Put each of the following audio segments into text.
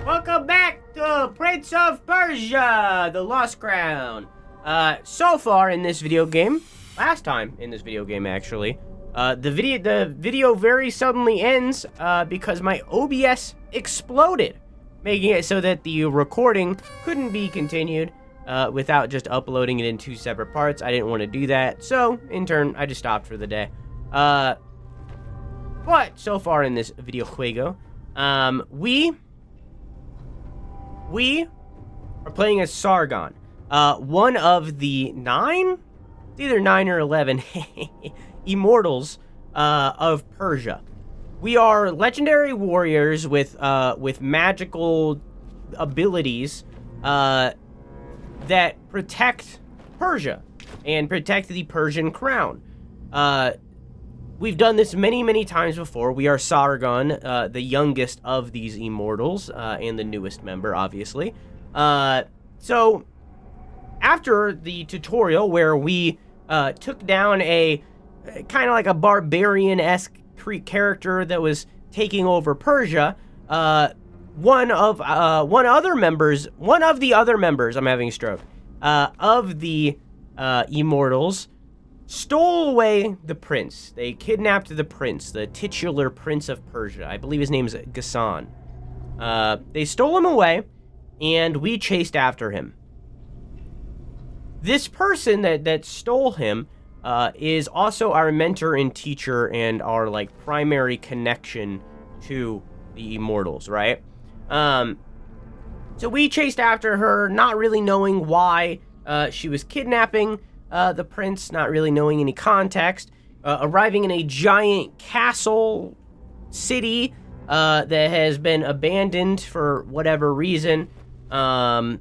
Welcome back to Prince of Persia, the Lost Crown. So far in this video game, last time in this video game actually, the video very suddenly ends because my OBS exploded, making it so that the recording couldn't be continued without just uploading it in two separate parts. I didn't want to do that, so in turn, I just stopped for the day. But so far in this video juego, we are playing as Sargon, one of the 9, it's either 9 or 11 immortals of Persia. We are legendary warriors with magical abilities that protect Persia and protect the Persian crown. We've done this many times before. We are Sargon, the youngest of these immortals, and the newest member, obviously. So, after the tutorial where we took down a kind of like a barbarian-esque character that was taking over Persia, one of the other members, I'm having a stroke, of the immortals stole away the prince. They kidnapped the prince, the titular prince of Persia. I believe his name is Ghassan. They stole him away, and we chased after him. This person that stole him is also our mentor and teacher and our, like, primary connection to the immortals, right? So we chased after her, not really knowing why she was kidnapping the prince, not really knowing any context, arriving in a giant castle city that has been abandoned for whatever reason, and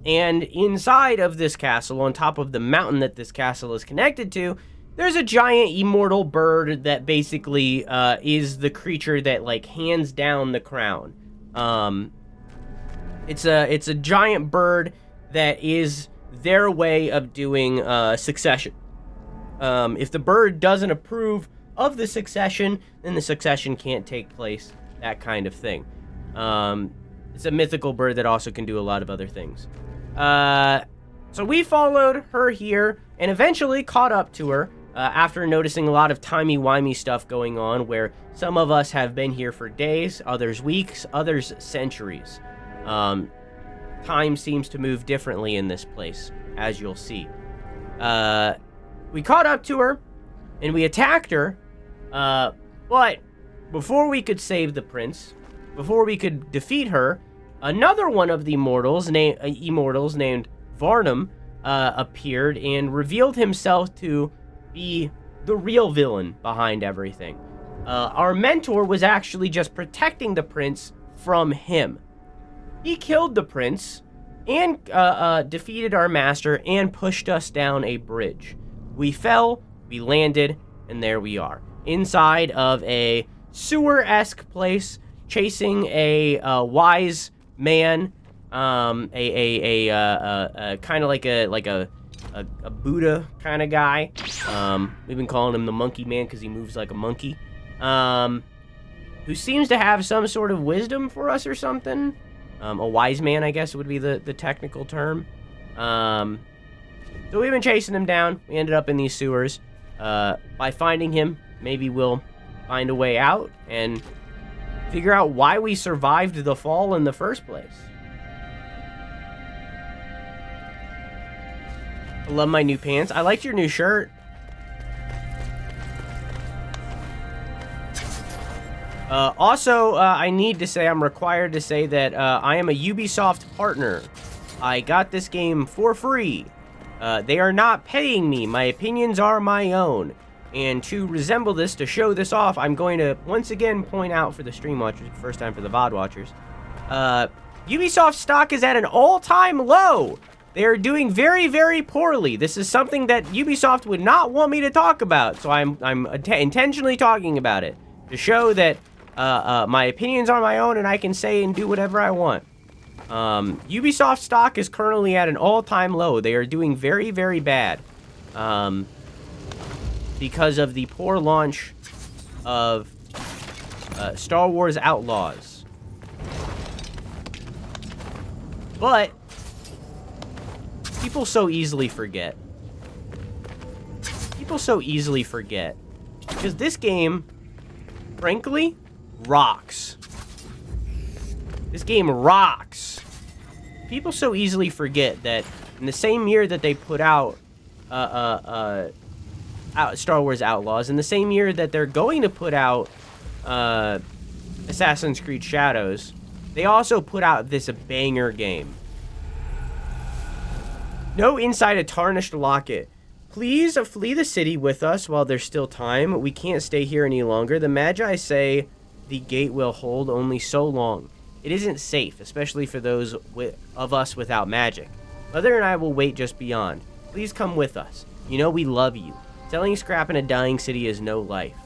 inside of this castle, on top of the mountain that this castle is connected to, there's a giant immortal bird that basically is the creature that, like, hands down the crown. It's a giant bird that is their way of doing succession. If the bird doesn't approve of the succession, then the succession can't take place, that kind of thing. It's a mythical bird that also can do a lot of other things. So we followed her here and eventually caught up to her after noticing a lot of timey-wimey stuff going on, where some of us have been here for days, others weeks, others centuries. Time seems to move differently in this place, as you'll see. We caught up to her, and we attacked her, but before we could save the prince, before we could defeat her, another one of the immortals named Varnum appeared and revealed himself to be the real villain behind everything. Our mentor was actually just protecting the prince from him. He killed the prince and defeated our master and pushed us down a bridge. We fell, we landed, and there we are. Inside of a sewer-esque place, chasing a wise man, kind of like a Buddha kind of guy. We've been calling him the monkey man because he moves like a monkey. Who seems to have some sort of wisdom for us or something. A wise man, I guess, would be the technical term. So we've been chasing him down. We ended up in these sewers. By finding him, maybe we'll find a way out and figure out why we survived the fall in the first place. I love my new pants. I liked your new shirt. Also, I need to say, I'm required to say that I am a Ubisoft partner. I got this game for free. They are not paying me. My opinions are my own. And to resemble this, to show this off, I'm going to once again point out for the stream watchers, first time for the VOD watchers, Ubisoft stock is at an all-time low. They are doing very poorly. This is something that Ubisoft would not want me to talk about, so I'm intentionally talking about it to show that my opinions are my own and I can say and do whatever I want. Ubisoft stock is currently at an all-time low. They are doing very bad because of the poor launch of Star Wars Outlaws. But people so easily forget. People so easily forget. Because this game, frankly, rocks. This game rocks. People so easily forget that in the same year that they put out Star Wars Outlaws, in the same year that they're going to put out Assassin's Creed Shadows, they also put out this banger game. No, inside a tarnished locket. Please flee the city with us while there's still time. We can't stay here any longer. The Magi say the gate will hold only so long. It isn't safe, especially for those of us without magic. Mother and I will wait just beyond. Please come with us. You know we love you. Selling scrap in a dying city is no life.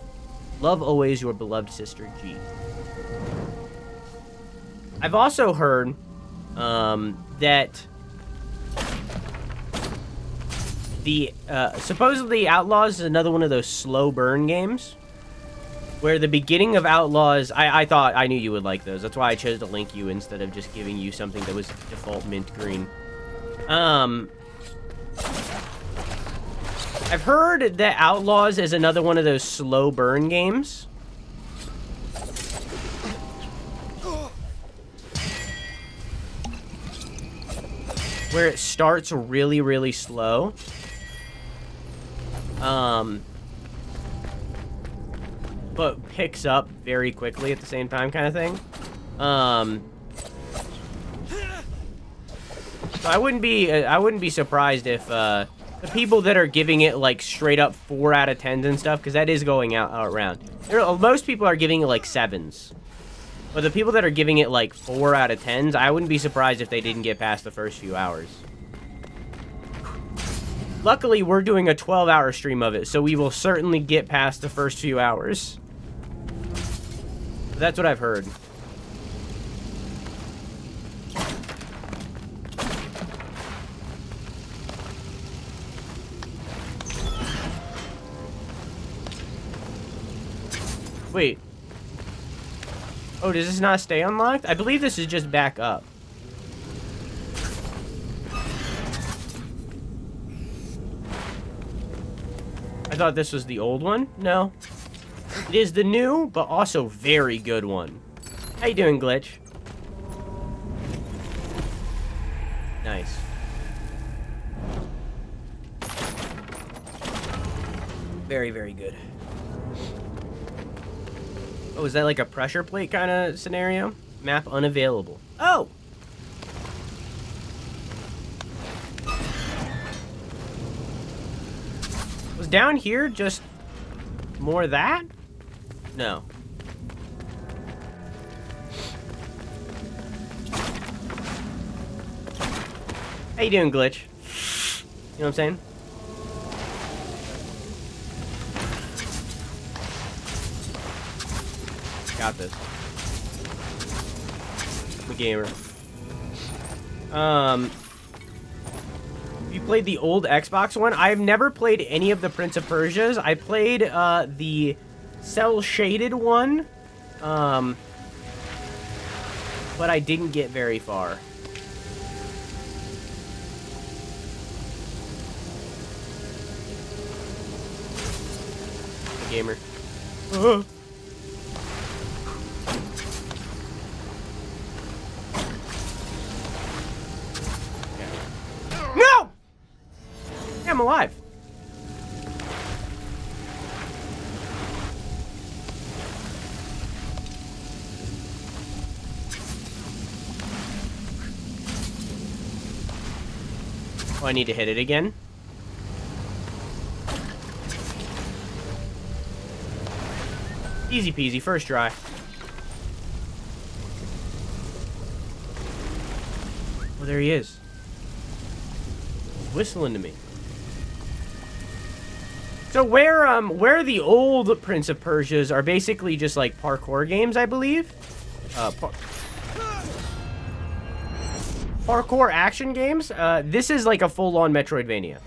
Love always, your beloved sister, G. I've also heard that the supposedly Outlaws is another one of those slow burn games where the beginning of Outlaws, I thought I knew you would like those. That's why I chose to link you instead of just giving you something that was default mint green. I've heard that Outlaws is another one of those slow burn games. Where it starts really, really slow. But picks up very quickly at the same time, kind of thing. So I wouldn't be surprised if the people that are giving it like straight up 4 out of 10s and stuff, because that is going out around. Most people are giving it like 7s, but the people that are giving it like 4 out of 10s, I wouldn't be surprised if they didn't get past the first few hours. Luckily, we're doing a 12-hour stream of it, so we will certainly get past the first few hours. That's what I've heard. Wait. Oh, does this not stay unlocked? I believe this is just back up. I thought this was the old one. No. It is the new, but also very good one. How you doing, Glitch? Nice. Very, very good. Oh, is that like a pressure plate kind of scenario? Map unavailable. Oh! Was down here just more of that? No. How you doing, Glitch? You know what I'm saying? Got this. I'm a gamer. You played the old Xbox one? I've never played any of the Prince of Persias. I played the cel-shaded one, but I didn't get very far. Gamer. No! Yeah, I'm alive. Oh, I need to hit it again. Easy peasy, first try. Oh, there he is. He's whistling to me. So where the old Prince of Persias are basically just like parkour games, I believe. Parkour action games. This is like a full-on Metroidvania.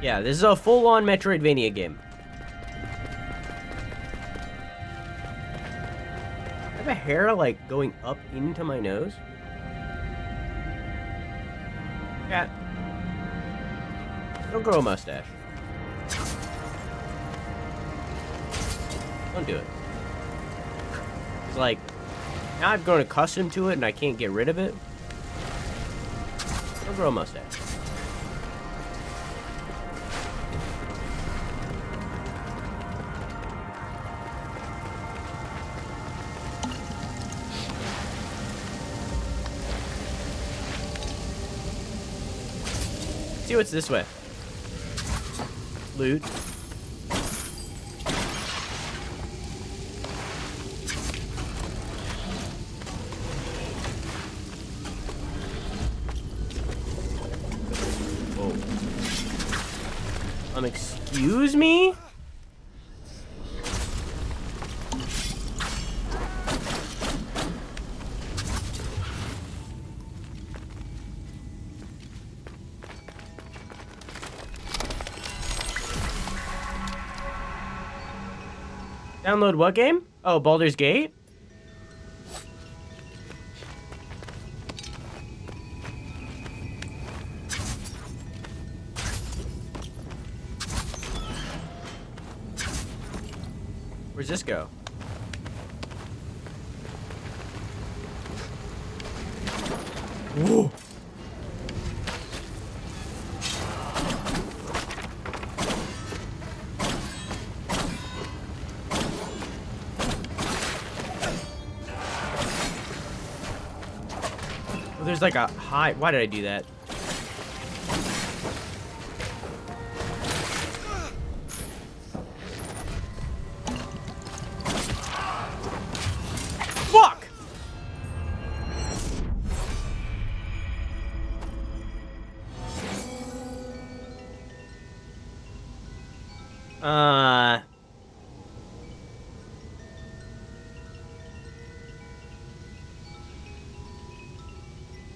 Yeah, this is a full-on Metroidvania game. have a hair, like, going up into my nose? Cat. Don't grow a mustache. Don't do it. It's like, now I've grown accustomed to it and I can't get rid of it. Don't grow a mustache. See what's this way. Loot. Whoa. Excuse me? Download what game? Oh, Baldur's Gate? Where's this go? Whoa! There's like a high... Why did I do that? Fuck!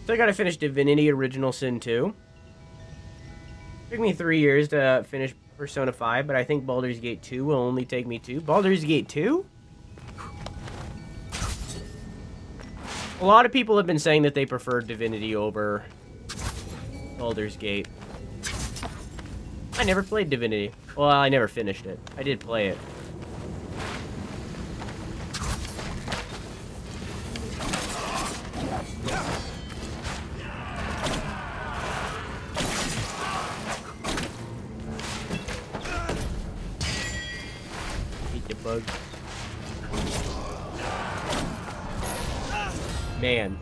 So I gotta finish Divinity Original Sin 2. Took me 3 years to finish Persona 5, but I think Baldur's Gate 2 will only take me 2. Baldur's Gate 2? A lot of people have been saying that they prefer Divinity over Baldur's Gate. I never played Divinity. Well, I never finished it. I did play it. Bug. Man.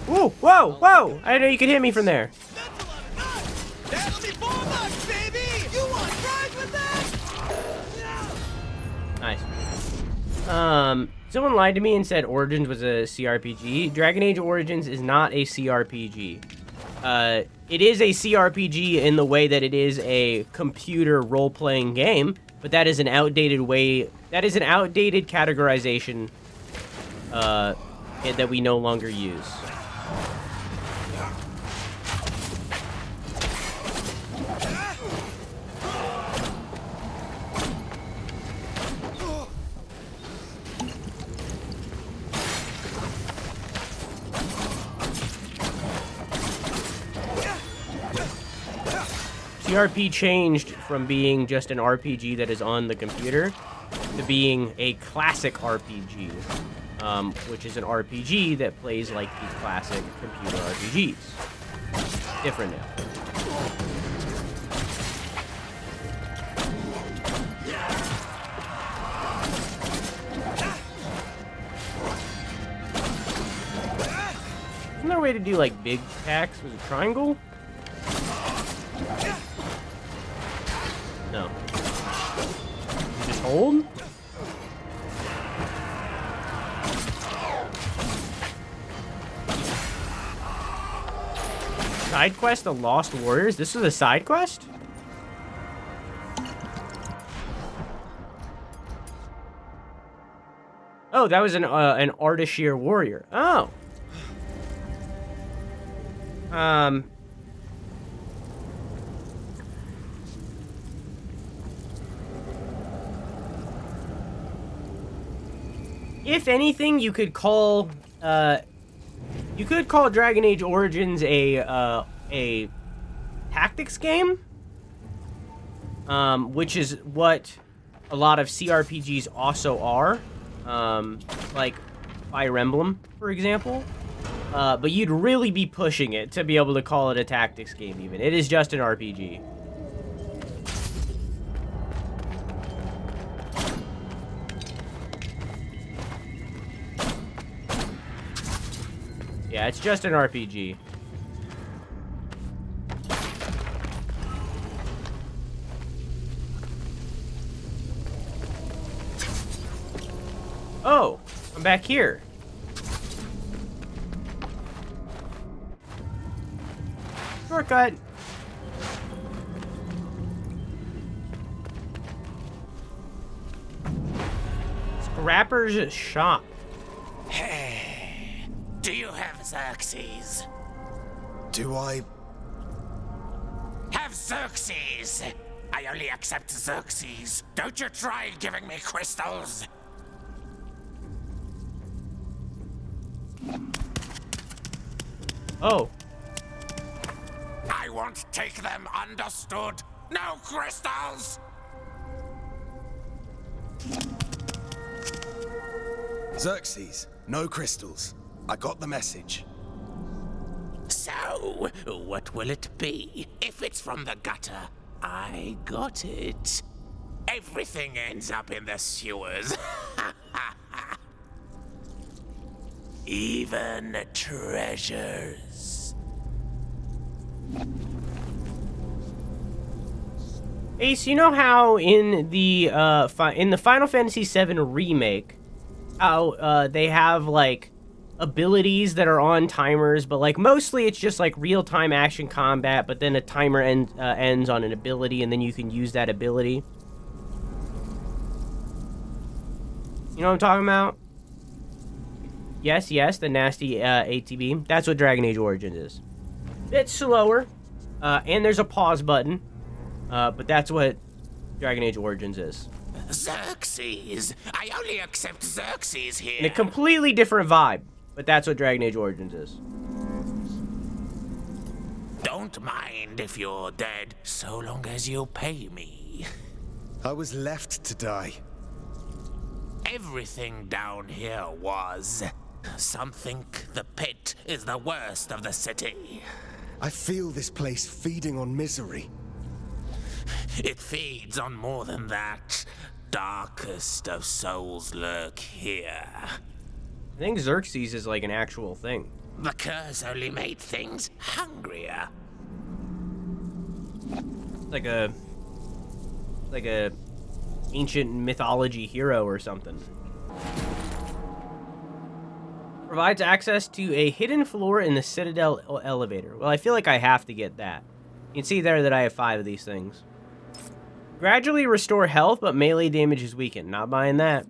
Ooh, whoa, whoa! I didn't know you could hit me from there. Nice. Someone lied to me and said Origins was a CRPG. Dragon Age Origins is not a CRPG. It is a CRPG in the way that it is a computer role-playing game, but that is an outdated way... That is an outdated categorization that we no longer use. CRP changed from being just an RPG that is on the computer to being a classic RPG, which is an RPG that plays like the classic computer RPGs. Different now. Isn't there a way to do like big attacks with a triangle? No. Just hold? Side quest, The Lost Warriors? This is a side quest? Oh, that was an Ardashir warrior. Oh. if anything, you could call Dragon Age Origins a tactics game, which is what a lot of CRPGs also are, like Fire Emblem, for example. But you'd really be pushing it to be able to call it a tactics game, even. It is just an RPG. Yeah, it's just an RPG. Oh, I'm back here. Shortcut. Scrapper's shop. Hey, do you have Xerxes? Do I? Have Xerxes! I only accept Xerxes. Don't you try giving me crystals. Oh. I won't take them, understood? No crystals! Xerxes, no crystals. I got the message. So, what will it be? If it's from the gutter, I got it. Everything ends up in the sewers. Even treasures. Ace, you know how in the Final Fantasy VII remake, how they have like abilities that are on timers, but like mostly it's just like real-time action combat, but then a timer ends on an ability, and then you can use that ability. You know what I'm talking about? Yes, the nasty ATB. That's what Dragon Age Origins is. Bit slower, and there's a pause button, but that's what Dragon Age Origins is. Xerxes! I only accept Xerxes here. And a completely different vibe, but that's what Dragon Age Origins is. Don't mind if you're dead, so long as you pay me. I was left to die. Everything down here was. Some think the pit is the worst of the city. I feel this place feeding on misery. It feeds on more than that. Darkest of souls lurk here. I think Xerxes is like an actual thing. The curse only made things hungrier. Like a ancient mythology hero or something. Provides access to a hidden floor in the Citadel elevator. Well, I feel like I have to get that. You can see there that I have 5 of these things. Gradually restore health, but melee damage is weakened. Not buying that.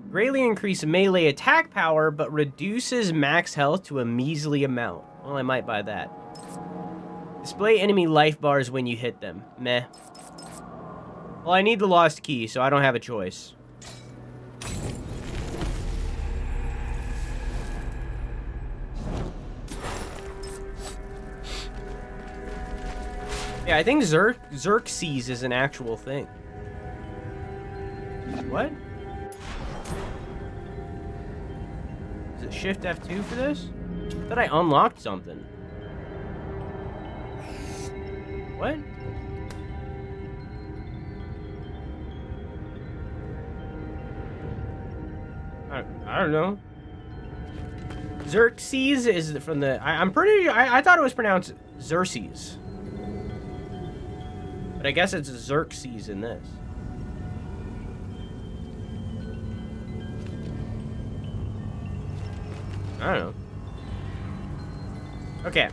Greatly increase melee attack power, but reduces max health to a measly amount. Well, I might buy that. Display enemy life bars when you hit them. Meh. Well, I need the lost key, so I don't have a choice. Yeah, I think Xerxes is an actual thing. What? Is it Shift F2 for this? I thought I unlocked something. What? I don't know. Xerxes is from the... I thought it was pronounced Xerxes. But I guess it's Xerxes in this. I don't know. Okay.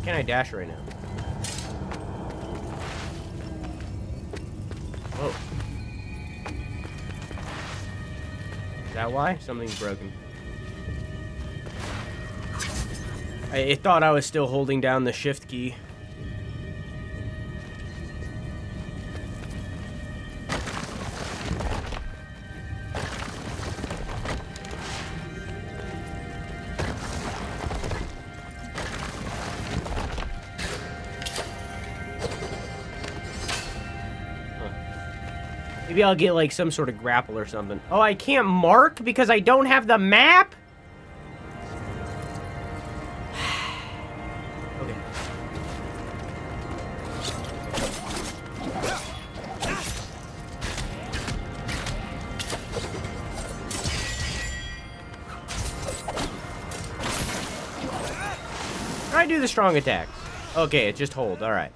Can I dash right now? Whoa. Is that why? Something's broken. I thought I was still holding down the shift key. Maybe I'll get, like, some sort of grapple or something. Oh, I can't mark because I don't have the map? Okay. Try to do the strong attacks. Okay, it just hold. All right.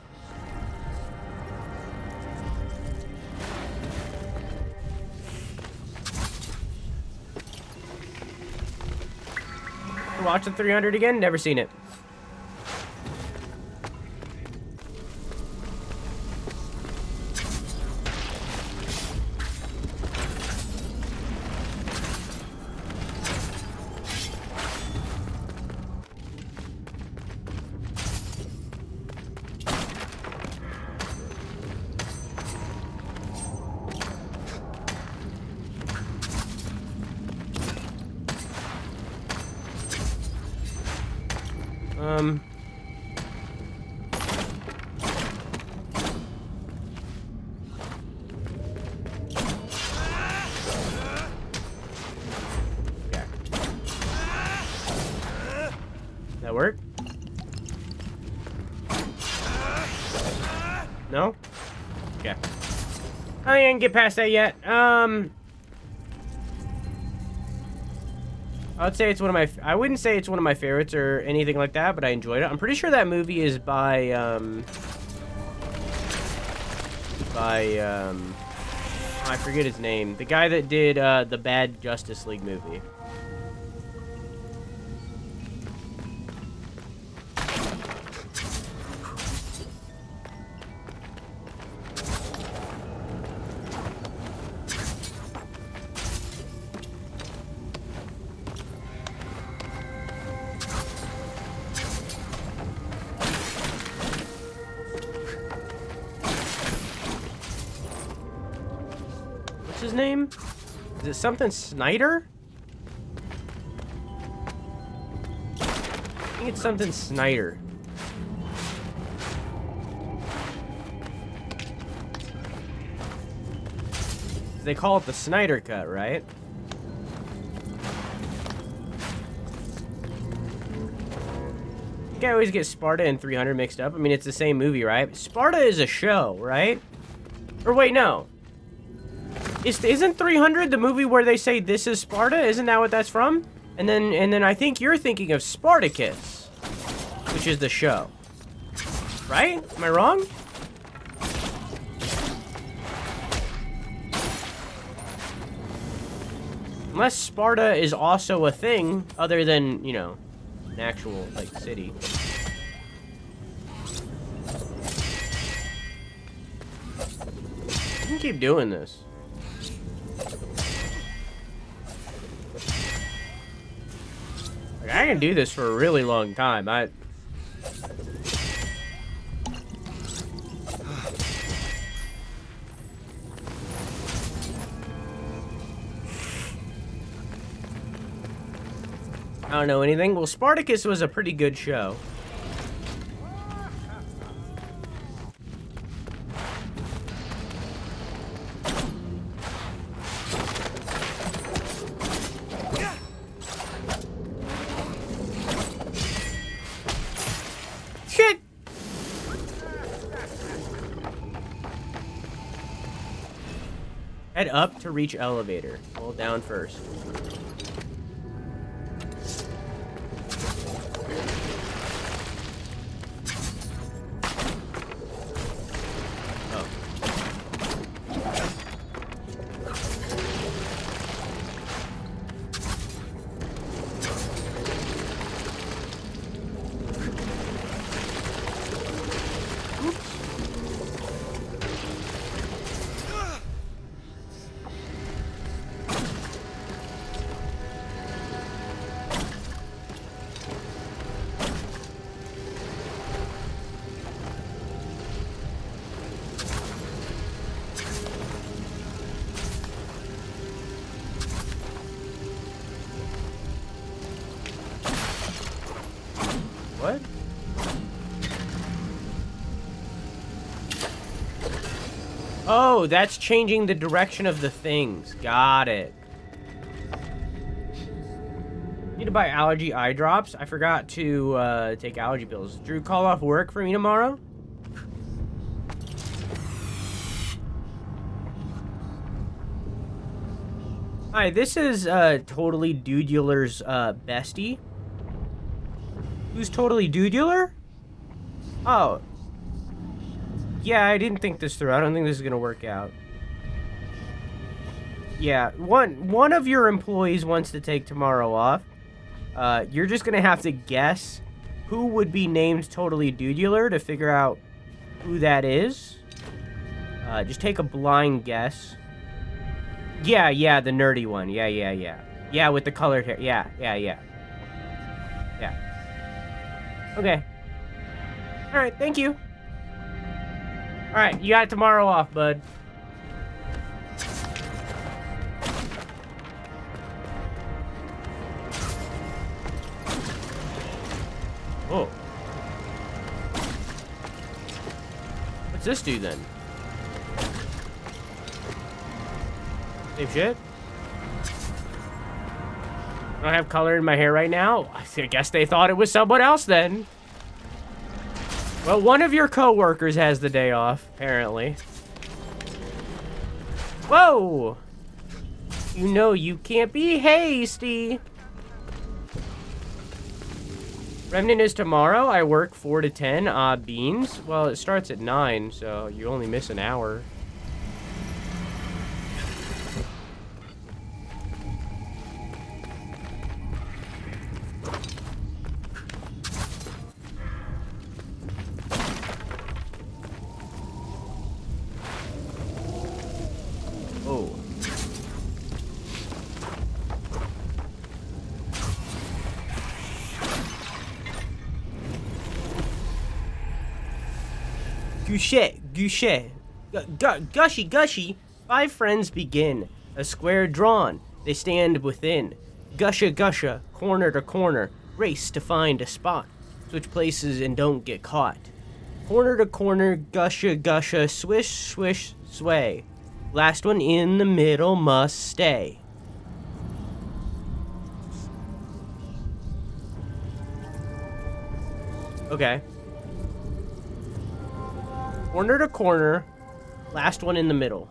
Watching 300 again? Never seen it. That work? No? Okay. I didn't get past that yet. I'd say it's one of my... I wouldn't say it's one of my favorites or anything like that, but I enjoyed it. I'm pretty sure that movie is by I forget his name. The guy that did the bad Justice League movie. His name? Is it something Snyder? I think it's something Snyder. They call it the Snyder Cut, right? I think I always get Sparta and 300 mixed up. I mean, it's the same movie, right? Sparta is a show, right? Or wait, no. Isn't 300 the movie where they say this is Sparta? Isn't that what that's from? And then I think you're thinking of Spartacus, which is the show. Right? Am I wrong? Unless Sparta is also a thing other than, you know, an actual, like, city. You can keep doing this. I can do this for a really long time. I don't know anything. Well, Spartacus was a pretty good show. Shit! Head up to reach elevator. Hold down first. Oh, that's changing the direction of the things. Got it. Need to buy allergy eye drops. I forgot to take allergy pills. Drew, call off work for me tomorrow? Hi, this is Totally Dudular's bestie. Who's Totally Dudular? Oh. Yeah, I didn't think this through. I don't think this is gonna work out. Yeah, one of your employees wants to take tomorrow off. You're just gonna have to guess who would be named Totally Dudular to figure out who that is. Just take a blind guess. Yeah, the nerdy one. Yeah. Yeah, with the colored hair. Yeah. Okay. Alright, thank you. Alright, you got tomorrow off, bud. Oh. What's this do then? Same shit? I don't have color in my hair right now. I guess they thought it was someone else then. Well, one of your coworkers has the day off, apparently. Whoa! You know you can't be hasty. Remnant is tomorrow. I work 4 to 10. Beans. Well, it starts at 9, so you only miss an hour. Oh. Gushy. Gushy. 5 friends begin. A square drawn. They stand within. Gusha. Corner to corner. Race to find a spot. Switch places and don't get caught. Corner to corner. Gusha. Swish, sway. Last one in the middle must stay. Okay. Corner to corner. Last one in the middle.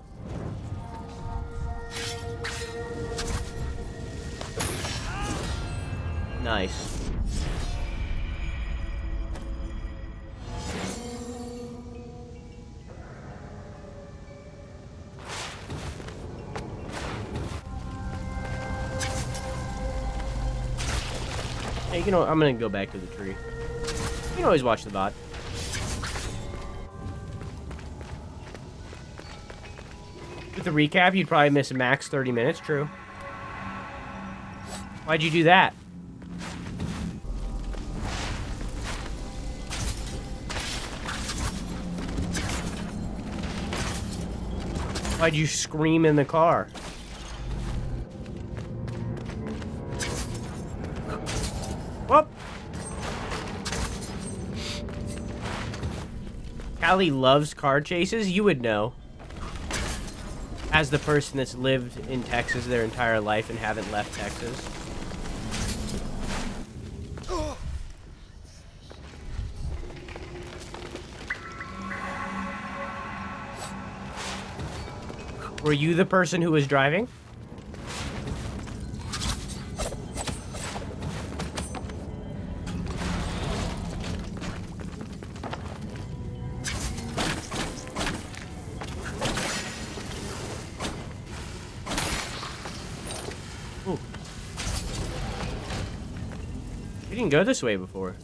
Nice. Hey, you know, I'm gonna go back to the tree. You can always watch the bot. With the recap, you'd probably miss max 30 minutes, true. Why'd you do that? Why'd you scream in the car? Whoop! Callie loves car chases, you would know. As the person that's lived in Texas their entire life and haven't left Texas. Were you the person who was driving? Ooh. We didn't go this way before.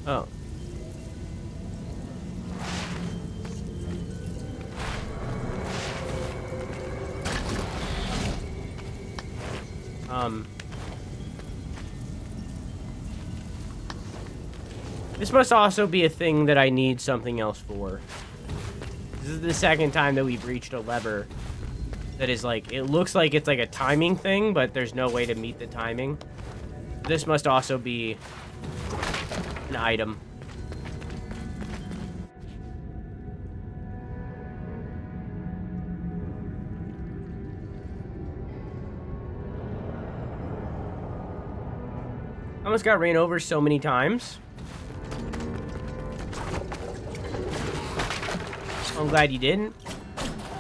Oh. This must also be a thing that I need something else for. This is the second time that we've reached a lever that is like, it looks like it's like a timing thing, but there's no way to meet the timing. This must also be an item. Almost got ran over so many times. I'm glad you didn't,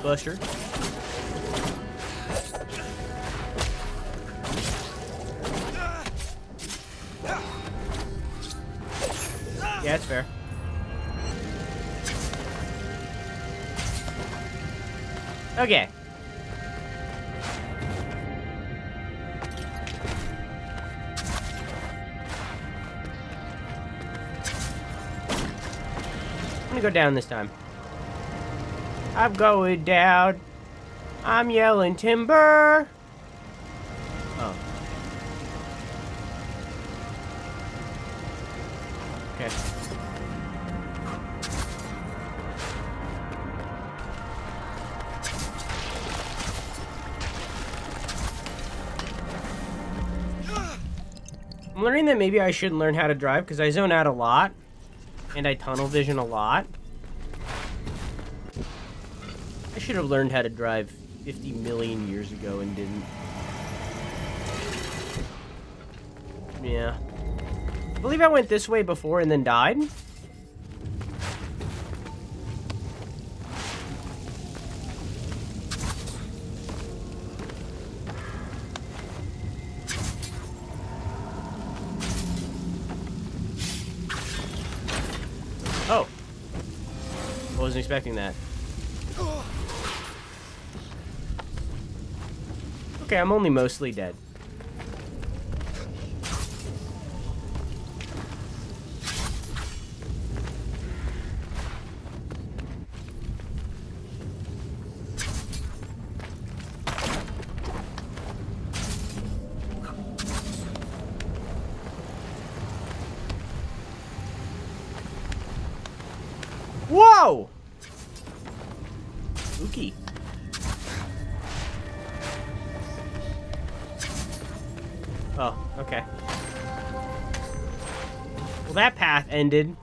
Buster. Yeah, it's fair. Okay. I'm gonna go down this time. I'm going down. I'm yelling timber. Oh. Okay. I'm learning that maybe I shouldn't learn how to drive because I zone out a lot and I tunnel vision a lot. I should have learned how to drive 50 million years ago and didn't. Yeah. I believe I went this way before and then died. Oh. I wasn't expecting that. Okay, I'm only mostly dead. Whoa! Spooky. Oh, okay. Well, that path ended.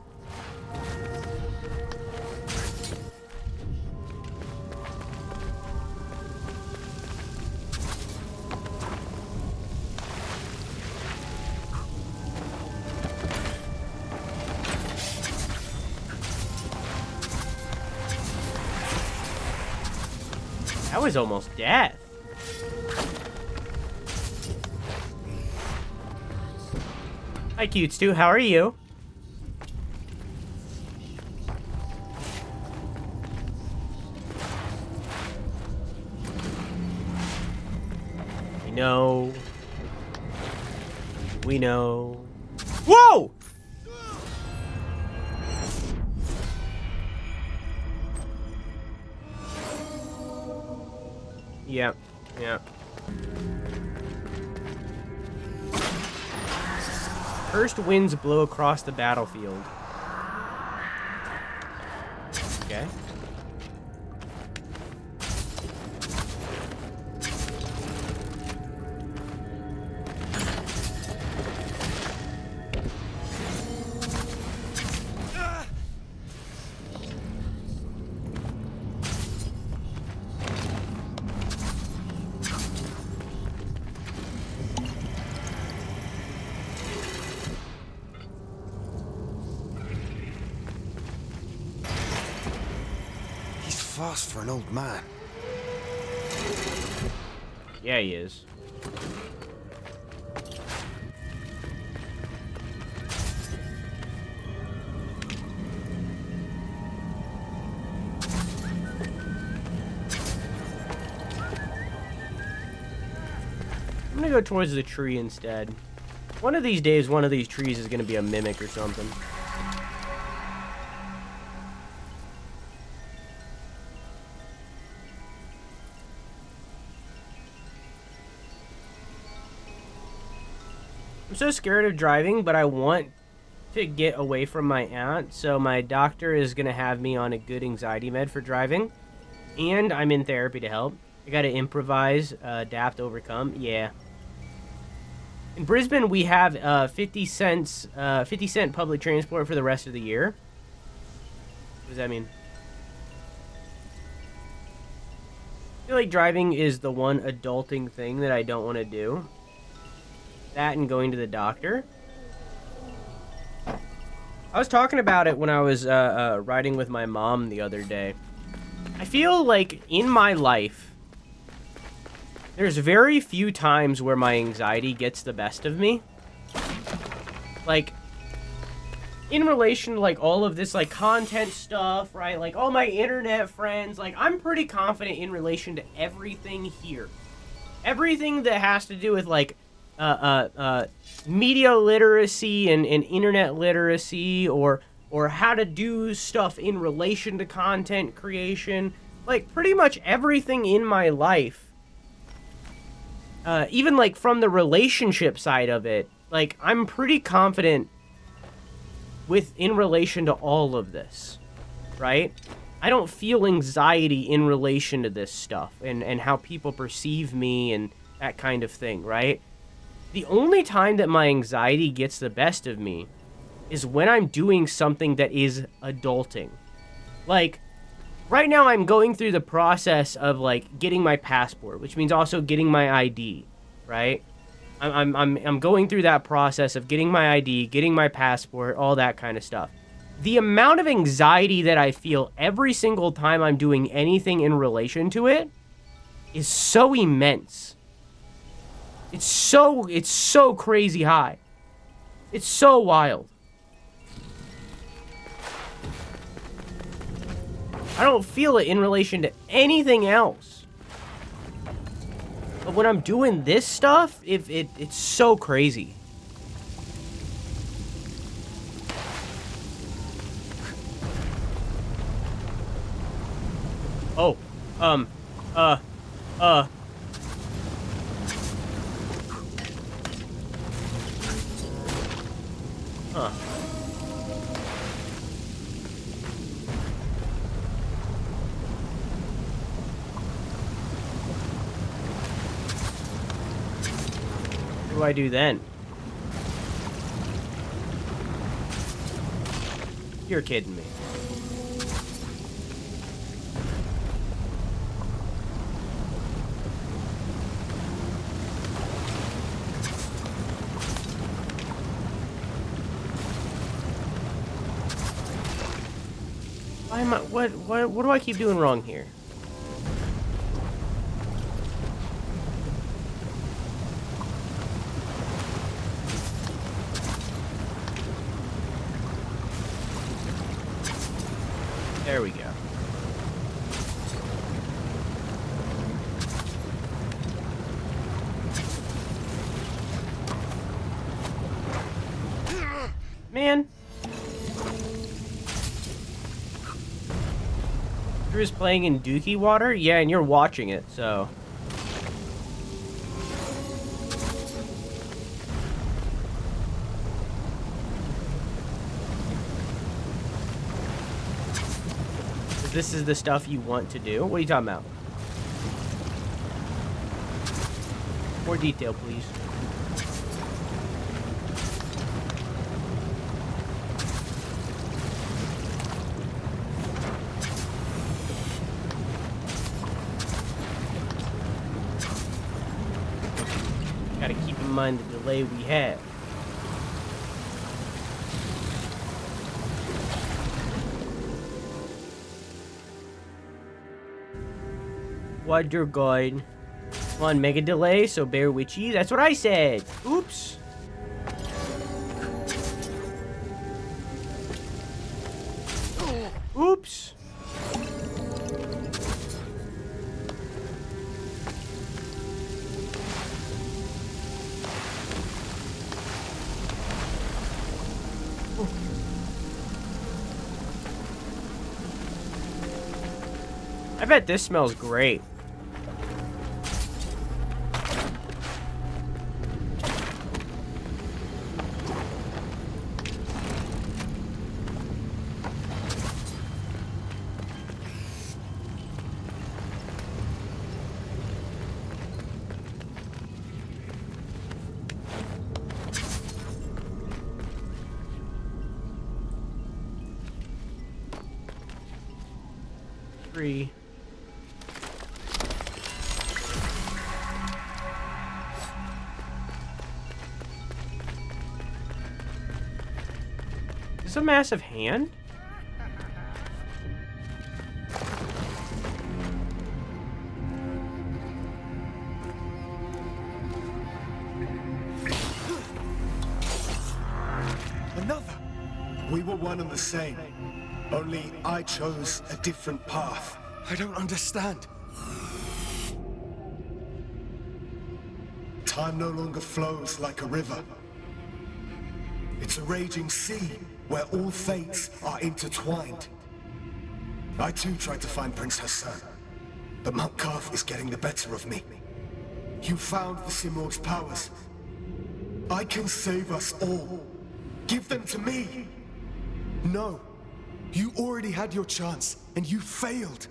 That was almost death. Hi, Cutes2. How are you? We know. We know. Whoa! Yep. Yep. First winds blow across the battlefield. Okay. Fast for an old man. Yeah, he is. I'm gonna go towards the tree instead. One of these days, one of these trees is gonna be a mimic or something. I'm so scared of driving, but I want to get away from my aunt, so my doctor is going to have me on a good anxiety med for driving. And I'm in therapy to help. I got to improvise, adapt, overcome. Yeah. In Brisbane, we have 50 cent public transport for the rest of the year. What does that mean? I feel like driving is the one adulting thing that I don't want to do. That and going to the doctor. I was talking about it when I was riding with my mom the other day. I feel like in my life, there's very few times where my anxiety gets the best of me. Like, in relation to, like, all of this, like, content stuff, right? Like, all my internet friends, like, I'm pretty confident in relation to everything here. Everything that has to do with, like, media literacy and internet literacy, or how to do stuff in relation to content creation. Like, pretty much everything in my life. Even, like, from the relationship side of it, like, I'm pretty confident in relation to all of this, right? I don't feel anxiety in relation to this stuff and how people perceive me and that kind of thing, right? The only time that my anxiety gets the best of me is when I'm doing something that is adulting. Like, right now I'm going through the process of, like, getting my passport, which means also getting my ID, right? I'm going through that process of getting my ID, getting my passport, all that kind of stuff. The amount of anxiety that I feel every single time I'm doing anything in relation to it is so immense. It's so crazy high. It's so wild. I don't feel it in relation to anything else. But when I'm doing this stuff, it's so crazy. Oh, huh. What do I do then? You're kidding me. Why am I, what do I keep doing wrong here? There we go. Man. Drew's playing in Dookie water? Yeah, and you're watching it, so. This is the stuff you want to do? What are you talking about? More detail, please. Gotta keep in mind the delay we have. Water guide. Come on, mega delay, so bear with you. That's what I said. Oops. Oops. I bet this smells great. 3. Is this a massive hand? Another. We were one and the same. Only I chose a different path. I don't understand. Time no longer flows like a river. It's a raging sea where all fates are intertwined. I too tried to find Prince Hassan, but Mount Karth is getting the better of me. You found the Simurgh's powers. I can save us all. Give them to me. No. You already had your chance, and you failed.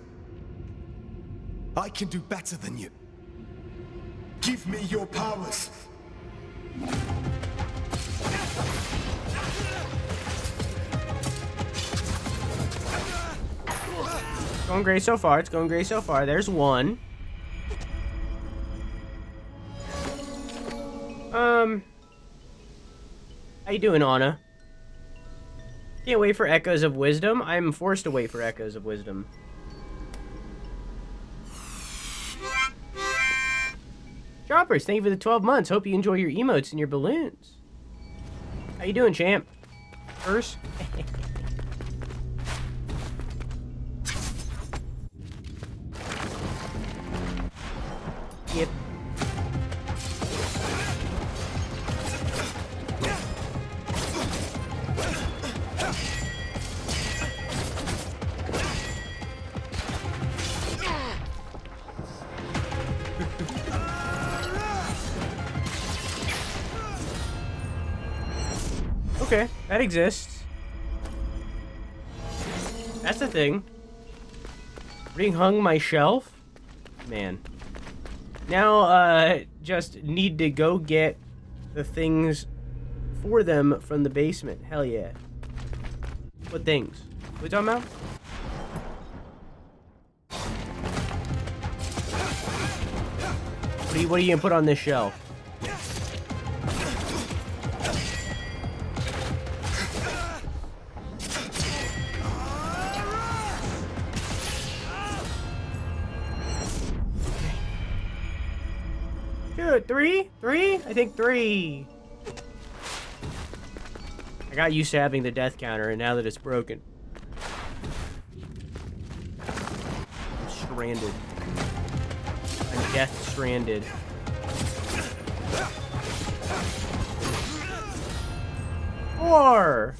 I can do better than you. Give me your powers. Going great so far. It's going great so far. There's one. How you doing, Anna? Can't wait for Echoes of Wisdom. I'm forced to wait for Echoes of Wisdom. Droppers, thank you for the 12 months. Hope you enjoy your emotes and your balloons. How you doing, champ? First? Yep. Okay, that exists. That's the thing. Rehung my shelf? Man. Now, just need to go get the things for them from the basement. Hell yeah. What things? What are we talking about? What are you gonna put on this shelf? Dude, three? I think 3. I got used to having the death counter, and now that it's broken, I'm stranded. I'm death stranded. Four.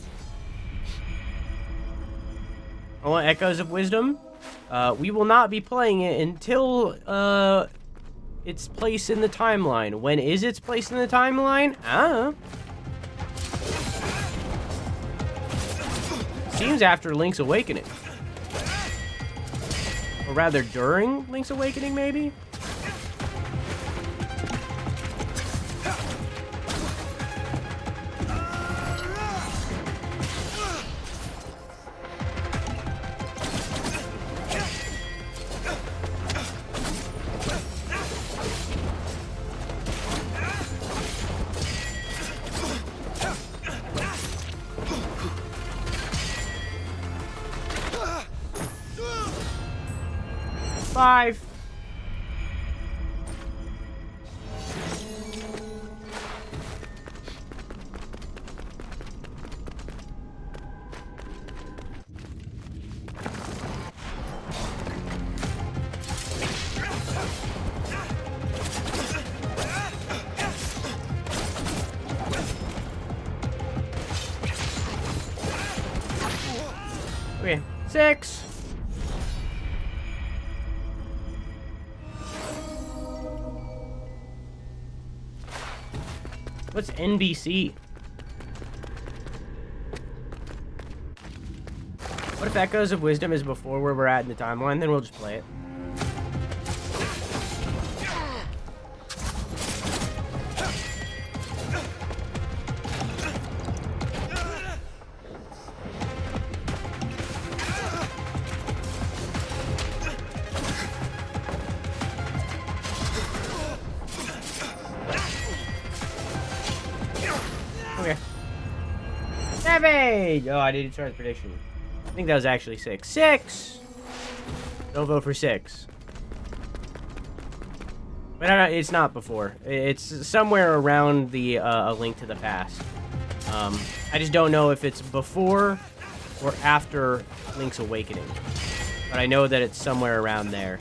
I want Echoes of Wisdom. We will not be playing it until its place in the timeline. When is its place in the timeline? I don't know. Seems after Link's Awakening. Or rather, during Link's Awakening, maybe? Five. Okay, 6. What's NBC? What if Echoes of Wisdom is before where we're at in the timeline? Then we'll just play it. 7! Oh, I didn't start the prediction. I think that was actually 6. 6! Don't vote for 6. But it's not before. It's somewhere around the A Link to the Past. I just don't know if it's before or after Link's Awakening. But I know that it's somewhere around there.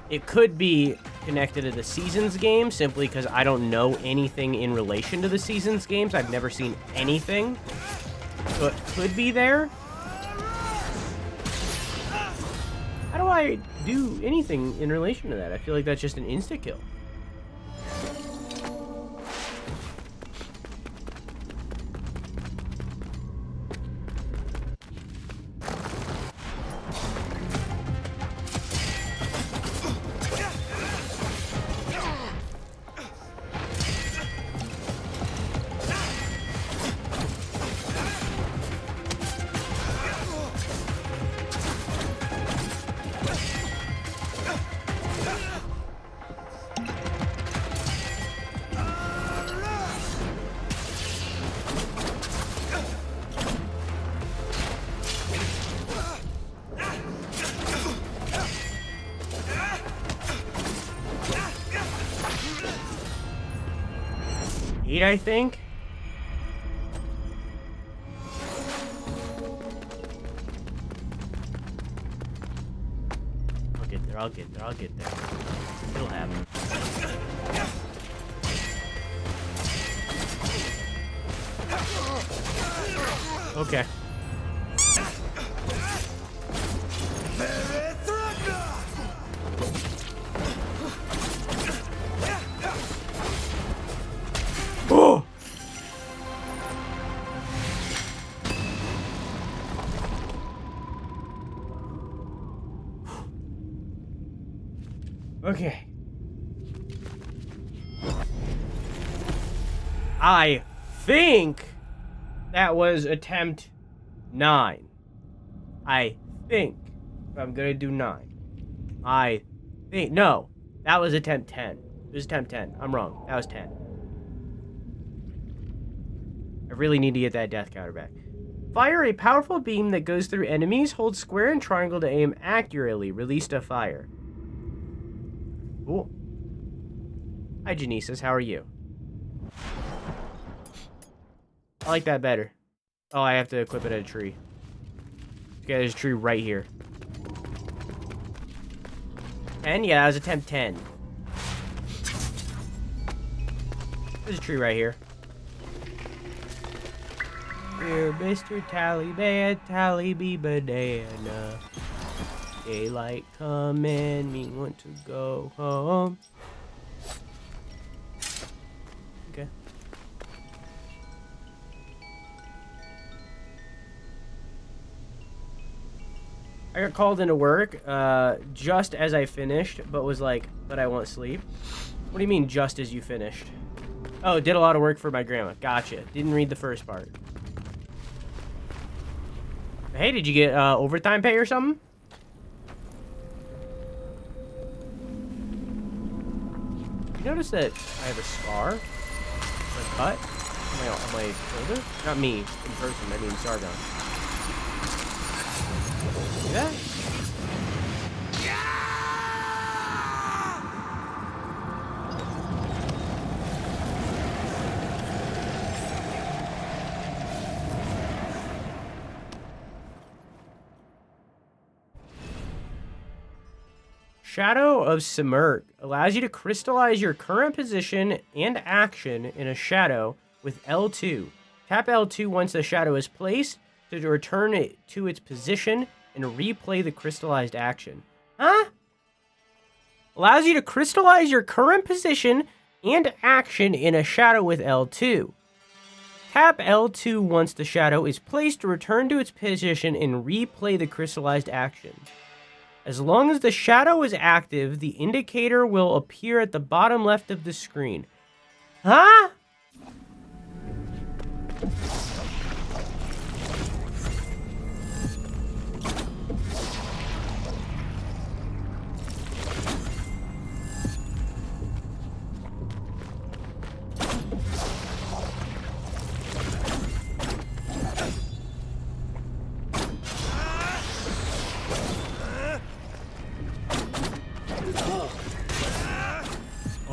It could be connected to the Seasons game, simply because I don't know anything in relation to the Seasons games. I've never seen anything. So it could be there. How do I do anything in relation to that? I feel like that's just an insta-kill. I think. I'll get there. It'll happen. Okay. Oh! Okay. I think that was attempt 9. I think. I'm gonna do 9. I think. No. That was attempt 10. It was attempt 10. I'm wrong. That was 10. I really need to get that death counter back. Fire a powerful beam that goes through enemies. Hold square and triangle to aim accurately. Release to fire. Cool. Hi, Genesis. How are you? I like that better. Oh, I have to equip it at a tree. Okay, there's a tree right here. 10? Yeah, that was attempt 10. There's a tree right here. Here, Mr. Taliban, Taliban banana. Daylight coming, me want to go home. Okay. I got called into work just as I finished, but was like, but I want sleep. What do you mean just as you finished? Oh, did a lot of work for my grandma. Gotcha. Didn't read the first part. Hey, did you get overtime pay or something? You notice that I have a scar? A cut? On my shoulder? Not me, in person. I mean Sargon. See that? Shadow of Simirk allows you to crystallize your current position and action in a shadow with L2. Tap L2 once the shadow is placed to return it to its position and replay the crystallized action. Huh? Allows you to crystallize your current position and action in a shadow with L2. Tap L2 once the shadow is placed to return to its position and replay the crystallized action. As long as the shadow is active, the indicator will appear at the bottom left of the screen. Huh?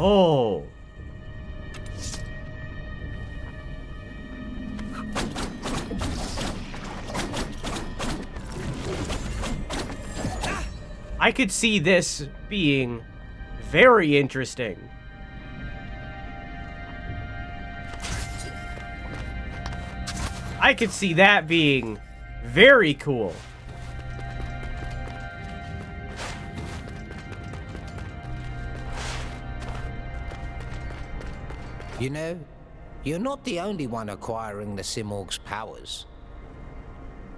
Oh. I could see this being very interesting. I could see that being very cool. You know, you're not the only one acquiring the Simorg's powers.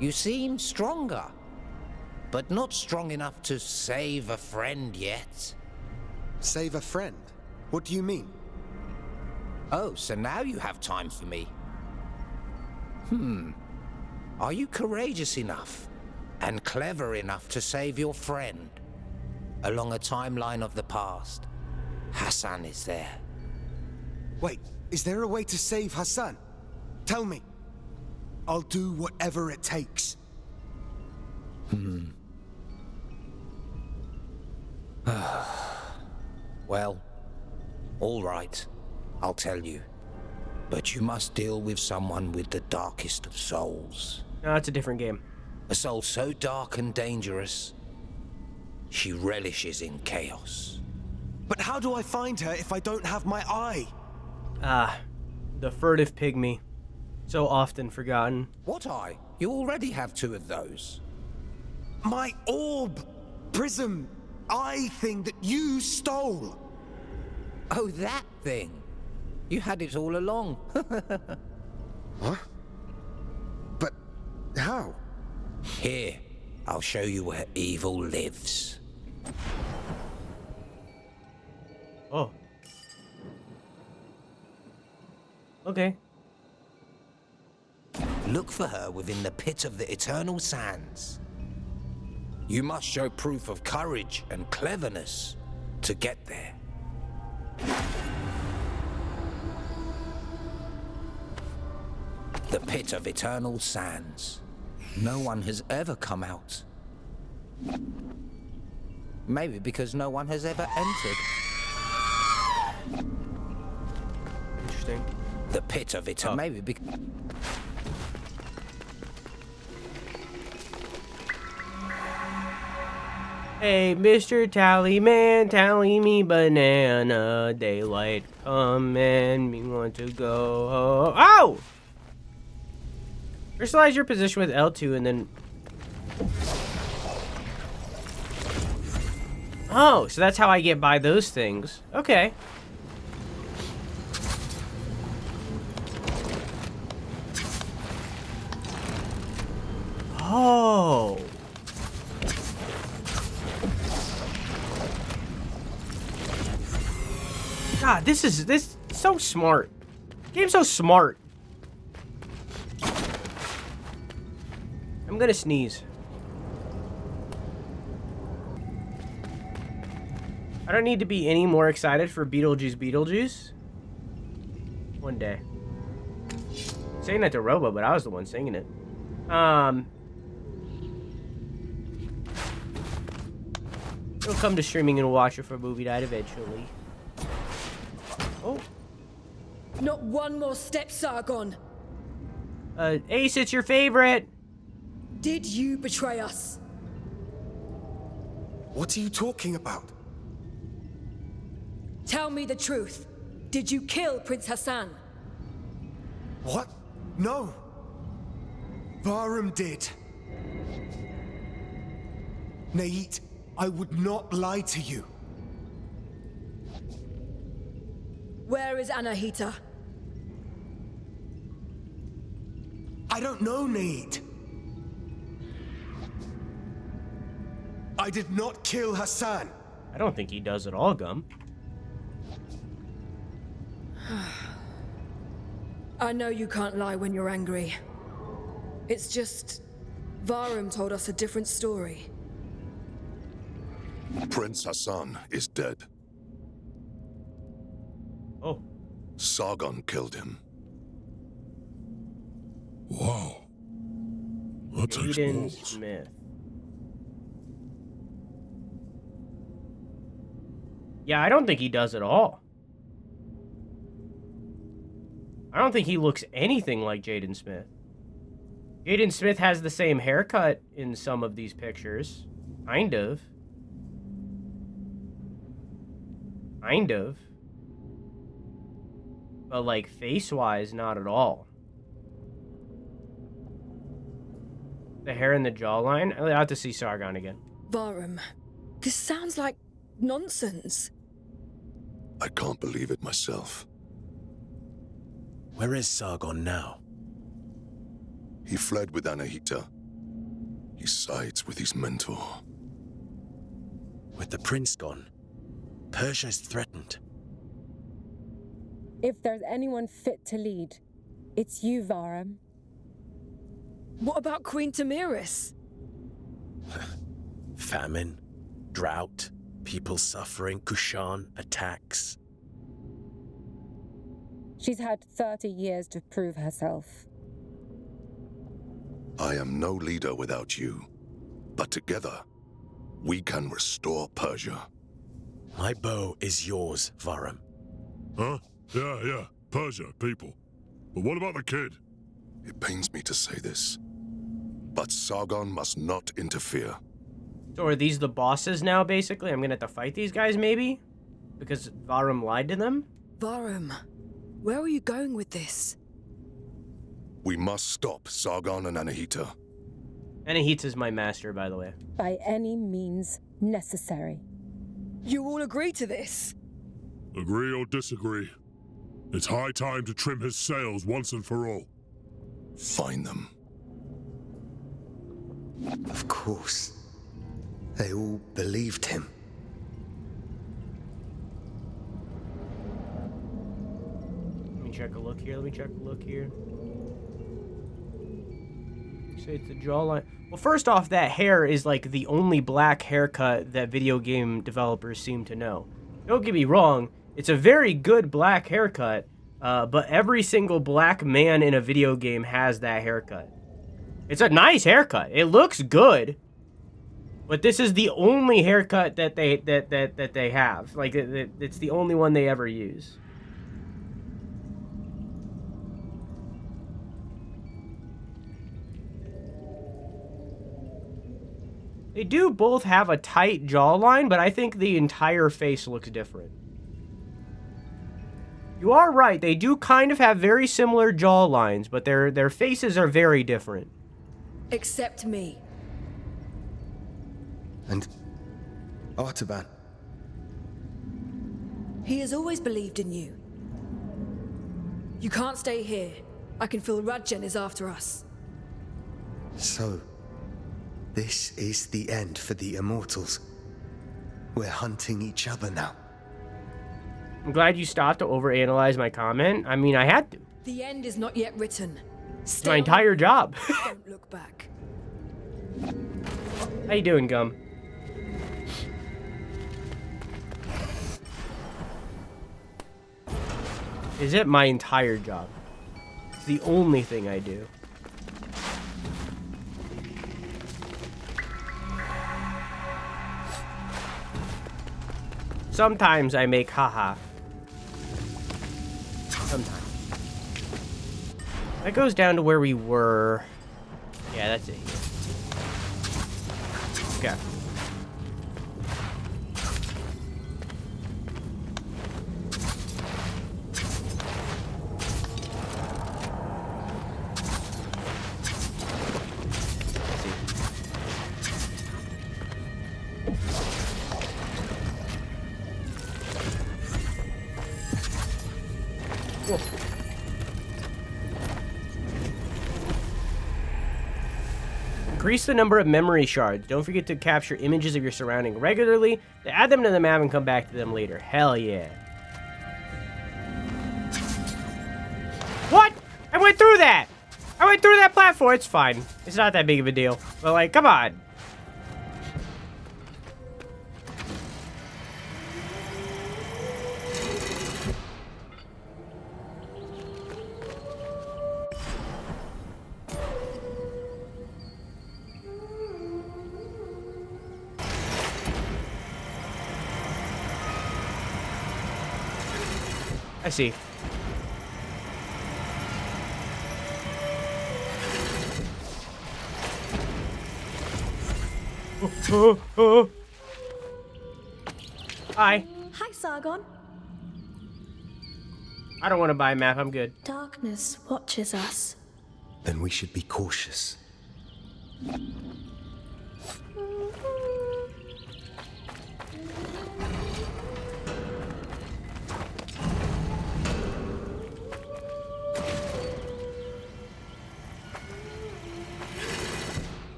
You seem stronger, but not strong enough to save a friend yet. Save a friend? What do you mean? Oh, so now you have time for me. Are you courageous enough and clever enough to save your friend? Along a timeline of the past, Hassan is there. Wait, is there a way to save Hassan? Tell me. I'll do whatever it takes. Well, all right, I'll tell you. But you must deal with someone with the darkest of souls. No, that's a different game. A soul so dark and dangerous, she relishes in chaos. But how do I find her if I don't have my eye? Ah, the furtive pygmy. So often forgotten. What eye? You already have 2 of those. My orb! Prism! Eye thing that you stole! Oh, that thing. You had it all along. What? But how? Here, I'll show you where evil lives. Oh. Okay. Look for her within the pit of the eternal sands. You must show proof of courage and cleverness to get there. The pit of eternal sands. No one has ever come out. Maybe because no one has ever entered. Interesting. The pit of eternal... Oh. Maybe because... Hey, Mr. Tallyman, tally me banana. Daylight come and me want to go. Oh! Personalize your position with L2 and then... Oh, so that's how I get by those things. Okay. Oh. God, this is so smart. Game's so smart. I'm gonna sneeze. I don't need to be any more excited for Beetlejuice. One day. Saying that to Robo, but I was the one singing it. He'll come to streaming and watch it for Movie Night eventually. Oh. Not one more step, Sargon. Ace, it's your favorite. Did you betray us? What are you talking about? Tell me the truth. Did you kill Prince Hassan? What? No. Varum did. Nait, I would not lie to you. Where is Anahita? I don't know, Nait. I did not kill Hassan. I don't think he does at all, Gum. I know you can't lie when you're angry. It's just... Varum told us a different story. Prince Hassan is dead. Oh. Sargon killed him. Wow. That takes Aiden balls. Smith. Yeah, I don't think he does at all. I don't think he looks anything like Jaden Smith. Jaden Smith has the same haircut in some of these pictures. Kind of. Kind of. But, like, face-wise, not at all. The hair and the jawline? I'll have to see Sargon again. Varum, this sounds like nonsense. I can't believe it myself. Where is Sargon now? He fled with Anahita. He sides with his mentor. With the prince gone, Persia is threatened. If there's anyone fit to lead, it's you, Varum. What about Queen Tamiris? Famine, drought, people suffering, Kushan, attacks. She's had 30 years to prove herself. I am no leader without you, but together, we can restore Persia. My bow is yours, Varum. Huh? Yeah, Persia, people. But what about the kid? It pains me to say this, but Sargon must not interfere. So are these the bosses now, basically? I'm gonna have to fight these guys, maybe? Because Varum lied to them? Varum, where are you going with this? We must stop Sargon and Anahita. Anahita's my master, by the way. By any means necessary. You all agree to this? Agree or disagree? It's high time to trim his sails once and for all. Find them. Of course. They all believed him. Let me check a look here. Say it's the jawline. Well, first off, that hair is like the only black haircut that video game developers seem to know. Don't get me wrong, it's a very good black haircut, but every single black man in a video game has that haircut. It's a nice haircut. It looks good, but this is the only haircut that they have. Like it's the only one they ever use. They do both have a tight jawline, but I think the entire face looks different. You are right, they do kind of have very similar jawlines, but their faces are very different. Except me. And Artaban. He has always believed in you. You can't stay here. I can feel Radjen is after us. So, this is the end for the Immortals. We're hunting each other now. I'm glad you stopped to overanalyze my comment. I mean, I had to. The end is not yet written. It's my entire job. Don't look back. How you doing, Gum? Is it my entire job? It's the only thing I do. Sometimes I make haha. Sometimes. That goes down to where we were. Yeah, that's it. Okay. Cool. Increase the number of memory shards. Don't forget to capture images of your surrounding regularly to add them to the map and come back to them later. Hell yeah. What? I went through that! I went through that platform. It's fine. It's not that big of a deal. But like, come on. I see. Hi. Hi, Sargon. I don't want to buy a map. I'm good. Darkness watches us. Then we should be cautious.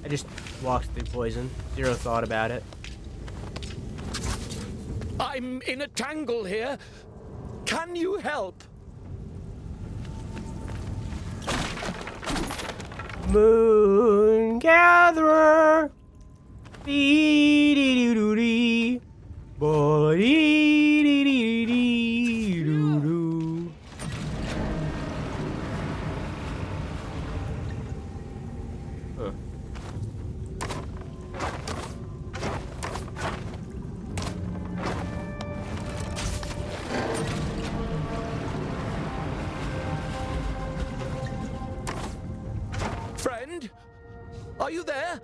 I just walked through poison. Zero thought about it. I'm in a tangle here. Can you help? Moon gatherer. Dee dee doo doo dee. Boy dee dee dee dee doo doo. Huh. Friend? Are you there?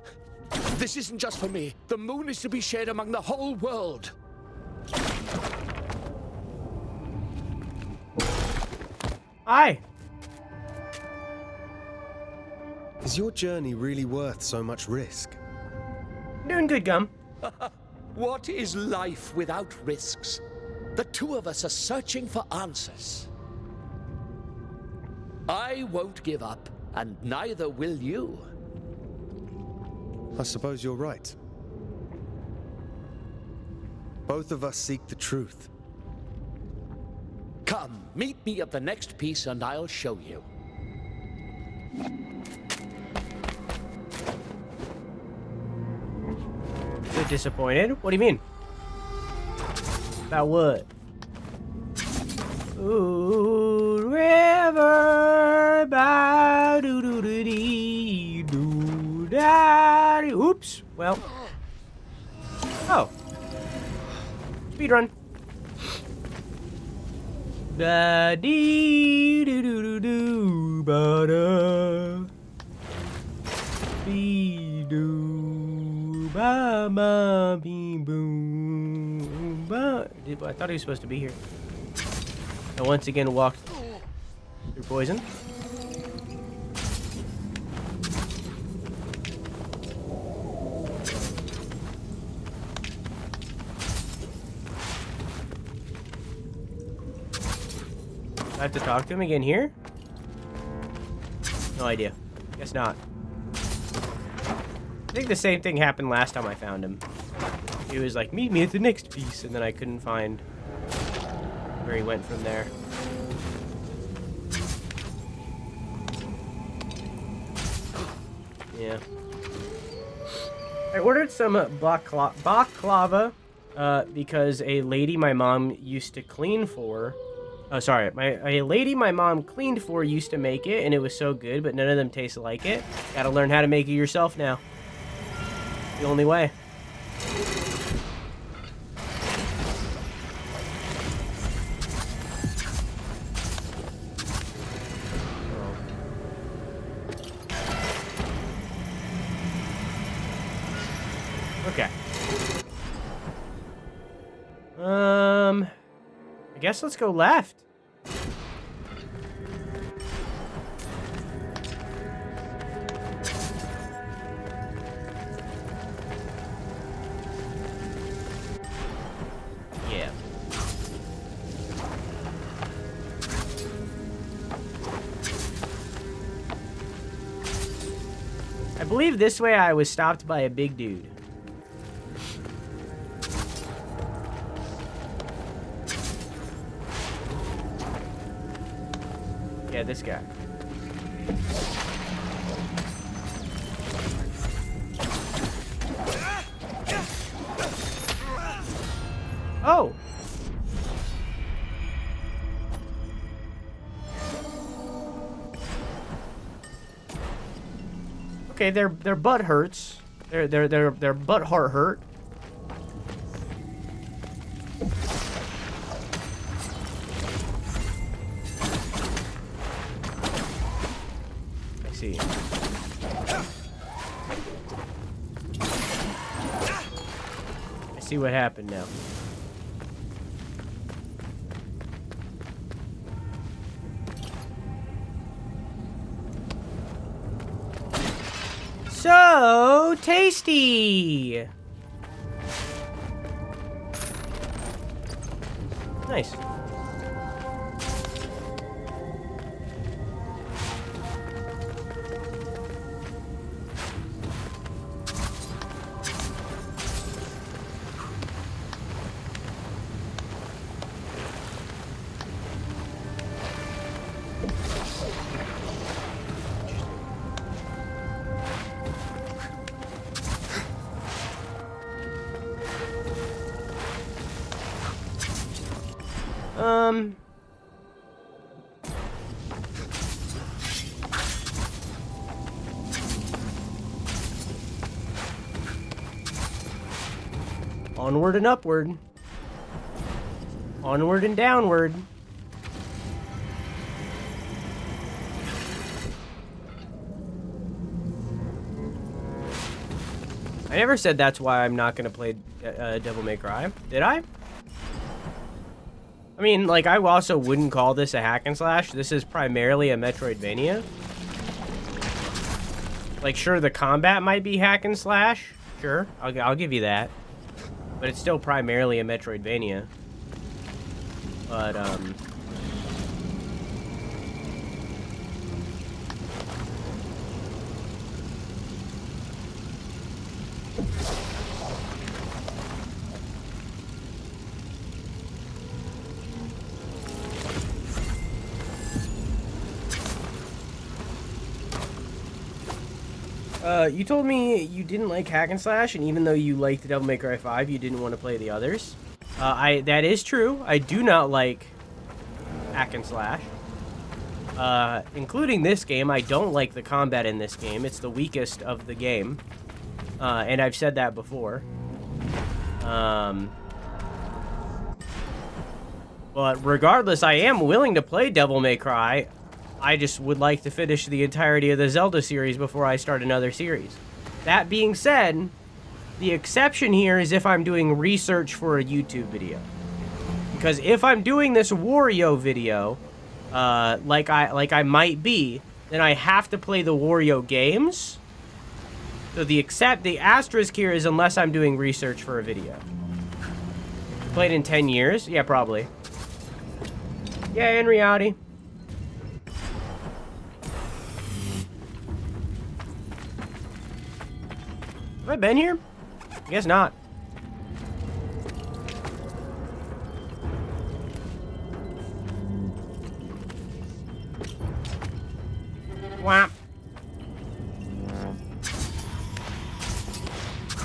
This isn't just for me. The moon is to be shared among the whole world. Hi. Is your journey really worth so much risk? Doing good, Gum. What is life without risks? The two of us are searching for answers. I won't give up, and neither will you. I suppose you're right. Both of us seek the truth. Come, meet me at the next piece and I'll show you. So disappointed? What do you mean? About what? Ooh, river, ba doo doo doo dee doo da dee. Oops. Well. Oh. Speedrun. Da dee doo doo doo doo ba da. Be doo ba ba be boom ba. I thought he was supposed to be here. I once again walked through poison. I have to talk to him again here? No idea. Guess not. I think the same thing happened last time I found him. He was like, meet me at the next piece, and then I couldn't find where he went from there. Yeah. I ordered some baklava because a lady my mom used to clean for. Oh, sorry. A lady my mom cleaned for used to make it, and it was so good, but none of them taste like it. Gotta learn how to make it yourself now. The only way. Okay. I guess let's go left. Yeah. I believe this way I was stopped by a big dude. Yeah, this guy. Oh. Okay, their butt hurts. Their butt heart hurt. see. I see what happened now. So tasty! Nice. Onward and upward. Onward and downward. I never said that's why I'm not gonna play Devil May Cry. Did I? I mean, like, I also wouldn't call this a hack and slash. This is primarily a Metroidvania. Like, sure, the combat might be hack and slash. Sure, I'll give you that. But it's still primarily a Metroidvania. But, you told me you didn't like hack and slash, and even though you liked Devil May Cry 5, you didn't want to play the others. That is true. I do not like hack and slash. Including this game, I don't like the combat in this game. It's the weakest of the game. And I've said that before. But regardless, I am willing to play Devil May Cry. I just would like to finish the entirety of the Zelda series before I start another series. That being said, the exception here is if I'm doing research for a YouTube video. Because if I'm doing this Wario video, like I might be, then I have to play the Wario games. So the asterisk here is unless I'm doing research for a video. Played in 10 years? Yeah, probably. Yeah, in reality. Have I been here? I guess not. Whap.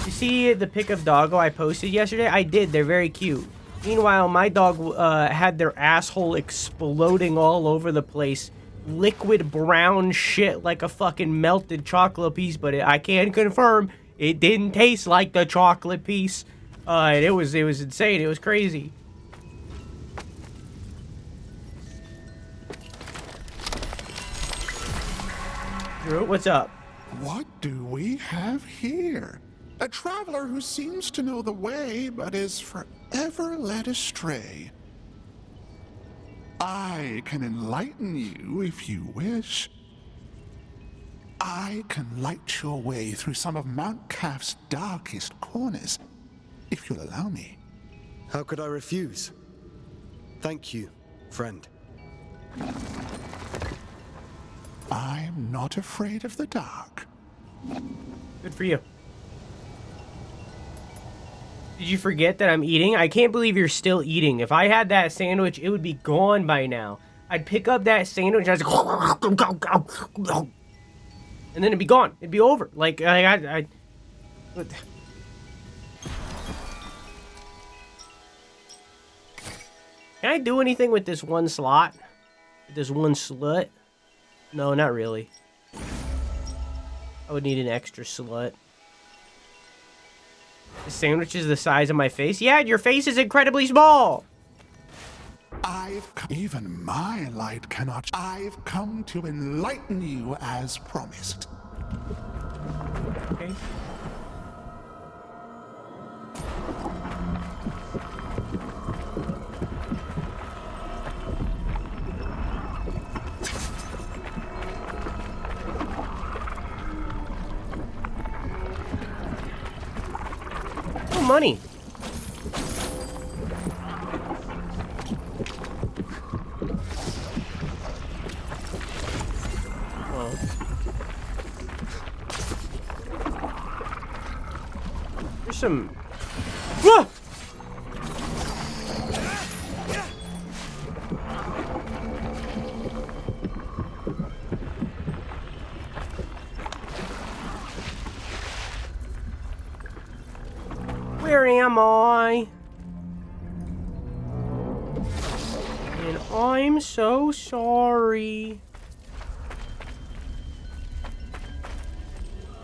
You see the pic of doggo I posted yesterday? I did. They're very cute. Meanwhile, my dog had their asshole exploding all over the place. Liquid brown shit like a fucking melted chocolate piece, but I can confirm it didn't taste like the chocolate piece. And it was insane. It was crazy. Drew, what's up? What do we have here? A traveler who seems to know the way, but is forever led astray. I can enlighten you if you wish. I can light your way through some of Mount Calf's darkest corners, if you'll allow me. How could I refuse? Thank you, friend. I'm not afraid of the dark. Good for you. Did you forget that I'm eating? I can't believe you're still eating. If I had that sandwich, it would be gone by now. I'd pick up that sandwich and I'd like, and then it'd be gone. It'd be over. Like I Can I do anything with this one slot? This one slut? No, not really. I would need an extra slut. The sandwich is the size of my face? Yeah, your face is incredibly small! Even my light cannot. I've come to enlighten you as promised. Okay. Oh, money. There's some. Whoa! Where am I? And I'm so sorry.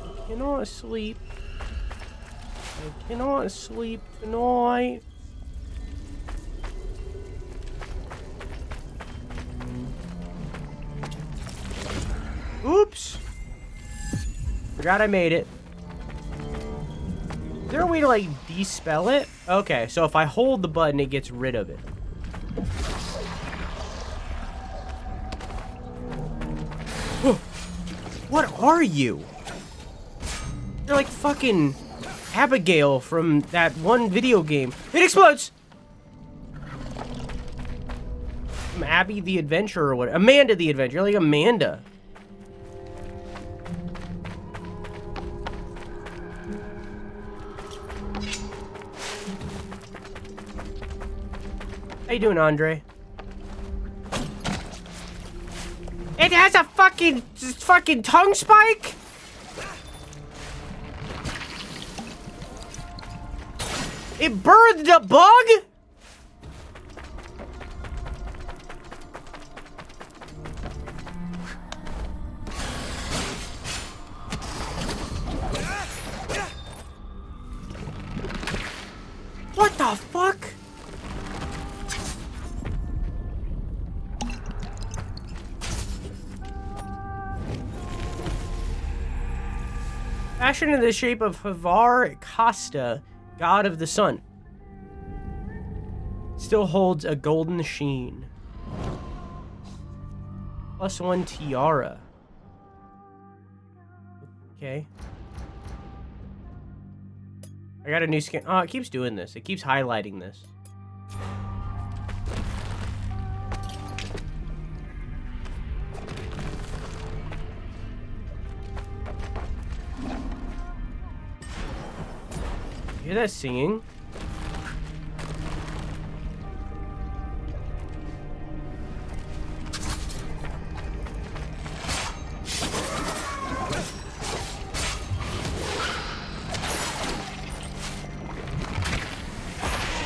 I cannot sleep. I cannot sleep tonight. Oops. Forgot I made it. Is there a way to, like, de-spell it? Okay, so if I hold the button, it gets rid of it. What are you? You're like fucking Abigail from that one video game. It explodes! I'm Abby the Adventurer or what? Amanda the Adventurer. You're like Amanda. How you doing, Andre? It has a fucking tongue spike? It birthed a bug? What the fuck? Fashioned in the shape of Havar Costa, god of the sun. Still holds a golden sheen. +1 tiara. Okay. I got a new skin. Oh, it keeps doing this. It keeps highlighting this. You hear that singing?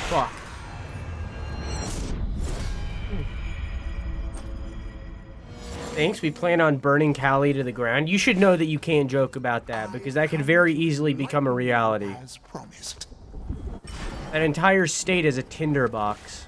Fuck. Thanks, we plan on burning Callie to the ground. You should know that you can't joke about that, because that could very easily become a reality. As promised. That entire state is a tinderbox.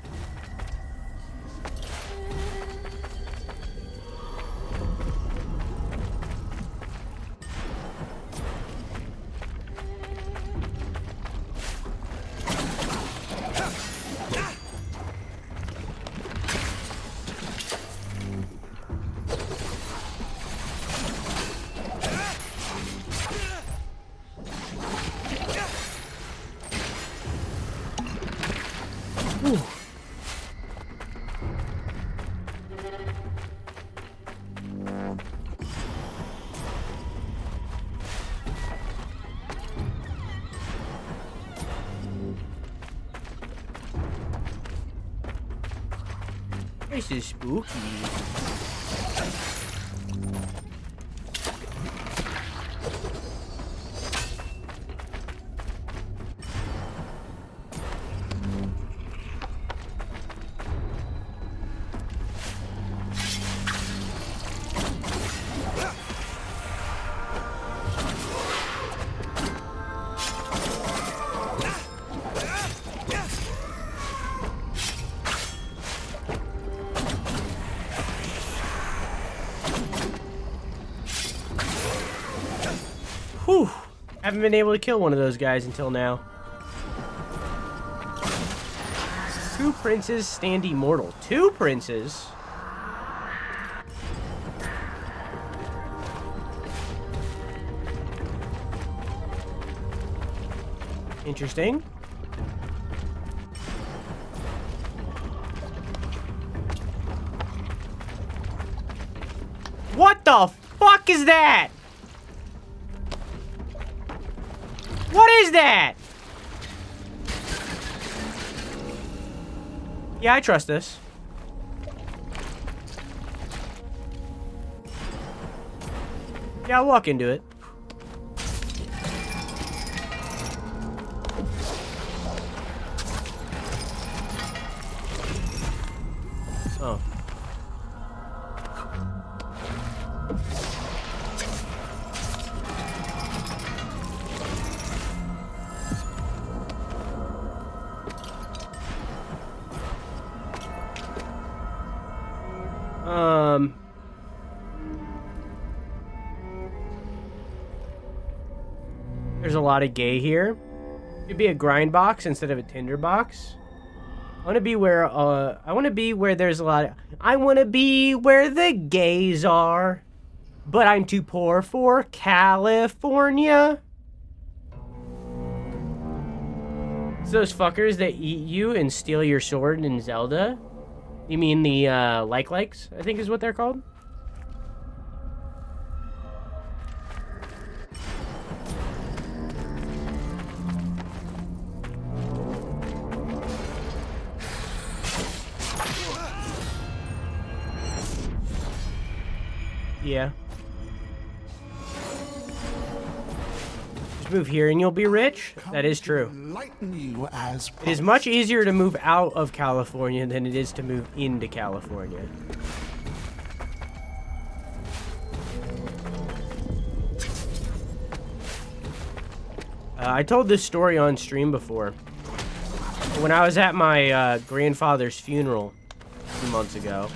This is spooky. Whew. Haven't been able to kill one of those guys until now. 2 princes stand immortal. 2 princes? Interesting. What the fuck is that? What is that? Yeah, I trust this. Yeah, I'll walk into it. Oh. There's a lot of gay here. It'd be a grind box instead of a tinder box. I want to be where there's a lot of, I want to be where the gays are, but I'm too poor for California. It's those fuckers that eat you and steal your sword in Zelda. You mean the likes, I think is what they're called. Yeah. Just move here and you'll be rich. That is true. It is much easier to move out of California than it is to move into California. I told this story on stream before. When I was at my grandfather's funeral a few months ago,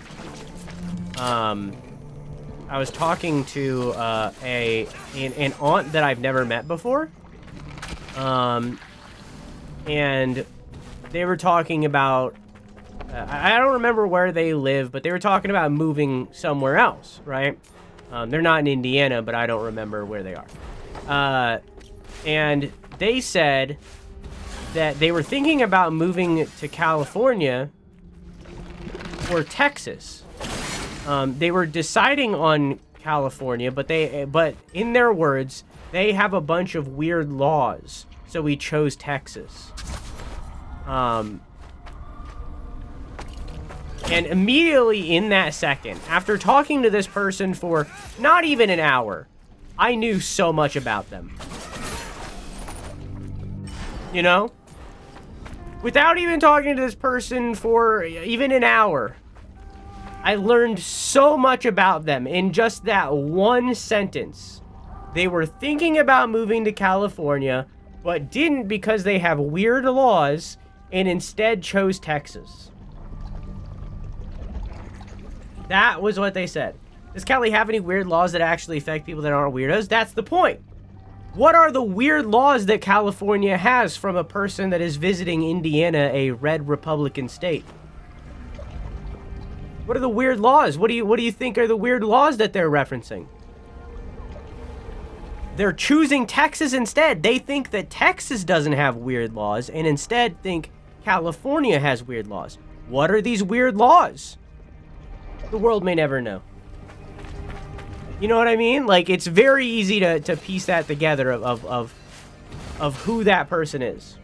I was talking to an aunt that I've never met before, and they were talking about I don't remember where they live, but they were talking about moving somewhere else, right? They're not in Indiana, but I don't remember where they are. And they said that they were thinking about moving to California or Texas. They were deciding on California, but in their words, they have a bunch of weird laws, so we chose Texas. And immediately in that second, after talking to this person for not even an hour, I knew so much about them. You know? Without even talking to this person for even an hour, I learned so much about them in just that one sentence. They were thinking about moving to California, but didn't because they have weird laws, and instead chose Texas. That was what they said. Does Cali have any weird laws that actually affect people that aren't weirdos? That's the point. What are the weird laws that California has from a person that is visiting Indiana, a red Republican state? What are the weird laws? What do you think are the weird laws that they're referencing? They're choosing Texas instead. They think that Texas doesn't have weird laws and instead think California has weird laws. What are these weird laws? The world may never know. You know what I mean? Like, it's very easy to piece that together of who that person is.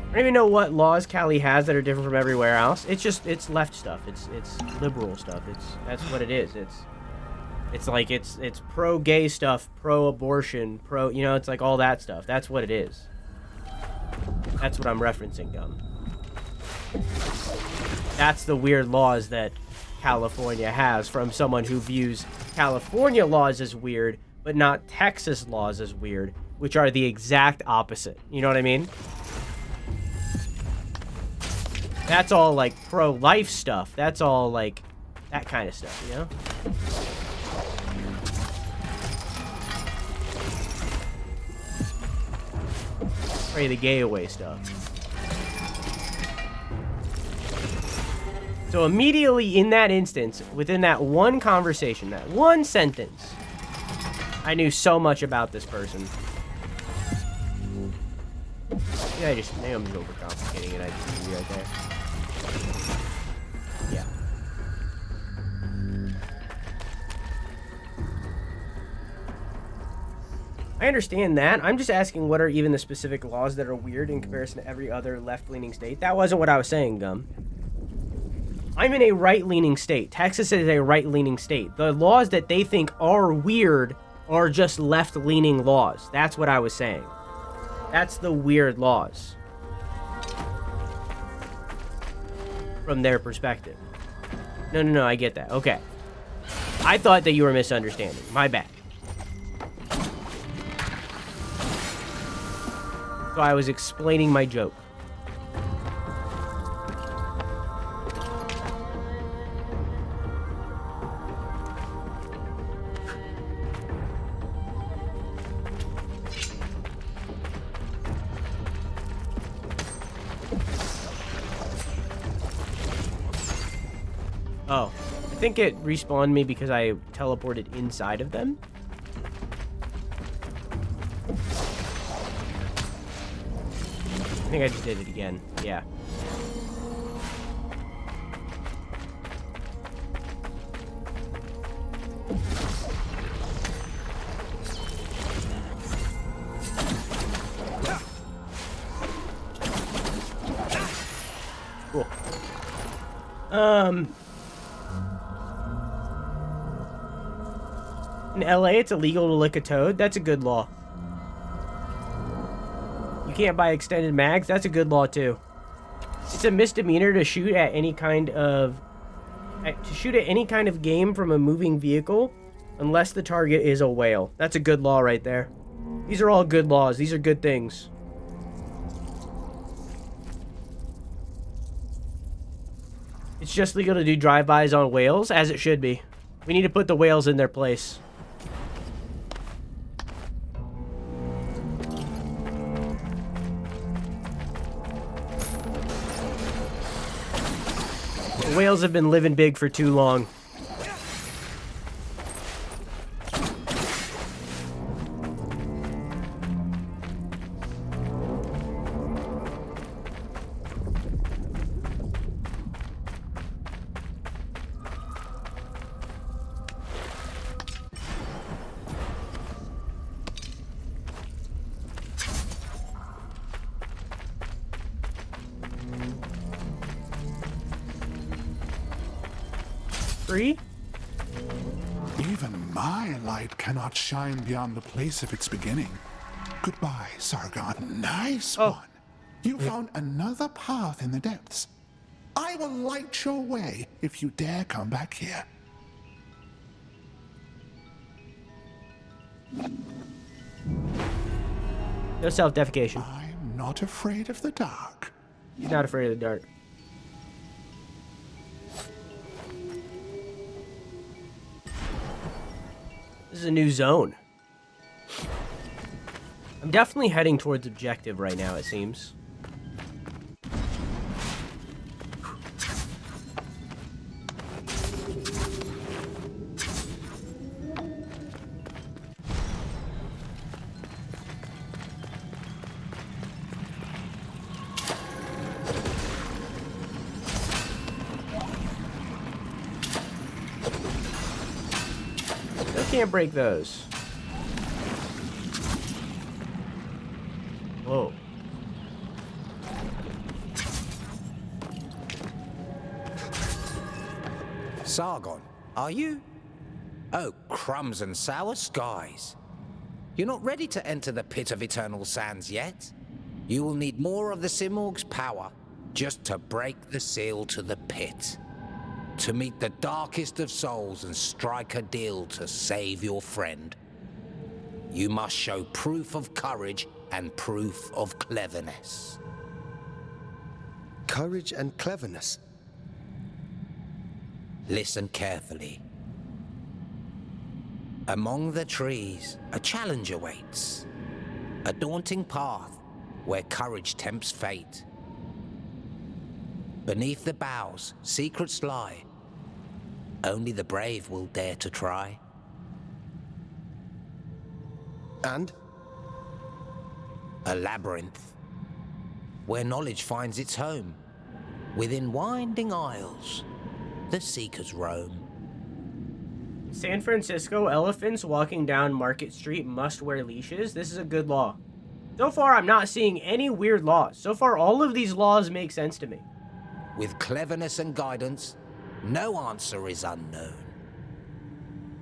I don't even know what laws Cali has that are different from everywhere else. It's left stuff. It's liberal stuff. That's what it is. It's pro-gay stuff, pro-abortion, you know, it's like all that stuff. That's what it is. That's what I'm referencing, Gum. That's the weird laws that California has from someone who views California laws as weird, but not Texas laws as weird, which are the exact opposite. You know what I mean? That's all like pro-life stuff. That's all like that kind of stuff, you know? pray the gay away stuff. So immediately in that instance, within that one conversation, that one sentence, I knew so much about this person. Maybe I'm just overcomplicating it. I just see right there. Yeah. I understand that. I'm just asking what are even the specific laws that are weird in comparison to every other left-leaning state. That wasn't what I was saying, Gum. I'm in a right-leaning state. Texas is a right-leaning state. The laws that they think are weird are just left-leaning laws. That's what I was saying. That's the weird laws. From their perspective. No, I get that. Okay. I thought that you were misunderstanding. My bad. So I was explaining my joke. Oh, I think it respawned me because I teleported inside of them. I think I just did it again. Yeah. Cool. In LA, it's illegal to lick a toad. That's a good law. You can't buy extended mags. That's a good law too. It's a misdemeanor to shoot at any kind of game from a moving vehicle unless the target is a whale. That's a good law right there. These are all good laws. These are good things. It's just legal to do drive-bys on whales, as it should be. We need to put the whales in their place. The whales have been living big for too long. Even my light cannot shine beyond the place of its beginning. Goodbye, Sargon. Nice one. You found another path in the depths. I will light your way if you dare come back here. No self-defecation. I'm not afraid of the dark. He's not afraid of the dark. This is a new zone. I'm definitely heading towards objective right now, it seems. Can't break those. Whoa. Sargon, are you? Oh, crumbs and sour skies. You're not ready to enter the pit of eternal sands yet. You will need more of the Simorg's power just to break the seal to the pit. To meet the darkest of souls and strike a deal to save your friend. You must show proof of courage and proof of cleverness. Courage and cleverness? Listen carefully. Among the trees, a challenge awaits. A daunting path, where courage tempts fate. Beneath the boughs, secrets lie. Only the brave will dare to try. And? A labyrinth, where knowledge finds its home. Within winding aisles, the seekers roam. San Francisco, elephants walking down Market Street must wear leashes. This is a good law. So far, I'm not seeing any weird laws. So far, all of these laws make sense to me. With cleverness and guidance, no answer is unknown.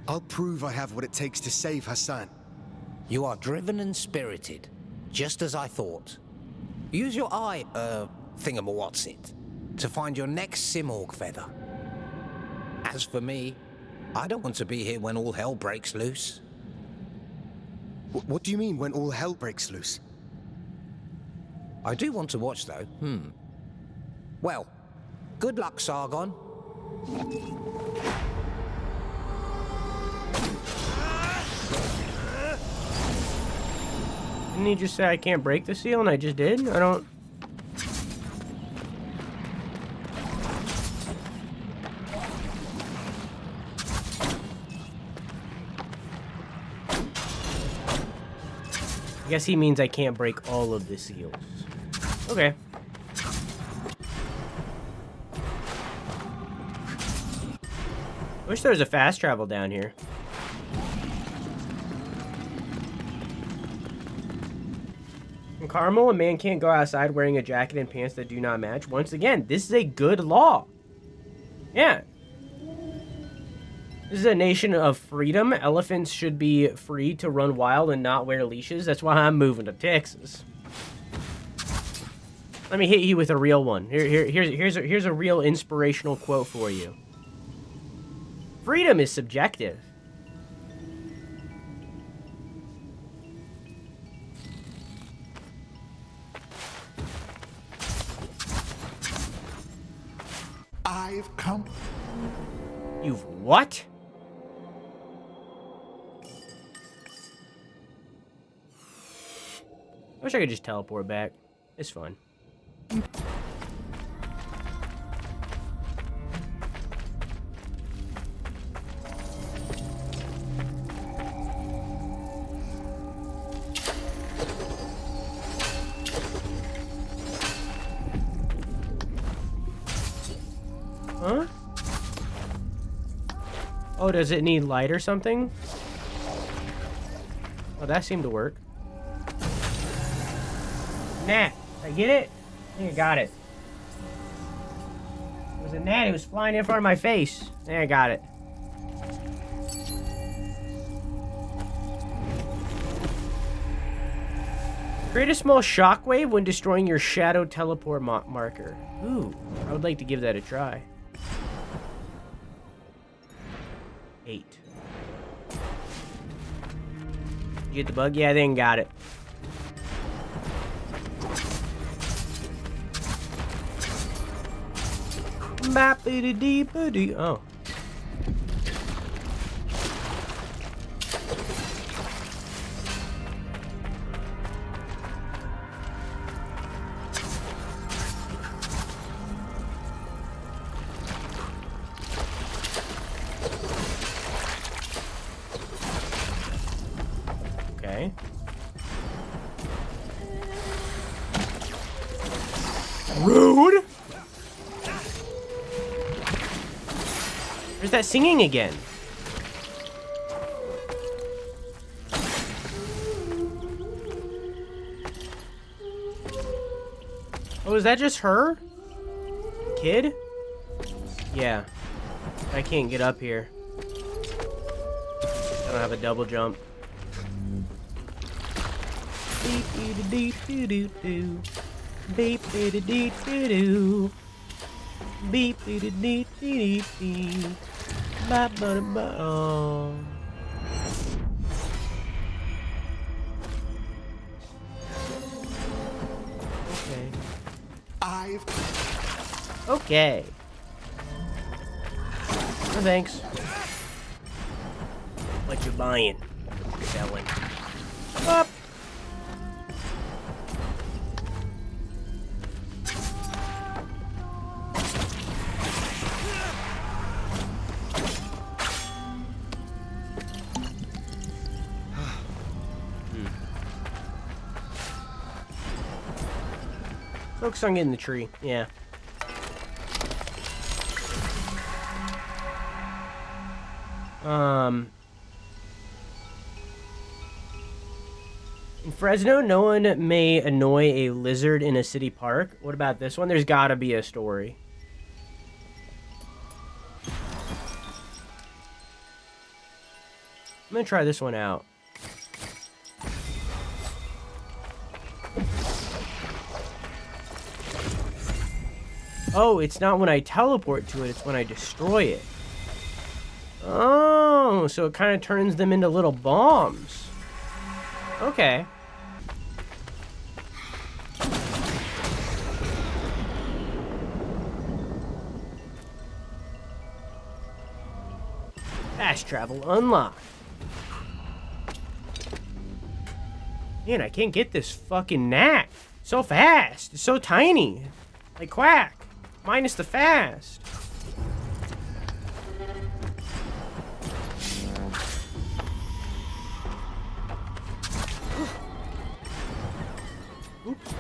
I'll prove I have what it takes to save Hassan. You are driven and spirited, just as I thought. Use your eye, thingamawatsit, to find your next Simorg feather. As for me, I don't want to be here when all hell breaks loose. What do you mean, when all hell breaks loose? I do want to watch, though. Well, good luck, Sargon. Didn't he just say I can't break the seal, and I just did? I don't... I guess he means I can't break all of the seals. Okay. Wish there was a fast travel down here. In Carmel, a man can't go outside wearing a jacket and pants that do not match. Once again, this is a good law. Yeah. This is a nation of freedom. Elephants should be free to run wild and not wear leashes. That's why I'm moving to Texas. Let me hit you with a real one. Here's a real inspirational quote for you. Freedom is subjective. I've come. You've what? I wish I could just teleport back. It's fun. Huh? Oh, does it need light or something? Oh, that seemed to work. Gnat. I get it? I think I got it. It was a gnat. It was flying in front of my face. I think I got it. Create a small shockwave when destroying your shadow teleport marker. Ooh, I would like to give that a try. 8. Did you get the bug? Yeah, I think I got it. Oh. Okay. Rude. There's that singing again. Oh, is that just her? Kid? Yeah. I can't get up here. I don't have a double jump. Beep dee doo doo doo. Beep dee dee doo doo. Beep dee dee dee dee dee. Ba ba ba. Oh. Okay. Okay. No thanks. What you buying? What you selling? Up. Focus on getting the tree. Yeah. In Fresno, no one may annoy a lizard in a city park. What about this one? There's gotta be a story. I'm gonna try this one out. Oh, it's not when I teleport to it, it's when I destroy it. Oh, so it kind of turns them into little bombs. Okay. Fast travel unlocked. Man, I can't get this fucking gnat. So fast. It's so tiny. Like Quack. Minus the fast. Oops.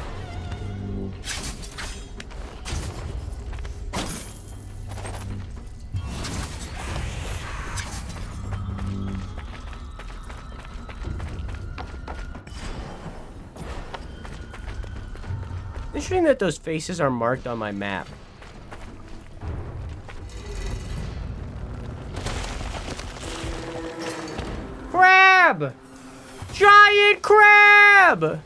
Interesting that those faces are marked on my map. Crab! Giant crab!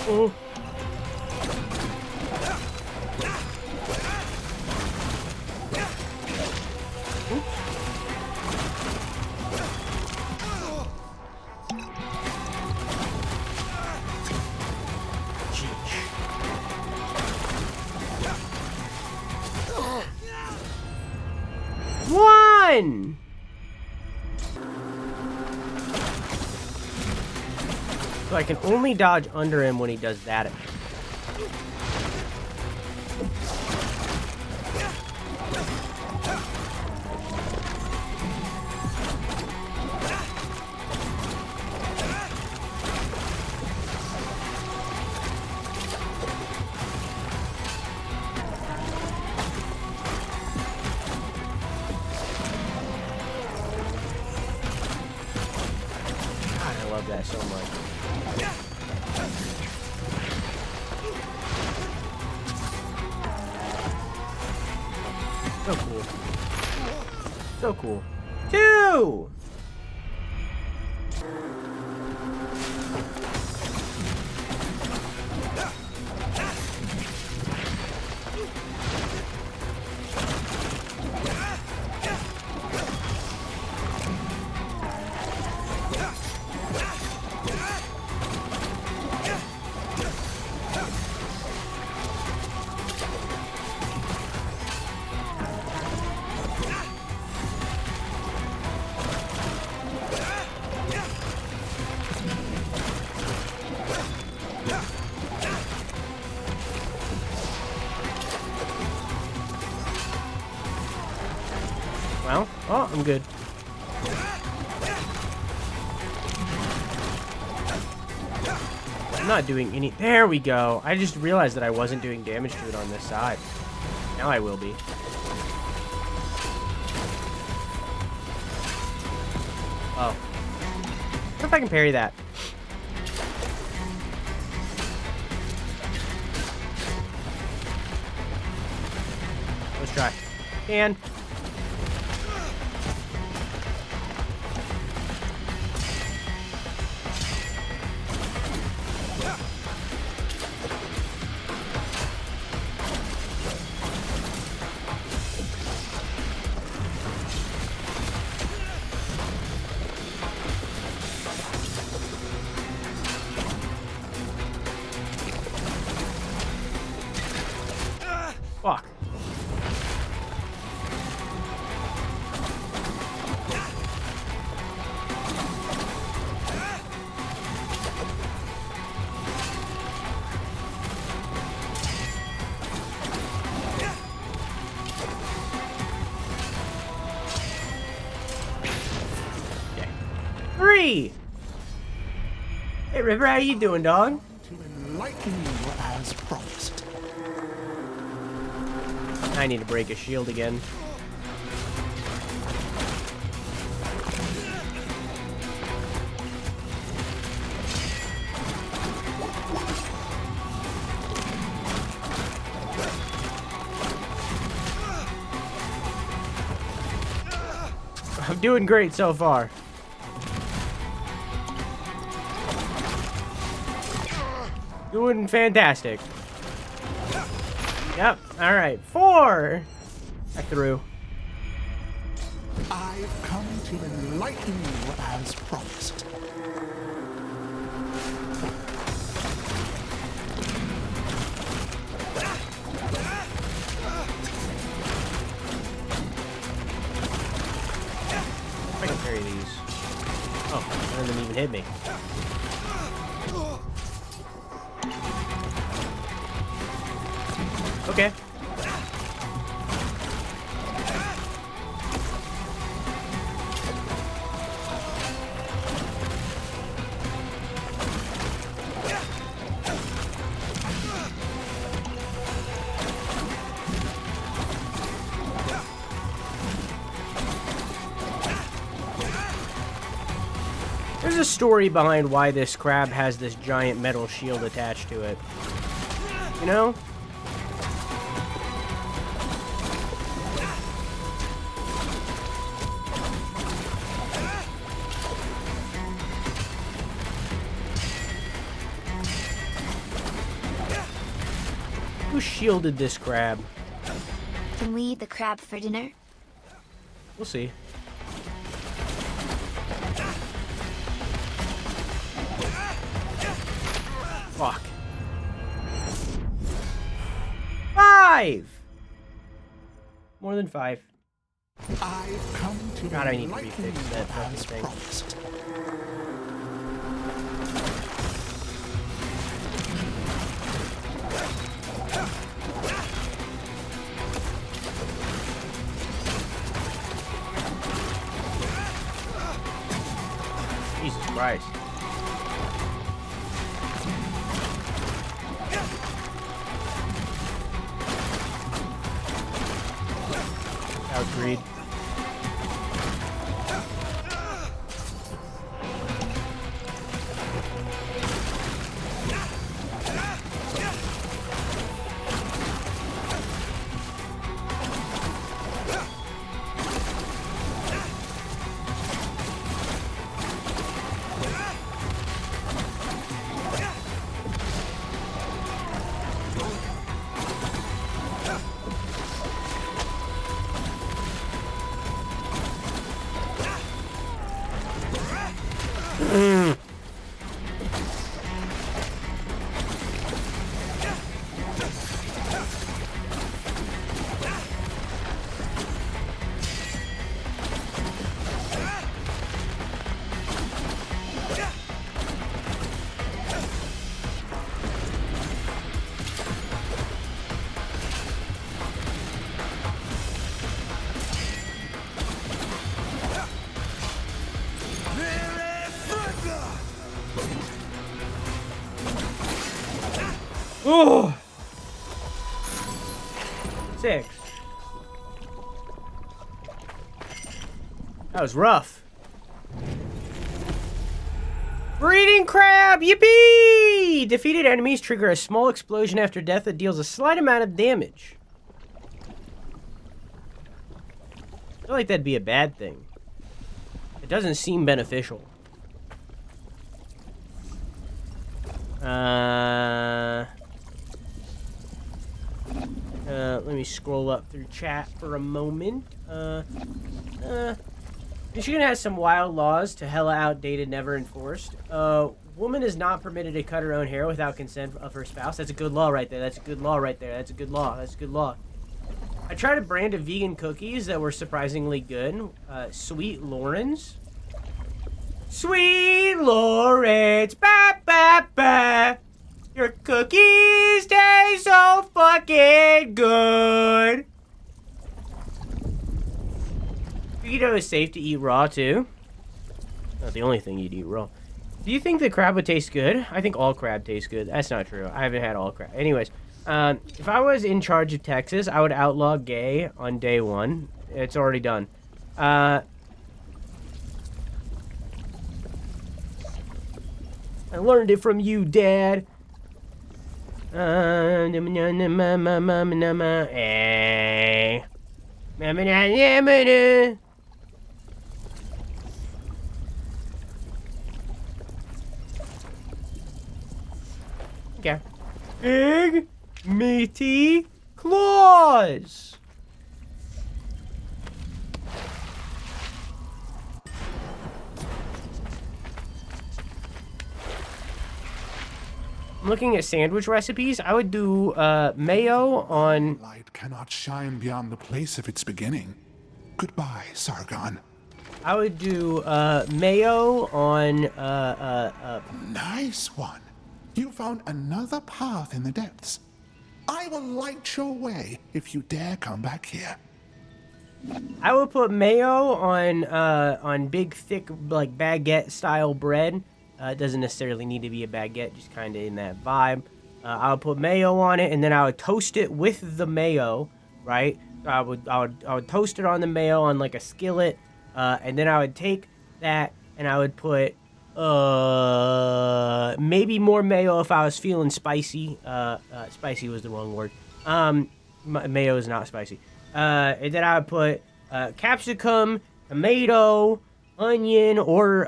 Oh. One! So I can only dodge under him when he does that. God, I love that so much. So cool. So cool. 2! Well, oh, I'm good. I'm not doing any... There we go. I just realized that I wasn't doing damage to it on this side. Now I will be. Oh. I wonder if I can parry that. Let's try. And... Fuck. free! Hey, River, how you doing, dog? To enlighten you as promised. I need to break a shield again. I'm doing great so far. Doing fantastic. Yep. All right. 4. I threw. I've come to enlighten you as promised. I can parry these. Oh, none of them even hit me. Okay. There's a story behind why this crab has this giant metal shield attached to it. You know? Who shielded this crab? Can we eat the crab for dinner? We'll see. Fuck. 5! More than 5. I've come to God, I need to refix that fucking thing. Promised. Jesus Christ. Outgreed. Oh! 6. That was rough. Breeding crab! Yippee! Defeated enemies trigger a small explosion after death that deals a slight amount of damage. I feel like that'd be a bad thing. It doesn't seem beneficial. Let me scroll up through chat for a moment. Michigan has some wild laws to hella outdated, never enforced. Woman is not permitted to cut her own hair without consent of her spouse. That's a good law right there. That's a good law right there. That's a good law. That's a good law. I tried a brand of vegan cookies that were surprisingly good. Sweet Lawrence. Sweet Lawrence. Ba ba ba. Your cookies taste so fucking good. Burrito is safe to eat raw too. Not the only thing you'd eat raw. Do you think the crab would taste good? I think all crab tastes good. That's not true. I haven't had all crab. Anyways, if I was in charge of Texas, I would outlaw gay on day 1. It's already done. I learned it from you, Dad. Okay. Big, meaty claws. I'm looking at sandwich recipes. I would do mayo on... Light cannot shine beyond the place of its beginning. Goodbye, Sargon. I would do mayo on... Nice one. You found another path in the depths. I will light your way if you dare come back here. I would put mayo on big, thick, like, baguette-style bread. It doesn't necessarily need to be a baguette, just kind of in that vibe. I would put mayo on it, and then I would toast it with the mayo, right? So I would toast it on the mayo on, like, a skillet, and then I would take that, and I would put... maybe more mayo if I was feeling spicy. Spicy was the wrong word. Mayo is not spicy. And then I would put capsicum, tomato, onion, or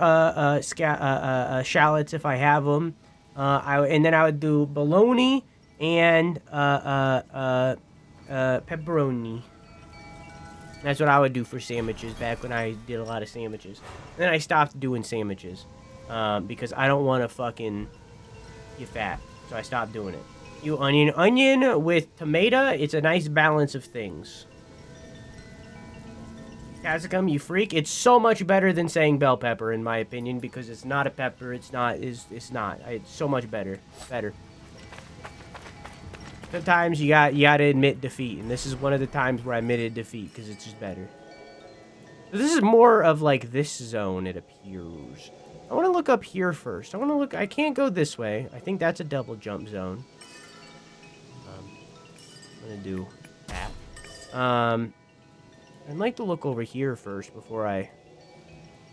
shallots if I have them. And then I would do bologna and pepperoni. That's what I would do for sandwiches back when I did a lot of sandwiches. And then I stopped doing sandwiches. Because I don't want to fucking get fat. So I stopped doing it. You onion with tomato, it's a nice balance of things. Capsicum, you freak. It's so much better than saying bell pepper, in my opinion, because it's not a pepper. It's not. It's so much better. Sometimes you gotta admit defeat, and this is one of the times where I admitted defeat because it's just better. So this is more of like this zone, it appears. I want to look up here first. I can't go this way. I think that's a double jump zone. I'm going to do that. I'd like to look over here first before I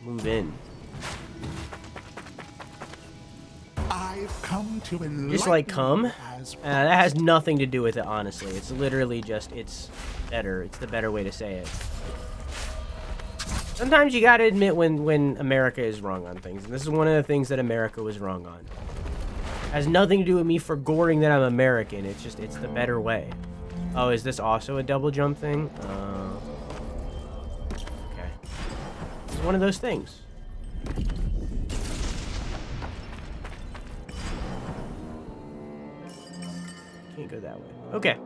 move in. I've come to enlighten Just like come? as That has nothing to do with it, honestly. It's literally just, it's better. It's the better way to say it. Sometimes you gotta admit when America is wrong on things. And this is one of the things that America was wrong on. It has nothing to do with me for goring that I'm American. It's just, it's the better way. Oh, is this also a double jump thing? Okay. It's one of those things. Can't go that way. Okay.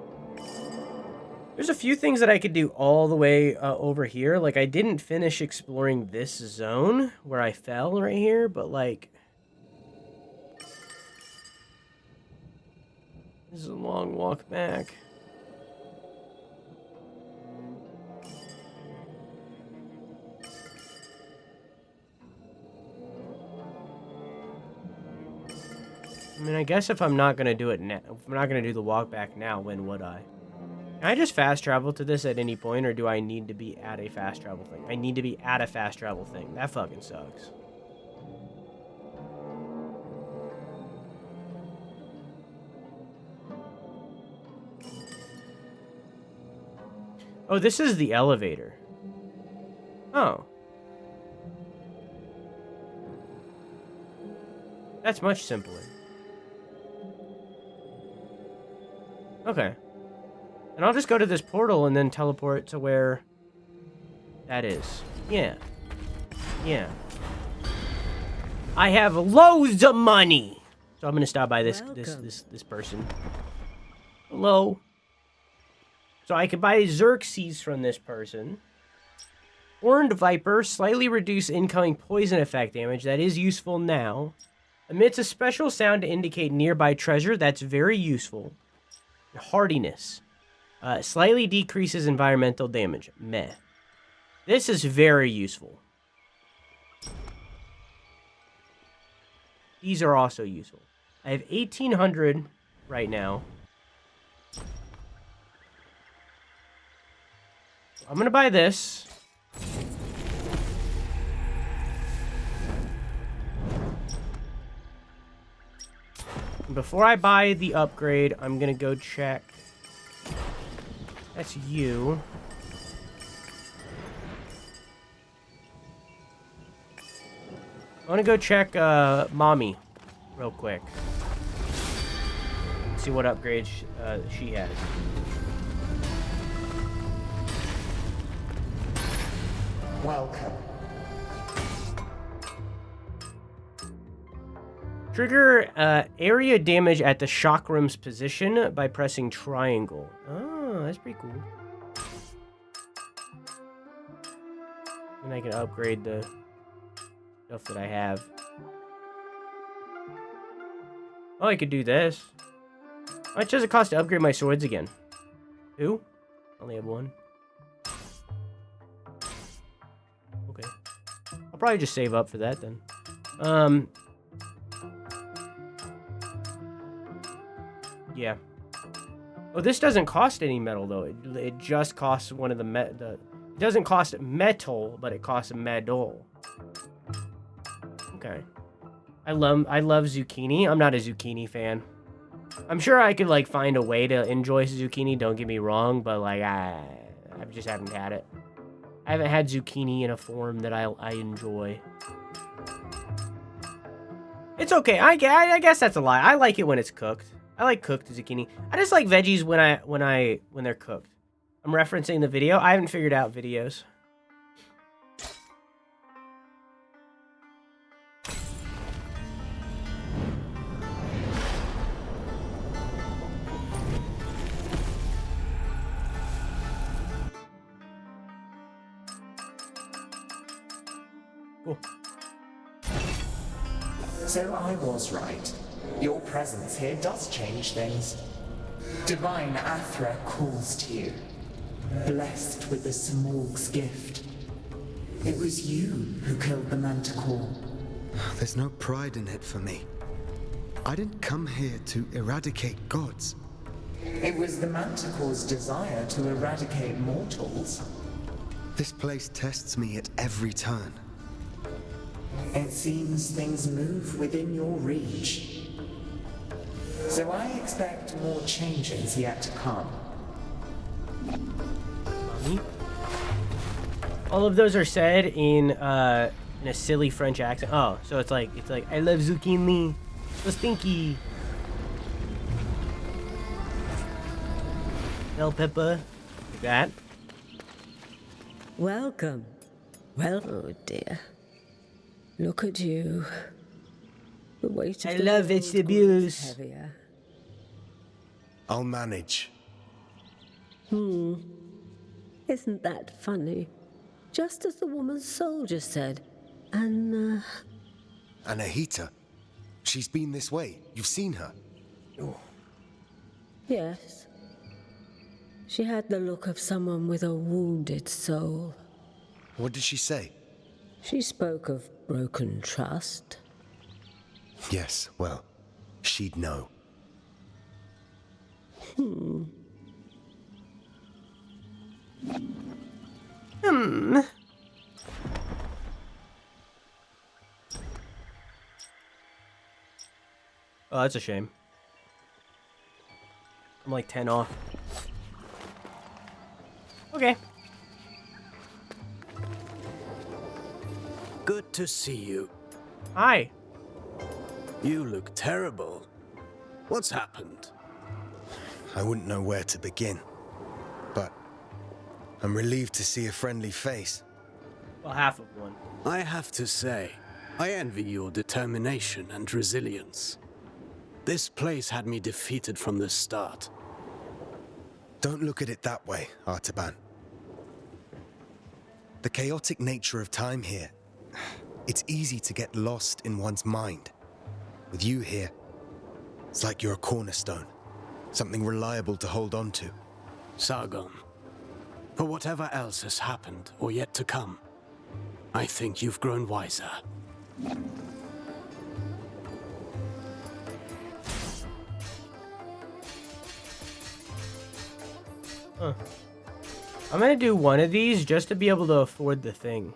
There's a few things that I could do all the way over here. Like, I didn't finish exploring this zone where I fell right here, but, like... This is a long walk back. I mean, I guess if I'm not going to do it now, if I'm not going to do the walk back now, when would I? Can I just fast travel to this at any point, or do I need to be at a fast travel thing? I need to be at a fast travel thing. That fucking sucks. Oh, this is the elevator. Oh. That's much simpler. Okay. And I'll just go to this portal and then teleport to where that is. Yeah. Yeah. I have loads of money. So I'm gonna stop by this person. Hello. So I could buy Xerxes from this person. Horned Viper, slightly reduce incoming poison effect damage. That is useful now. Emits a special sound to indicate nearby treasure. That's very useful. Hardiness. Slightly decreases environmental damage. Meh. This is very useful. These are also useful. I have 1,800 right now. I'm going to buy this. Before I buy the upgrade, I'm going to go check. That's you. I want to go check Mommy real quick. See what upgrades she has. Welcome. Trigger area damage at the chakram's position by pressing triangle. Oh, that's pretty cool. And I can upgrade the stuff that I have. Oh, I could do this. How much does it cost to upgrade my swords again? 2? I only have 1. Okay. I'll probably just save up for that then. Yeah. Oh, this doesn't cost any metal though. It just costs one of it doesn't cost metal, but it costs metal. Okay. I love zucchini. I'm not a zucchini fan. I'm sure I could like find a way to enjoy zucchini, don't get me wrong, but like I just haven't had it. I haven't had zucchini in a form that I enjoy. It's okay. I guess that's a lie. I like it when it's cooked. I like cooked zucchini. I just like veggies when they're cooked. I'm referencing the video. I haven't figured out videos. Cool. So I was right. Your presence here does change things. Divine Athra calls to you, blessed with the Smorg's gift. It was you who killed the Manticore. There's no pride in it for me. I didn't come here to eradicate gods. It was the Manticore's desire to eradicate mortals. This place tests me at every turn. It seems things move within your reach. So I expect more changes yet to come. Mommy? All of those are said in a silly French accent. Oh, so it's like I love zucchini, so stinky. Bell pepper, like that. Welcome. Well, oh dear. Look at you. The weight of I the love world vegetables. grows heavier. I'll manage. Isn't that funny? Just as the woman soldier said. Anahita? She's been this way. You've seen her? Oh. Yes. She had the look of someone with a wounded soul. What did she say? She spoke of broken trust. Yes, well, she'd know. Oh, that's a shame. I'm like 10 off. Okay. Good to see you. Hi. You look terrible. What's happened? I wouldn't know where to begin. But I'm relieved to see a friendly face. Well, half of one. I have to say, I envy your determination and resilience. This place had me defeated from the start. Don't look at it that way, Artaban. The chaotic nature of time here, it's easy to get lost in one's mind. With you here, it's like you're a cornerstone, something reliable to hold on to. Sargon, for whatever else has happened or yet to come, I think you've grown wiser. Huh. I'm gonna do one of these just to be able to afford the thing.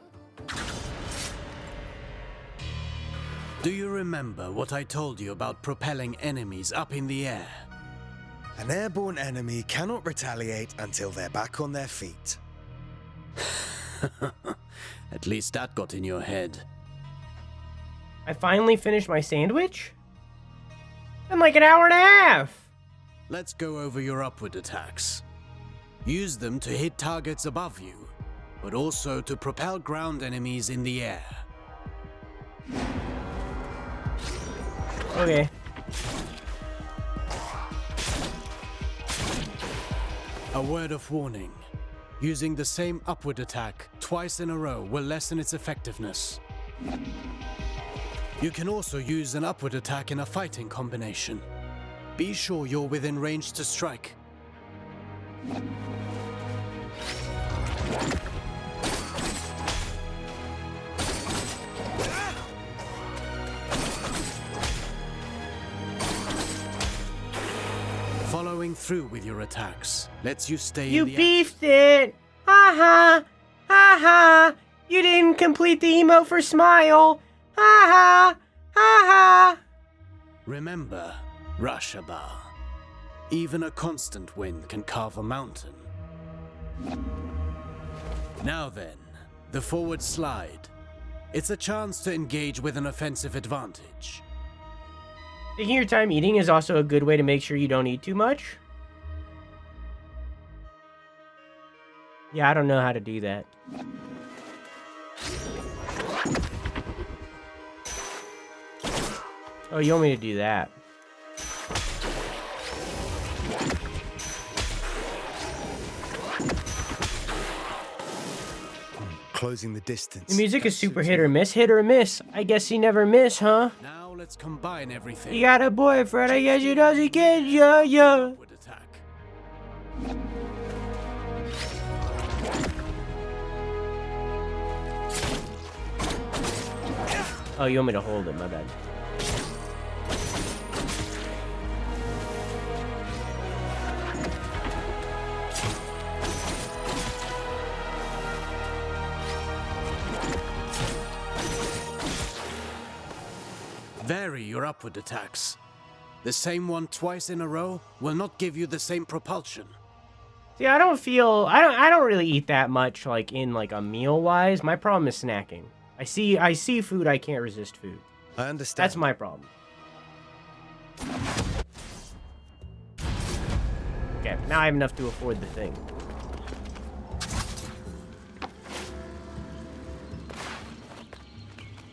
Do you remember what I told you about propelling enemies up in the air? An airborne enemy cannot retaliate until they're back on their feet. At least that got in your head. I finally finished my sandwich? In like an hour and a half! Let's go over your upward attacks. Use them to hit targets above you, but also to propel ground enemies in the air. Okay. A word of warning. Using the same upward attack twice in a row will lessen its effectiveness. You can also use an upward attack in a fighting combination. Be sure you're within range to strike. Following through with your attacks lets you stay in the You beefed it! Ha ha! Ha ha! You didn't complete the emote for smile! Ha ha! Ha ha! Remember, Rashaba. Even a constant wind can carve a mountain. Now then, the forward slide. It's a chance to engage with an offensive advantage. Taking your time eating is also a good way to make sure you don't eat too much. Yeah, I don't know how to do that. Oh, you want me to do that? Closing the distance. The music is super hit or miss. Hit or miss. I guess you never miss, huh? Now let's combine everything. You got a boyfriend, I guess you doesn't get ya, yeah. Oh, you want me to hold it, my bad. Vary your upward attacks. The same one twice in a row will not give you the same propulsion. See, I don't really eat that much, like, in, like, a meal-wise. My problem is snacking. I see food, I can't resist food. I understand. That's my problem. Okay, now I have enough to afford the thing.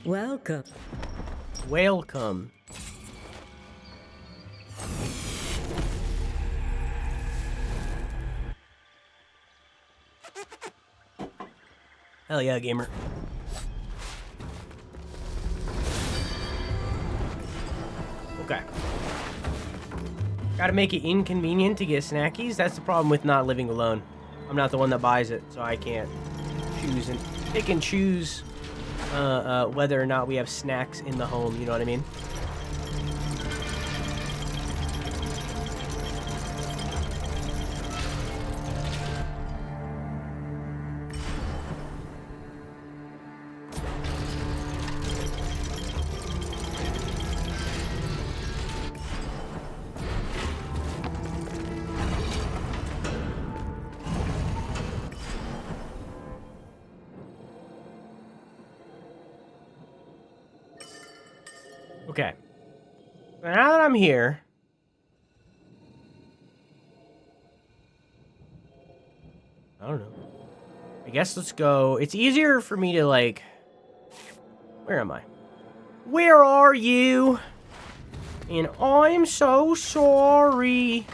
Welcome. Welcome. Hell yeah, gamer. Okay. Gotta make it inconvenient to get snackies. That's the problem with not living alone. I'm not the one that buys it, so I can't choose and pick and choose whether or not we have snacks in the home, you know what I mean? Okay. Now that I'm here, I don't know. I guess let's go. It's easier for me to, like, where am I? Where are you? And I'm so sorry.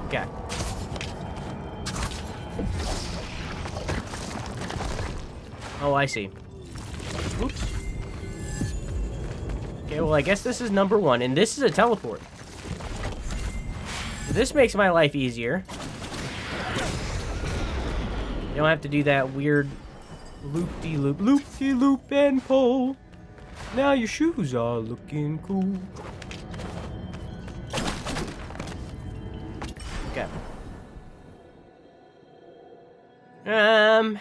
Okay. Oh, I see. Oops. Okay, well, I guess this is number one, and this is a teleport. This makes my life easier. You don't have to do that weird loop-de-loop, loop-de-loop and pull. Now your shoes are looking cool. Okay. You know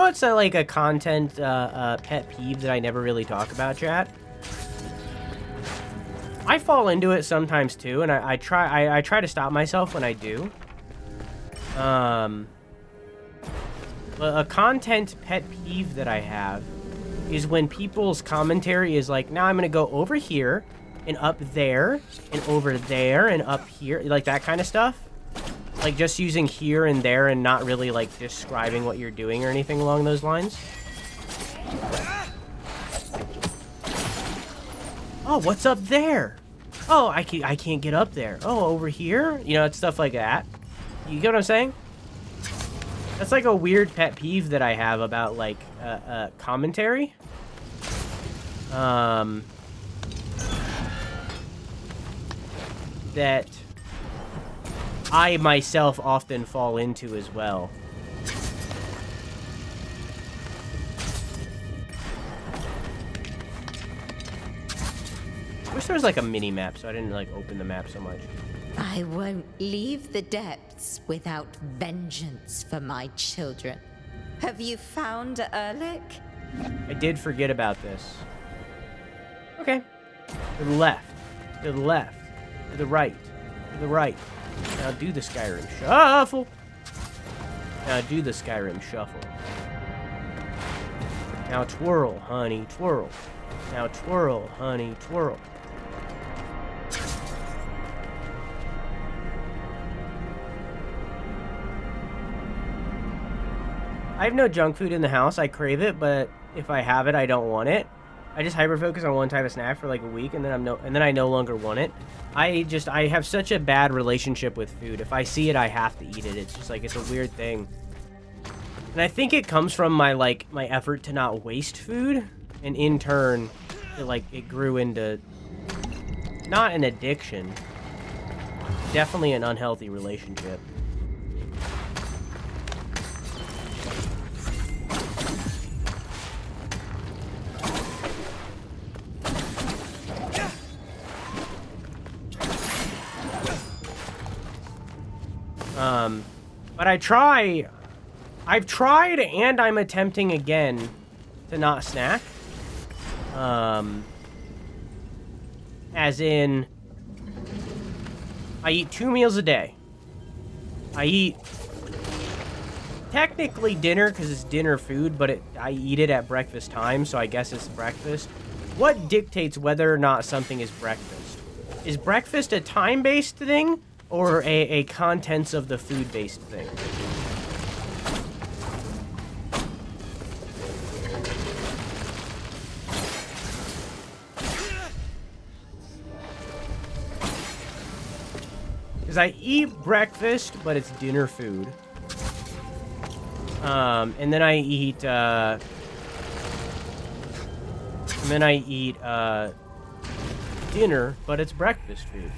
what's like a content pet peeve that I never really talk about, chat? I fall into it sometimes too, and I try to stop myself when I do. A content pet peeve that I have is when people's commentary is like, now I'm gonna go over here and up there and over there and up here, like that kind of stuff. Like just using here and there and not really like describing what you're doing or anything along those lines. Oh, what's up there? Oh, I can't get up there. Oh, over here? You know, it's stuff like that. You get what I'm saying? That's like a weird pet peeve that I have about like commentary. That I myself often fall into as well. I wish there was like a mini map so I didn't like open the map so much. I won't leave the depths without vengeance for my children. Have you found Erlich? I did forget about this. Okay. To the left. To the left. To the right. To the right. Now do the Skyrim shuffle. Now do the Skyrim shuffle. Now twirl, honey, twirl. Now twirl, honey, twirl. I have no junk food in the house. I crave it, but if I have it, I don't want it. I just hyper focus on one type of snack for like a week, and then I no longer want it. I have such a bad relationship with food. If I see it, I have to eat it. It's just like it's a weird thing. And I think it comes from my effort to not waste food, and in turn, it grew into not an addiction, definitely an unhealthy relationship. But I've tried and I'm attempting again to not snack. As in, I eat 2 meals a day. I eat technically dinner because it's dinner food, but I eat it at breakfast time, so I guess it's breakfast. What dictates whether or not something is breakfast? Is breakfast a time-based thing? Or a contents of the food-based thing. Because I eat breakfast, but it's dinner food. And then I eat, dinner, but it's breakfast food.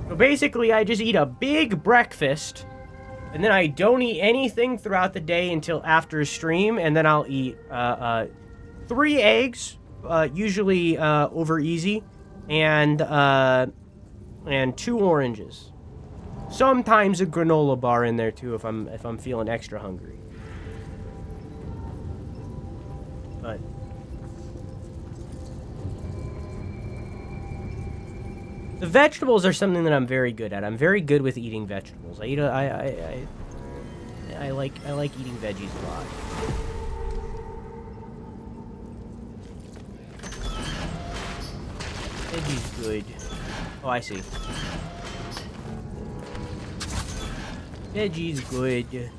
So basically, I just eat a big breakfast, and then I don't eat anything throughout the day until after stream, and then I'll eat 3 eggs, usually over easy, and 2 oranges. Sometimes a granola bar in there too if I'm feeling extra hungry. But the vegetables are something that I'm very good at. I'm very good with eating vegetables. I like eating veggies a lot. Veggies good. Oh, I see. Veggies good.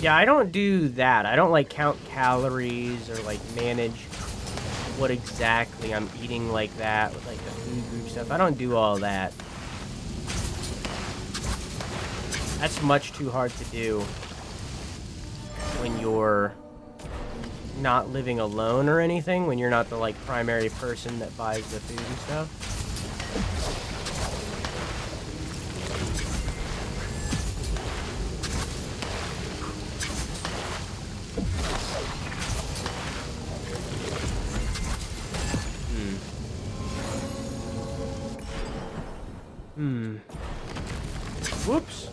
Yeah, I don't do that. I don't like count calories or like manage what exactly I'm eating like that with like the food group stuff. I don't do all that. That's much too hard to do when you're not living alone or anything when you're not the, like, primary person that buys the food and stuff. Whoops.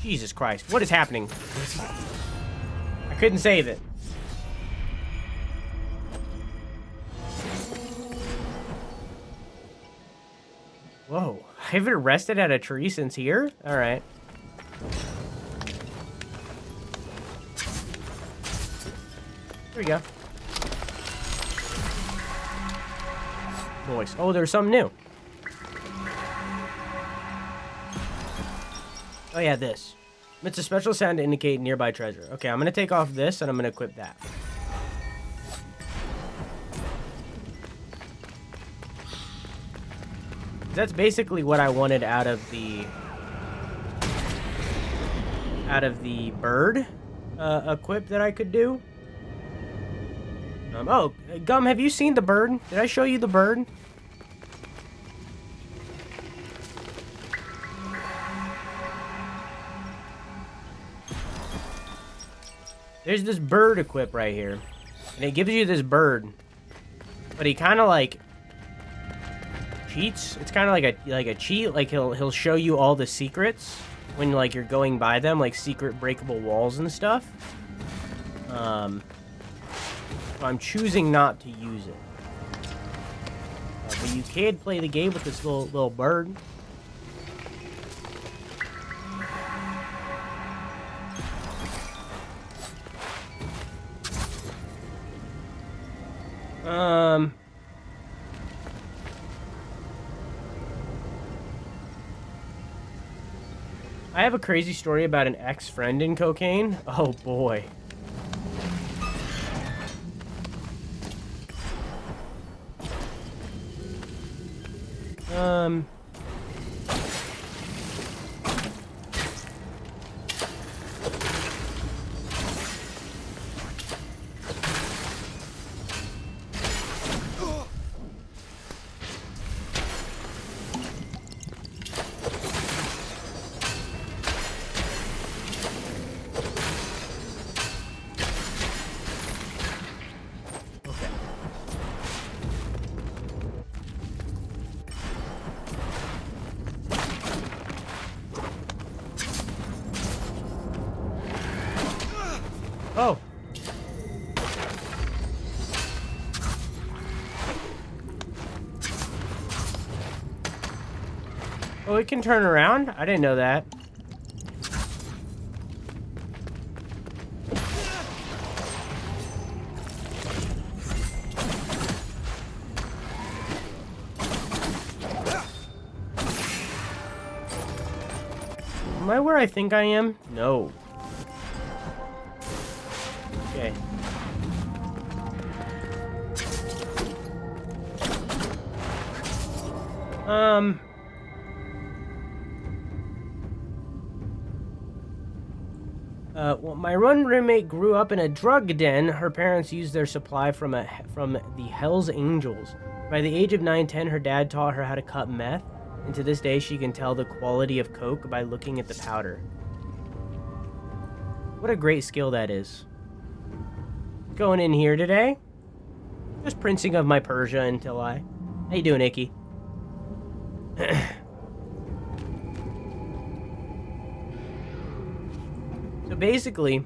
Jesus Christ. What is happening? I couldn't save it. Whoa. I haven't rested at a tree since here? Alright. Here we go. Nice. Oh, there's something new. Oh yeah, this. It's a special sound to indicate nearby treasure. Okay, I'm gonna take off this and I'm gonna equip that. That's basically what I wanted out of the bird equip that I could do. Oh, Gum, have you seen the bird? Did I show you the bird? There's this bird equip right here, and it gives you this bird, but he kind of like cheats. It's kind of like a cheat. Like he'll show you all the secrets when like you're going by them, like secret breakable walls and stuff. So I'm choosing not to use it, but you can play the game with this little bird. I have a crazy story about an ex-friend in cocaine. Oh boy. Oh. Oh, it can turn around? I didn't know that. Am I where I think I am? No. Okay. Well, my roommate grew up in a drug den. Her parents used their supply from the Hell's Angels. By the age of 9-10, her dad taught her how to cut meth, and to this day she can tell the quality of coke by looking at the powder. What a great skill that is. Going in here today. Just princing of my Persia until I... How you doing, Icky? So basically,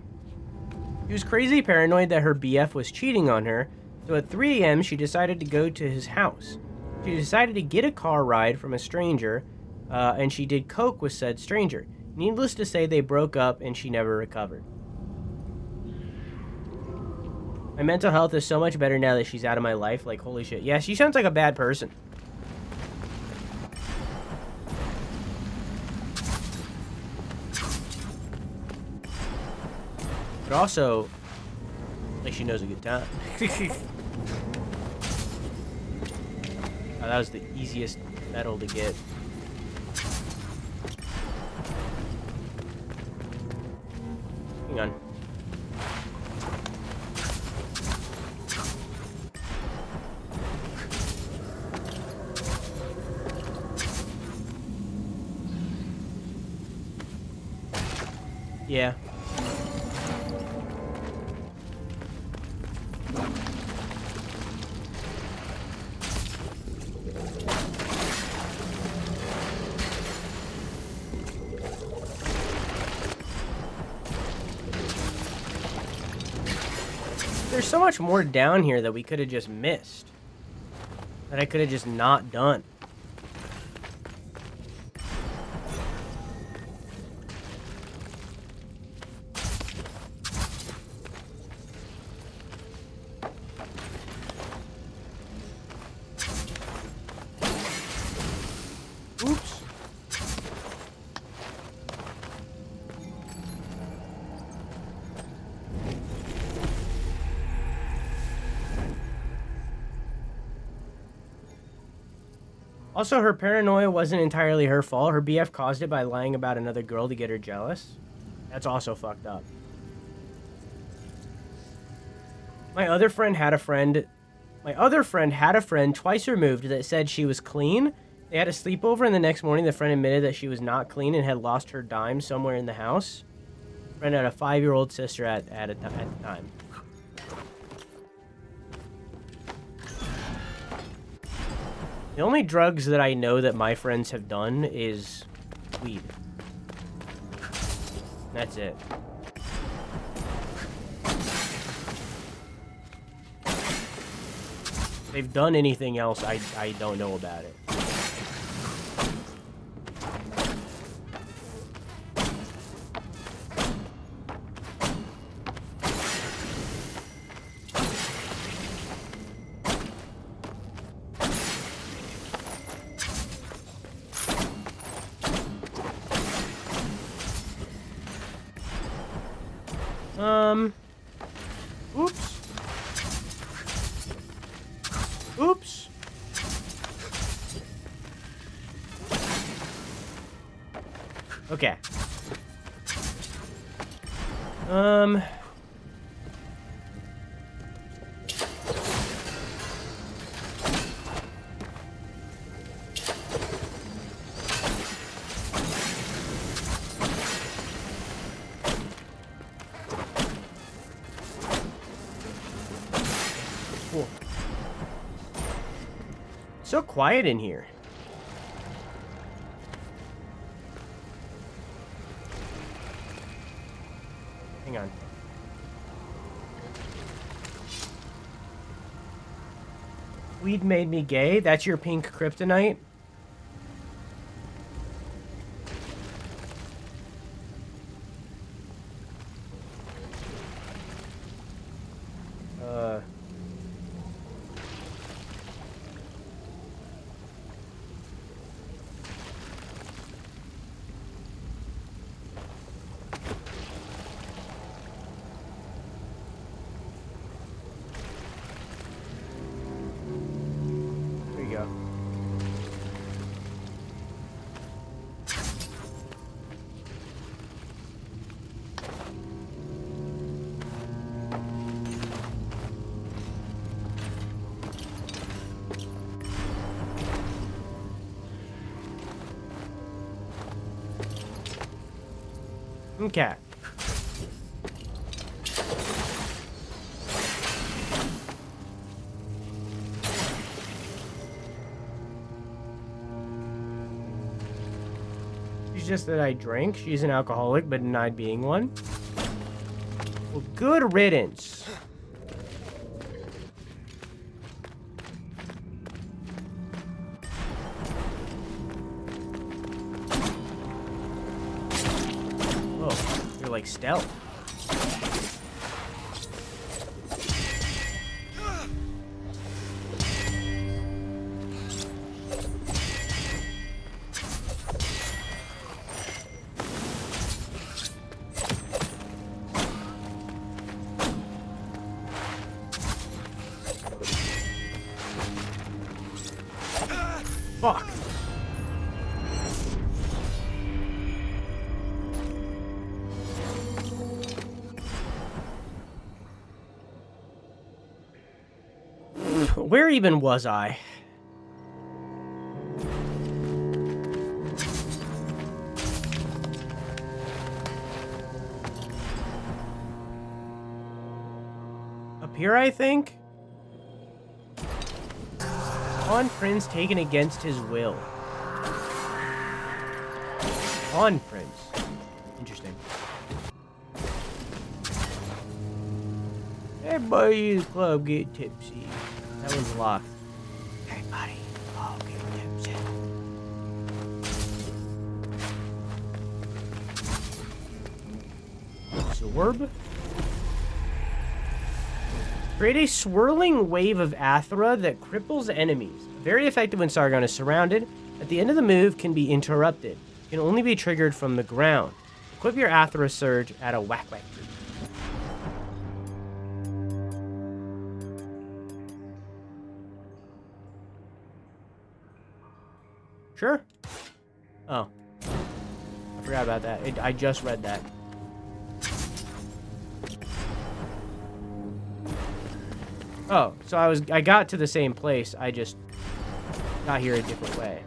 she was crazy paranoid that her BF was cheating on her, so at 3 a.m. she decided to go to his house. She decided to get a car ride from a stranger, and she did coke with said stranger. Needless to say, they broke up and she never recovered. My mental health is so much better now that she's out of my life. Like, holy shit. Yeah, she sounds like a bad person. But also, like, she knows a good time. Oh, that was the easiest metal to get. Hang on. Yeah. There's so much more down here that we could have just missed. That I could have just not done. Oops. Also, her paranoia wasn't entirely her fault. Her BF caused it by lying about another girl to get her jealous. That's also fucked up. My other friend had a friend twice removed that said she was clean. They had a sleepover, and the next morning the friend admitted that she was not clean and had lost her dime somewhere in the house. Friend had a 5-year-old sister at the time. The only drugs that I know that my friends have done is weed. That's it. If they've done anything else, I don't know about it. Oops. Oops. Okay. Cool. So quiet in here. Hang on. Weed made me gay. That's your pink kryptonite? There you go. Okay. She's just that I drink. She's an alcoholic, but denied being one. Well, good riddance. Whoa, you're like stealth. Fuck. Where even was I? Up here, I think? Pawn Prince taken against his will. Pawn Prince. Interesting. Everybody in the club get tipsy. That one's locked. Everybody in the club get tipsy. Absorb. Create a swirling wave of Athra that cripples enemies. Very effective when Sargon is surrounded. At the end of the move, can be interrupted. Can only be triggered from the ground. Equip your Athra Surge at a whack whack tree. Sure. Oh. I forgot about that. I just read that. Oh, so I got to the same place. I just got here a different way.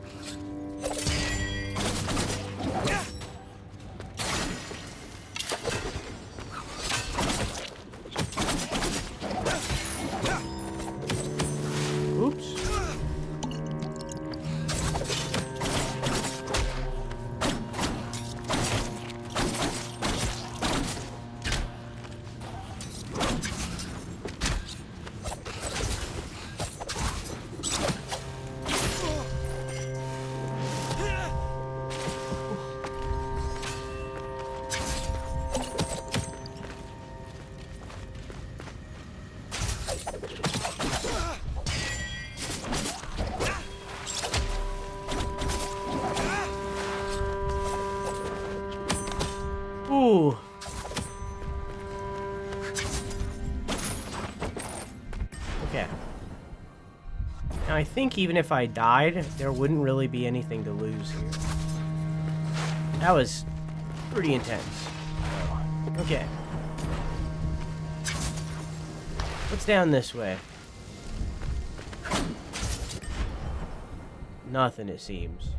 Oops. Ooh. Okay. Now I think even if I died, there wouldn't really be anything to lose here. That was pretty intense. Okay. What's down this way? Nothing, it seems.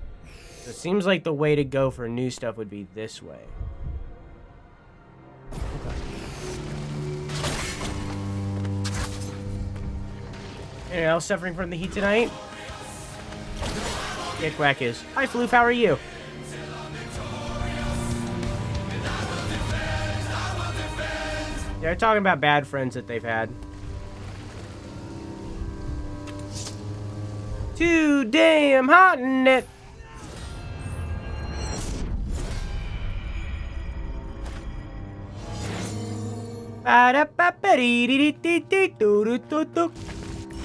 So it seems like the way to go for new stuff would be this way. Anyone else suffering from the heat tonight? Yeah, Quack is. Hi, Floof, how are you? They're talking about bad friends that they've had. Too damn hot in it.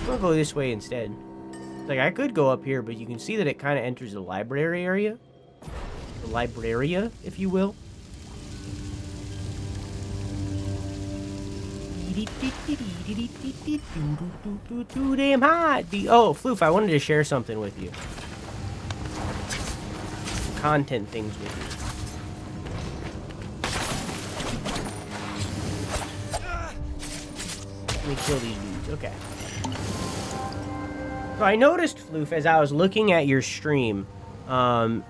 I'll go this way instead. Like, I could go up here, but you can see that it kind of enters the library area. The libraria, if you will. Too damn hot. Oh, Floof, I wanted to share something with you. Content things with you. Let me kill these dudes. Okay. So I noticed, Floof, as I was looking at your stream the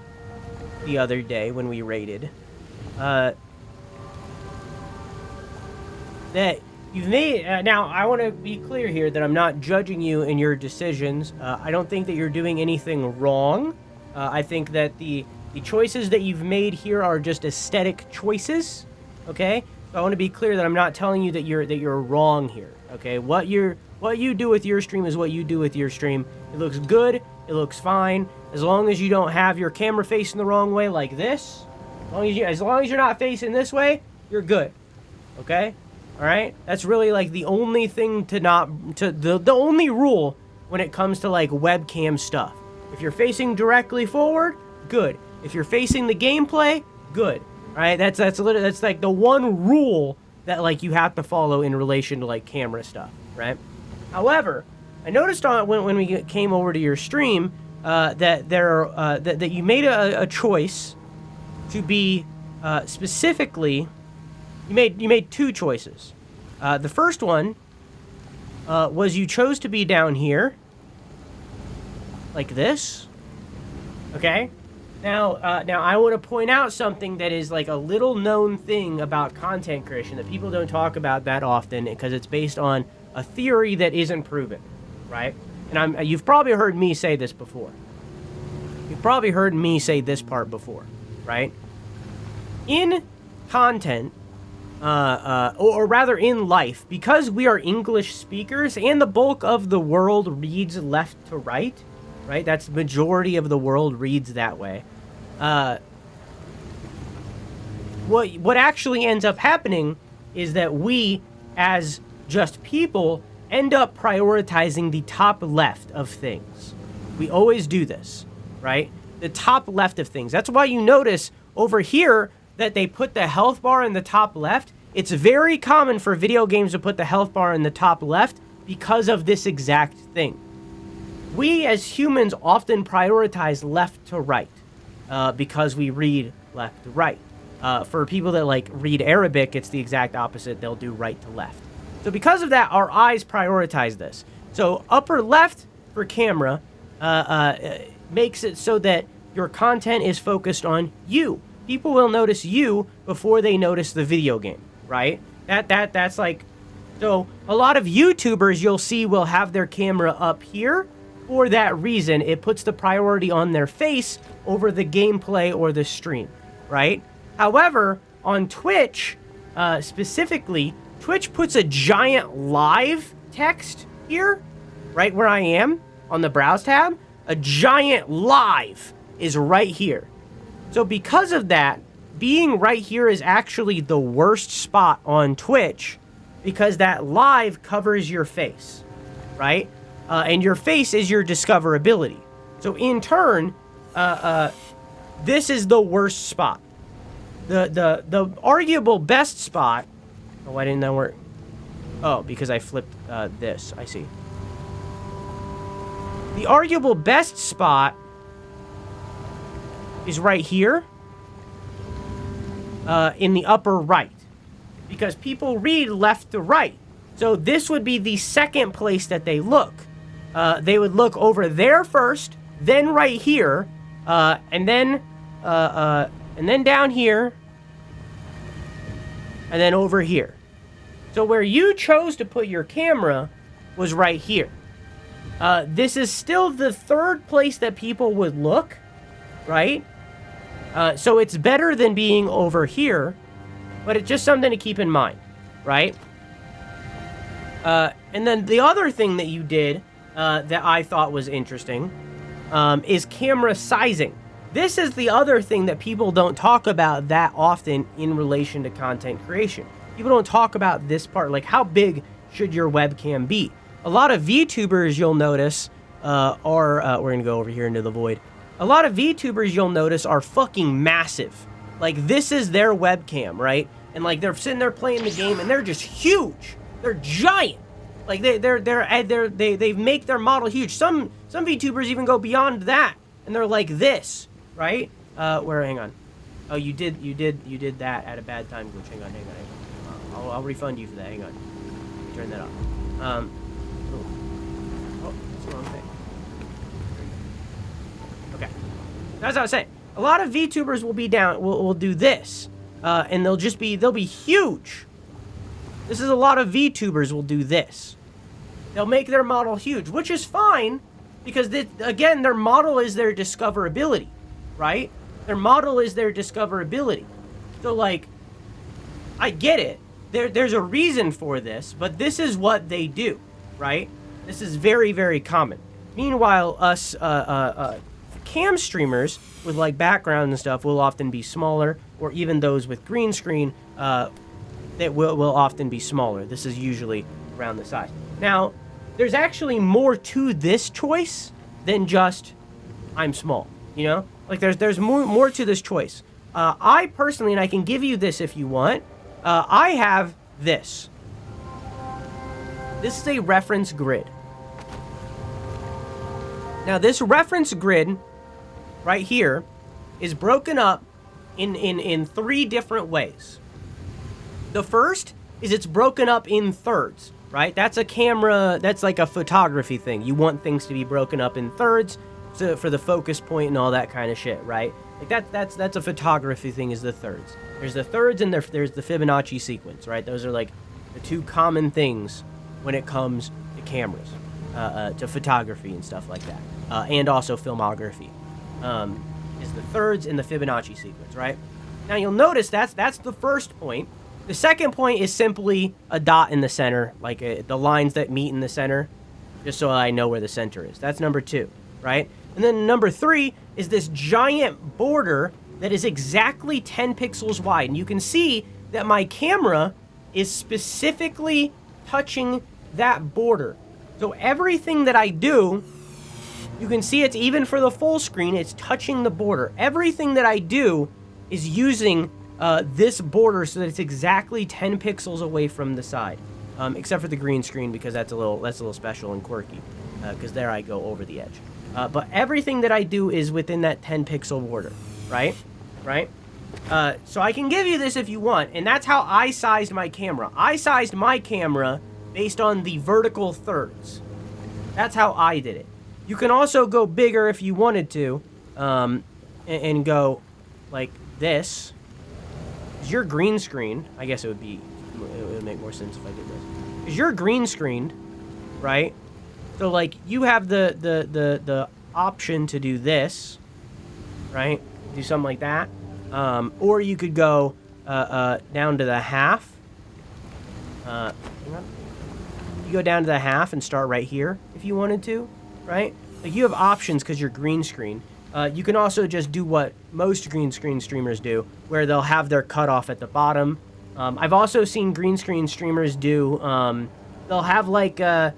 other day when we raided, that you've made... now, I want to be clear here that I'm not judging you in your decisions. I don't think that you're doing anything wrong. I think that the choices that you've made here are just aesthetic choices, okay? So I want to be clear that I'm not telling you that you're wrong here, okay? What you do with your stream is what you do with your stream. It looks good. It looks fine. As long as you don't have your camera facing the wrong way like this. As long as you're not facing this way, you're good. Okay? All right? That's really like the only thing the only rule when it comes to like webcam stuff. If you're facing directly forward, good. If you're facing the gameplay, good. All right? That's like the one rule that like you have to follow in relation to like camera stuff, right? However, I noticed when we came over to your stream that you made a choice to be specifically. You made two choices. The first one was you chose to be down here, like this. Okay, Now I want to point out something that is like a little known thing about content creation that people don't talk about that often because it's based on a theory that isn't proven, right? And you've probably heard me say this before. You've probably heard me say this part before, right? In content, or rather in life, because we are English speakers and the bulk of the world reads left to right, right? That's the majority of the world reads that way. What actually ends up happening is that we, as just people, end up prioritizing the top left of things. We always do this, right? The top left of things. That's why you notice over here that they put the health bar in the top left. It's very common for video games to put the health bar in the top left because of this exact thing. We as humans often prioritize left to right because we read left to right. For people that like read Arabic, it's the exact opposite. They'll do right to left. So because of that, our eyes prioritize this. So upper left for camera makes it so that your content is focused on you. People will notice you before they notice the video game, right? That's like, so a lot of YouTubers you'll see will have their camera up here. For that reason, it puts the priority on their face over the gameplay or the stream, right? However, on Twitch, specifically, Twitch puts a giant live text here, right where I am, on the browse tab. A giant live is right here. So because of that, being right here is actually the worst spot on Twitch because that live covers your face, right? And your face is your discoverability. So in turn, this is the worst spot. The arguable best spot. Oh, why didn't that work? Oh, because I flipped this. I see. The arguable best spot is right here in the upper right because people read left to right. So this would be the second place that they look. They would look over there first, then right here, and then down here, and then over here. So where you chose to put your camera was right here. This is still the third place that people would look, right? So it's better than being over here, but it's just something to keep in mind, right? And then the other thing that you did that I thought was interesting is camera sizing. This is the other thing that people don't talk about that often in relation to content creation. People don't talk about this part, like how big should your webcam be? A lot of VTubers you'll notice we're gonna go over here into the void. A lot of VTubers you'll notice are fucking massive. Like this is their webcam, right? And like they're sitting there playing the game and they're just huge. They're giant. Like they make their model huge. Some VTubers even go beyond that and they're like this, right? Hang on. Oh, you did that at a bad time glitch. Hang on. I'll refund you for that. Hang on. Turn that off. Oh, that's the wrong thing. Okay. That's what I was saying. A lot of VTubers will do this. And they'll be huge. This is a lot of VTubers will do this. They'll make their model huge, which is fine because again, their model is their discoverability, right? Their model is their discoverability. So like, I get it. There's a reason for this, but this is what they do, right? This is very, very common. Meanwhile, us cam streamers with like background and stuff will often be smaller, or even those with green screen that will often be smaller. This is usually around the size. Now, there's actually more to this choice than just I'm small, you know? Like there's more to this choice. I personally, and I can give you this if you want, I have this. This is a reference grid. Now this reference grid right here is broken up in three different ways. The first is it's broken up in thirds, right? That's a camera, that's like a photography thing. You want things to be broken up in thirds for the focus point and all that kind of shit, right? Like that's a photography thing, is the thirds. There's the thirds and there's the Fibonacci sequence, right? Those are like the two common things when it comes to cameras, to photography and stuff like that, and also filmography. Is the thirds and the Fibonacci sequence, right? Now you'll notice that's the first point. The second point is simply a dot in the center, like the lines that meet in the center, just so I know where the center is. That's number 2, right? And then number 3 is this giant border that is exactly 10 pixels wide. And you can see that my camera is specifically touching that border. So everything that I do, you can see it's even for the full screen, it's touching the border. Everything that I do is using this border so that it's exactly 10 pixels away from the side. Except for the green screen, because that's a little special and quirky, because there I go over the edge. But everything that I do is within that 10 pixel border, right? So I can give you this if you want, and that's how I sized my camera. I sized my camera based on the vertical thirds. That's how I did it. You can also go bigger if you wanted to, and go like this. 'Cause you're green screen. I guess it would make more sense if I did this. Because you're green screened, right? So like you have the option to do this, right? Do something like that. Or you could go down to the half. You go down to the half and start right here if you wanted to, right? Like you have options because you're green screen. You can also just do what most green screen streamers do, where they'll have their cutoff at the bottom. I've also seen green screen streamers do. They'll have like a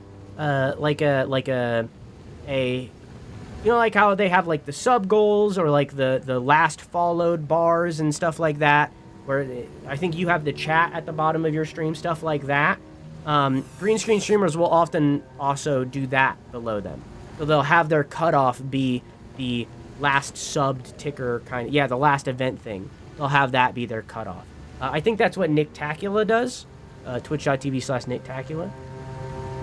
you know, like how they have like the sub goals or like the last followed bars and stuff like that, where I think you have the chat at the bottom of your stream, stuff like that. Green screen streamers will often also do that below them. So they'll have their cutoff be the last subbed ticker kind of, the last event thing. They'll have that be their cutoff. I think that's what Nicktacula does, twitch.tv/Nicktacula.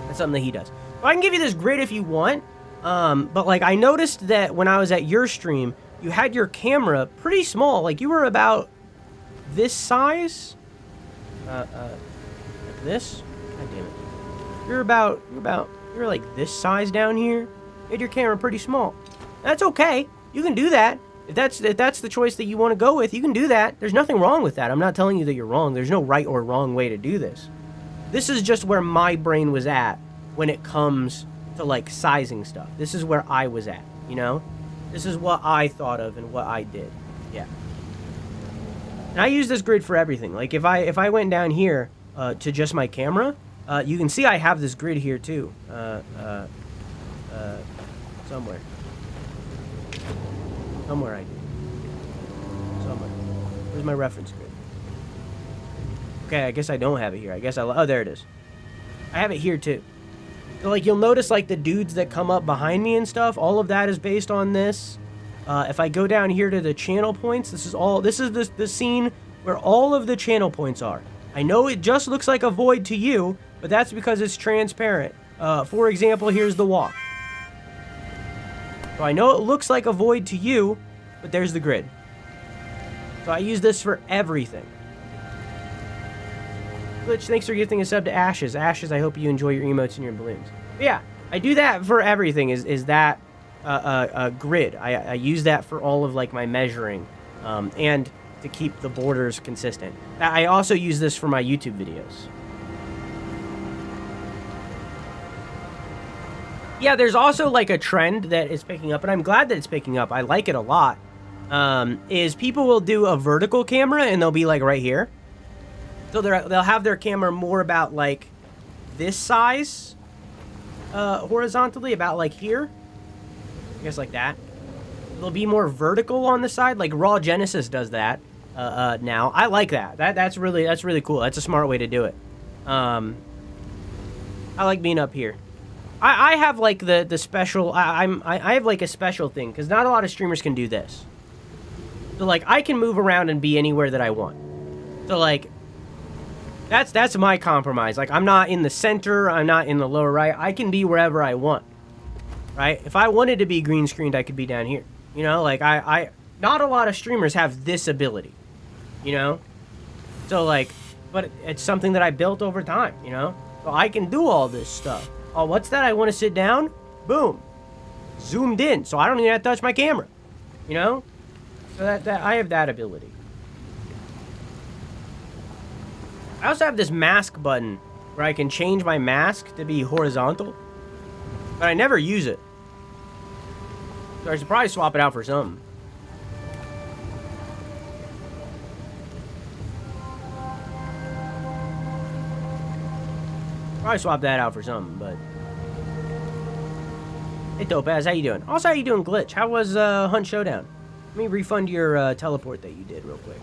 That's something that he does. So I can give you this grid if you want, but like I noticed that when I was at your stream, you had your camera pretty small. Like you were about this size, like this. God damn it. You're like this size down here. You had your camera pretty small. That's okay. You can do that. If that's the choice that you want to go with, you can do that. There's nothing wrong with that. I'm not telling you that you're wrong. There's no right or wrong way to do this. This is just where my brain was at when it comes to like sizing stuff. This is where I was at, you know? This is what I thought of and what I did. Yeah. And I use this grid for everything. Like if I went down here to just my camera, you can see I have this grid here too. Somewhere. Somewhere I do. Somewhere. Where's my reference grid? Okay, I guess I don't have it here. I guess oh, there it is. I have it here too. So like you'll notice like the dudes that come up behind me and stuff, all of that is based on this. If I go down here to the channel points, this is the scene where all of the channel points are. I know it just looks like a void to you, but that's because it's transparent. For example, here's the walk. So I know it looks like a void to you, but there's the grid. So I use this for everything. Glitch, thanks for gifting a sub to Ashes. Ashes, I hope you enjoy your emotes and your balloons. But yeah, I do that for everything, is that a grid. I use that for all of like my measuring, and to keep the borders consistent. I also use this for my YouTube videos. Yeah, there's also like a trend that is picking up, and I'm glad that it's picking up. I like it a lot. Is people will do a vertical camera and they'll be like right here. So they'll have their camera more about like this size, horizontally, about like here. I guess like that. They'll be more vertical on the side, like Raw Genesis does that now. I like that. That's really cool. That's a smart way to do it. I like being up here. I have like the special. I have like a special thing because not a lot of streamers can do this. So like I can move around and be anywhere that I want. So like that's my compromise. Like I'm not in the center. I'm not in the lower right. I can be wherever I want. Right? If I wanted to be green screened, I could be down here. You know, like not a lot of streamers have this ability, you know? So, like, but it's something that I built over time, you know? So I can do all this stuff. Oh, what's that? I want to sit down? Boom. Zoomed in, so I don't even have to touch my camera, you know? So that I have that ability. I also have this mask button where I can change my mask to be horizontal, but I never use it. So I should probably swap it out for something. Probably swap that out for something, but... Hey, Dope-Ass, how you doing? Also, how you doing, Glitch? How was Hunt Showdown? Let me refund your teleport that you did real quick.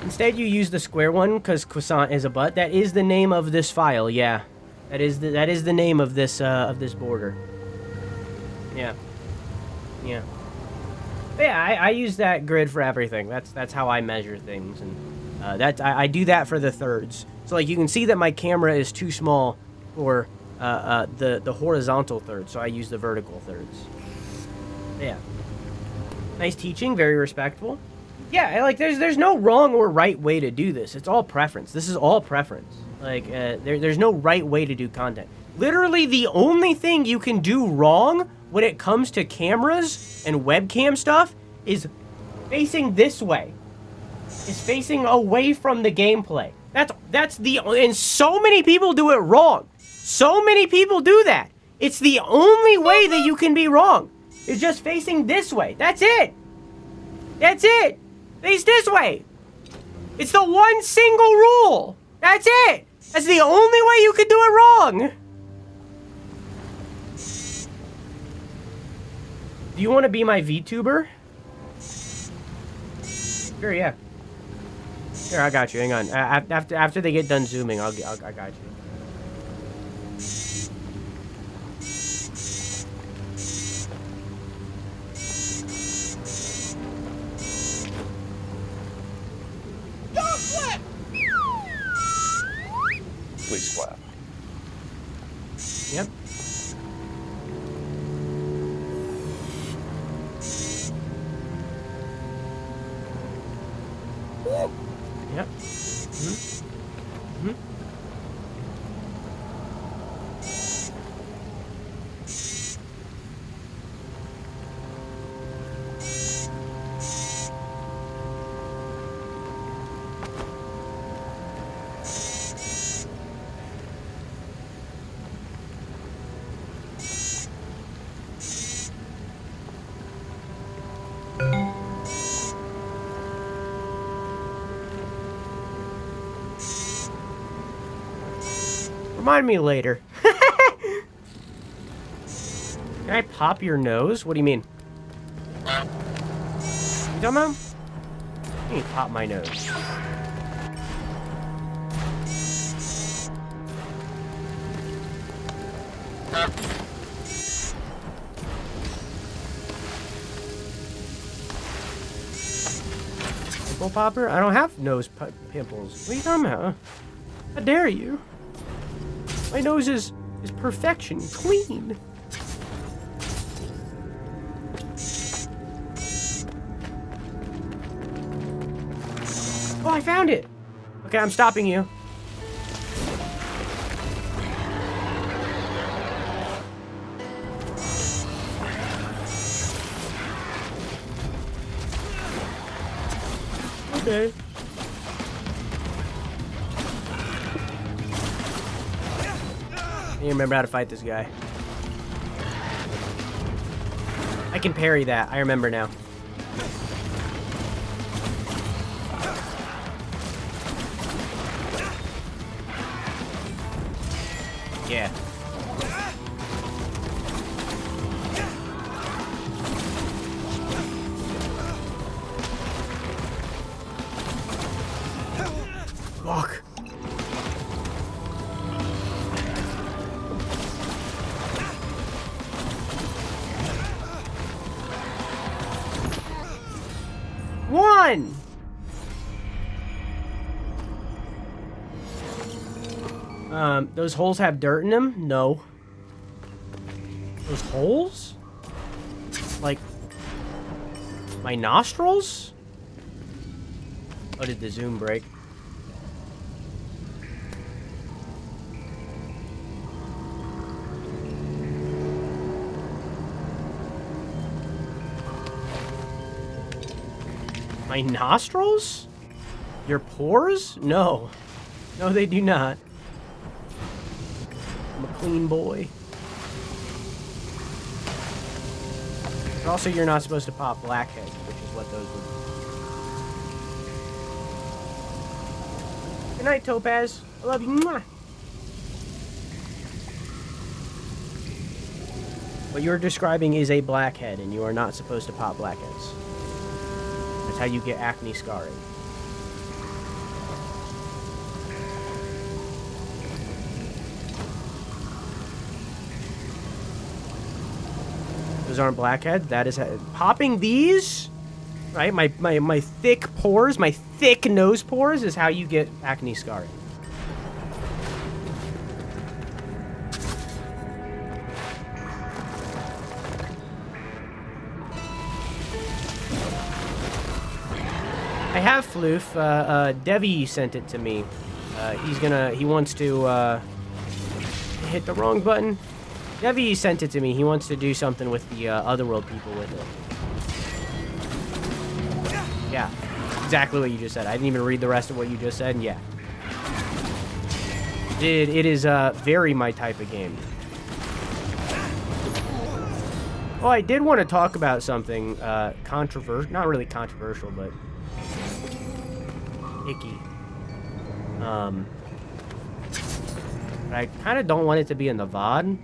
Instead, you use the square one because croissant is a butt. That is the name of this file. Yeah, that is the name of this border. Yeah, yeah. But yeah, I use that grid for everything. That's how I measure things, and I do that for the thirds. So like you can see that my camera is too small for the horizontal third, so I use the vertical thirds. Yeah. Nice teaching, very respectful. Yeah, like there's no wrong or right way to do this. It's all preference. This is all preference. Like there's no right way to do content. Literally the only thing you can do wrong when it comes to cameras and webcam stuff is facing this way. Is facing away from the gameplay. That's the, and so many people do it wrong. So many people do that. It's the only way that you can be wrong. It's just facing this way. That's it. That's it. Face this way. It's the one single rule. That's it. That's the only way you could do it wrong. Do you want to be my VTuber? Sure, yeah. Here, I got you. Hang on. After they get done zooming, I got you. Please clap. Yep. Yep. Mm-hmm. Mm-hmm. Remind me later. Can I pop your nose? What do you mean? You talking about? You need to pop my nose. Pimple popper? I don't have nose pimples. What are you talking about? How dare you? My nose is perfection, clean. Oh, I found it. Okay, I'm stopping you. Okay. I remember how to fight this guy. I can parry that. I remember now. Yeah. Fuck. One! Those holes have dirt in them? No. Those holes? Like, my nostrils? Oh, did the zoom break? My nostrils? Your pores? No. No, they do not. I'm a clean boy. But also, you're not supposed to pop blackheads, which is what those would be. Good night, Topaz. I love you. Mwah. What you're describing is a blackhead, and you are not supposed to pop blackheads. That's how you get acne scarring. Those aren't blackheads. That is popping these, right? My thick pores, my thick nose pores is how you get acne scarring. I have Floof. Devi sent it to me. He wants to hit the wrong button. Devi sent it to me. He wants to do something with the Otherworld people with it. Yeah, exactly what you just said. I didn't even read the rest of what you just said, and yeah. It is very my type of game. Oh, I did want to talk about something controversial. Not really controversial, but icky. But I kind of don't want it to be in the VOD.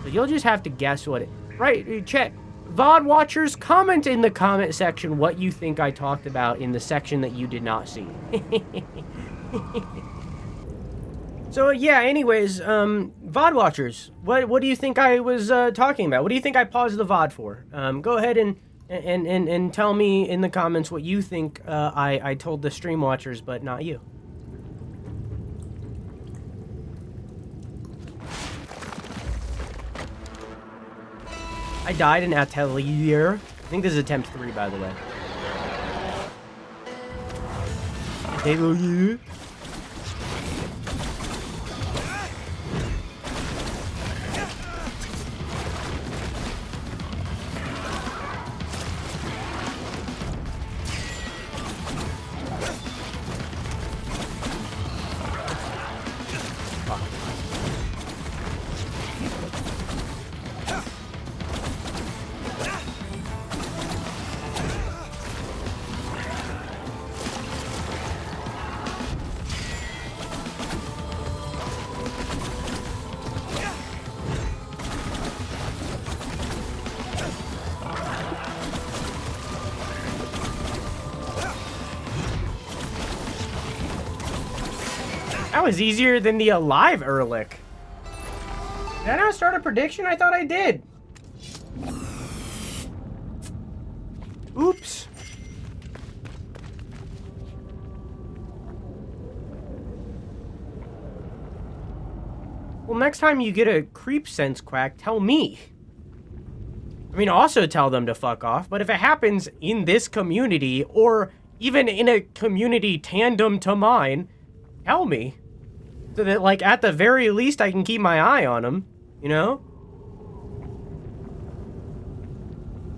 So you'll just have to guess what it... Right, check. VOD watchers, comment in the comment section what you think I talked about in the section that you did not see. So, yeah, anyways, VOD watchers, what do you think I was talking about? What do you think I paused the VOD for? Go ahead and tell me in the comments what you think I told the stream watchers, but not you. I died in Atelier. I think this is attempt 3, by the way. Atelier. That was easier than the alive Ehrlich. Did I not start a prediction? I thought I did. Oops. Well, next time you get a creep sense quack, tell me. I mean, also tell them to fuck off, but if it happens in this community, or even in a community tandem to mine, tell me. So that, like, at the very least, I can keep my eye on them, you know?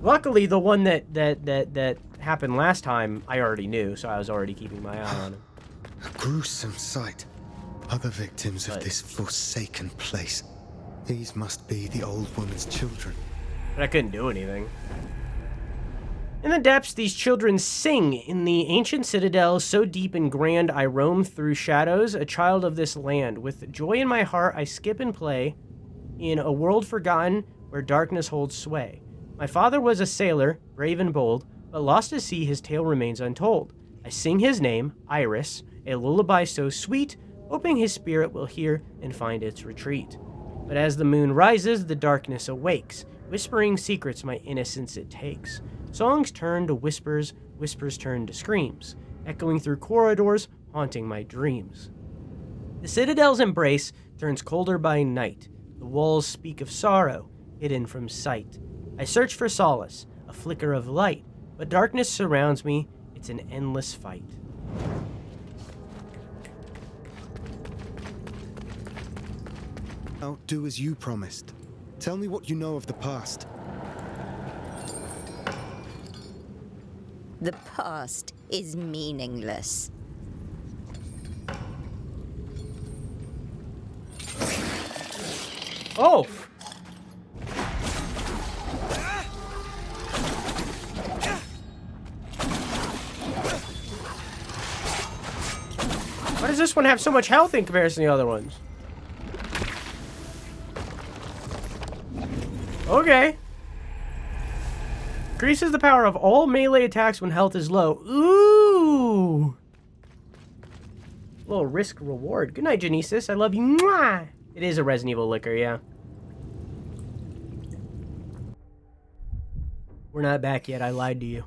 Luckily, the one that happened last time, I already knew, so I was already keeping my eye on him. A gruesome sight. Other victims of this forsaken place. These must be the old woman's children. But I couldn't do anything. In the depths, these children sing. In the ancient citadel, so deep and grand, I roam through shadows, a child of this land. With joy in my heart, I skip and play in a world forgotten where darkness holds sway. My father was a sailor, brave and bold, but lost at sea, his tale remains untold. I sing his name, Iris, a lullaby so sweet, hoping his spirit will hear and find its retreat. But as the moon rises, the darkness awakes, whispering secrets my innocence it takes. Songs turn to whispers, whispers turn to screams, echoing through corridors, haunting my dreams. The citadel's embrace turns colder by night. The walls speak of sorrow, hidden from sight. I search for solace, a flicker of light, but darkness surrounds me. It's an endless fight. Now, do as you promised. Tell me what you know of the past. The past is meaningless. Oh! Why does this one have so much health in comparison to the other ones? Okay. Increases the power of all melee attacks when health is low. Ooh! Little risk reward. Good night, Genesis. I love you. Mwah! It is a Resident Evil liquor, yeah. We're not back yet. I lied to you.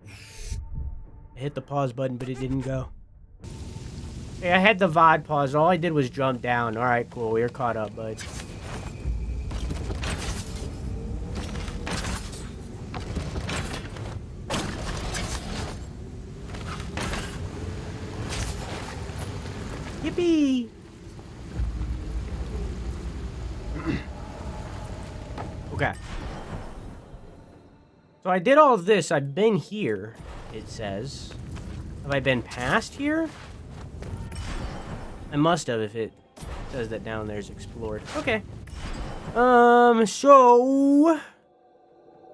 I hit the pause button, but it didn't go. Hey, I had the VOD pause. All I did was jump down. Alright, cool. We're caught up, bud. Yippee! Okay. So I did all of this. I've been here, it says. Have I been past here? I must have if it says that down there's explored. Okay. So...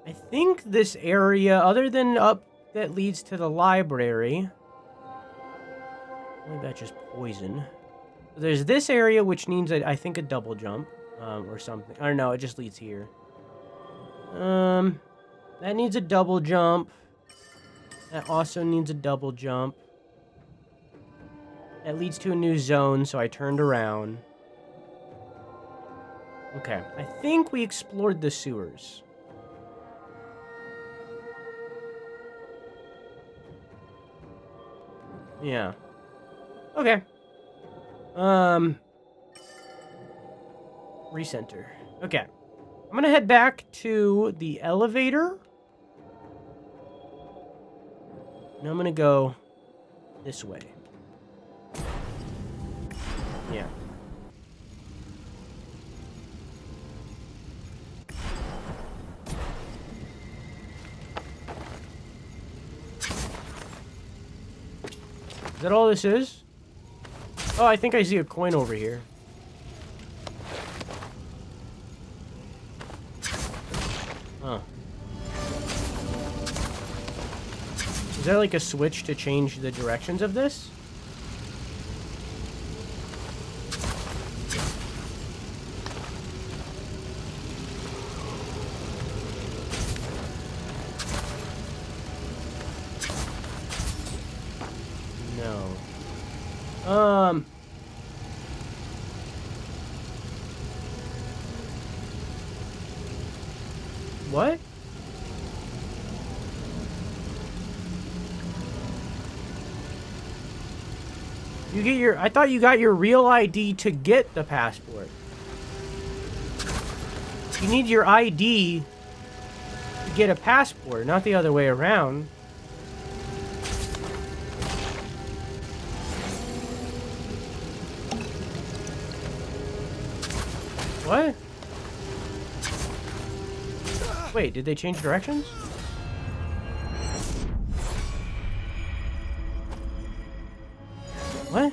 I think this area, other than up that leads to the library... Maybe that's just poison. There's this area which needs, I think, a double jump. Or something. I don't know, it just leads here. That needs a double jump. That also needs a double jump. That leads to a new zone, so I turned around. Okay, I think we explored the sewers. Yeah. Okay. Recenter. Okay. I'm gonna head back to the elevator. And I'm gonna go this way. Yeah. Is that all this is? Oh, I think I see a coin over here. Huh. Is there like a switch to change the directions of this? No. What? You get your... I thought you got your real ID to get the passport. You need your ID to get a passport, not the other way around. What? Wait, did they change directions? What?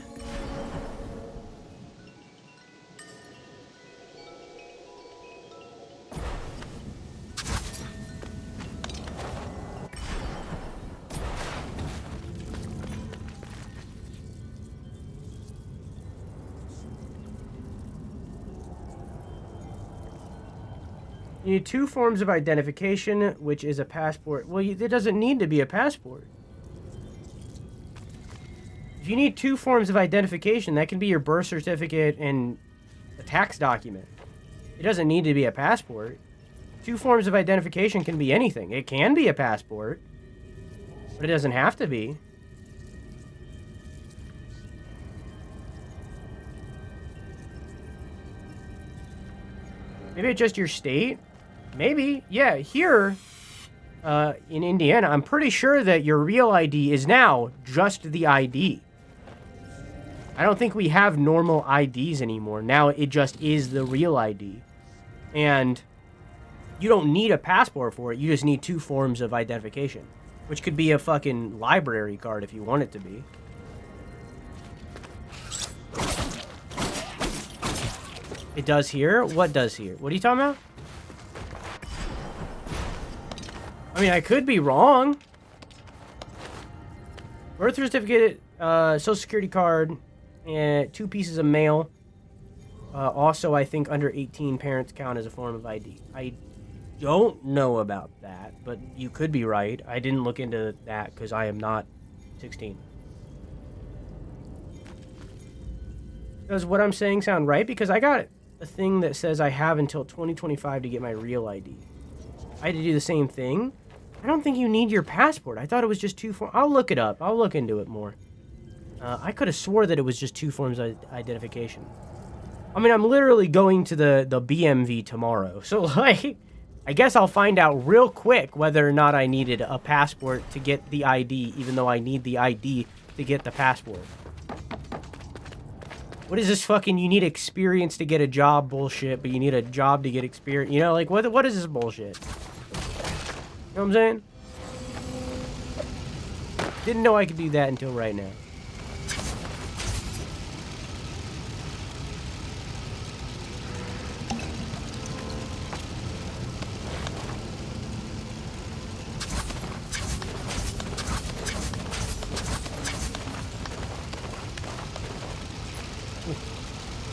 You need 2 forms of identification, which is a passport. Well, there doesn't need to be a passport. If you need 2 forms of identification, that can be your birth certificate and a tax document. It doesn't need to be a passport. 2 forms of identification can be anything. It can be a passport, but it doesn't have to be. Maybe it's just your state? Maybe. Yeah, here in Indiana, I'm pretty sure that your real ID is now just the ID. I don't think we have normal IDs anymore. Now it just is the real ID. And you don't need a passport for it. You just need 2 forms of identification. Which could be a fucking library card if you want it to be. It does here? What does here? What are you talking about? I mean, I could be wrong. Birth certificate, social security card, and 2 pieces of mail. Also, I think under 18 parents count as a form of ID. I don't know about that, but you could be right. I didn't look into that because I am not 16. Does what I'm saying sound right? Because I got a thing that says I have until 2025 to get my real ID. I had to do the same thing. I don't think you need your passport. I thought it was just 2 forms. I'll look it up. I'll look into it more. I could have swore that it was just 2 forms of identification. I mean, I'm literally going to the BMV tomorrow. So, like, I guess I'll find out real quick whether or not I needed a passport to get the ID, even though I need the ID to get the passport. What is this fucking, you need experience to get a job bullshit, but you need a job to get experience? You know, like, what is this bullshit? You know what I'm saying? Didn't know I could do that until right now.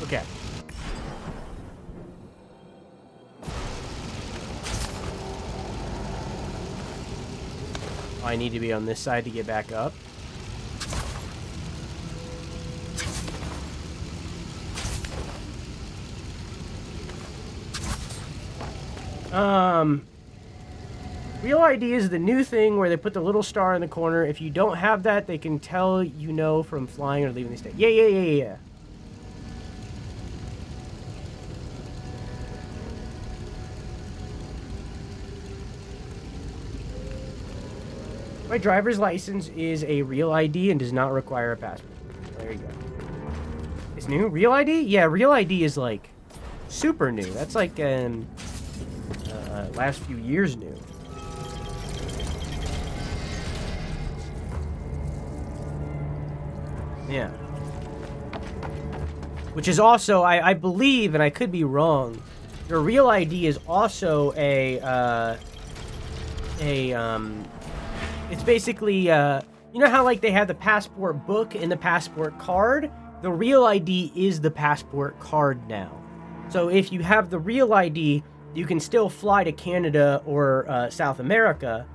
Okay. I need to be on this side to get back up. Real ID is the new thing where they put the little star in the corner. If you don't have that, they can tell you know from flying or leaving the state. Yeah. My driver's license is a real ID and does not require a passport. There you go. It's new? Real ID? Yeah, real ID is like super new. That's like last few years new. Yeah. Which is also, I believe, and I could be wrong, your real ID is also it's basically, you know how like they have the passport book and the passport card? The real ID is the passport card now. So if you have the real ID, you can still fly to Canada or South America,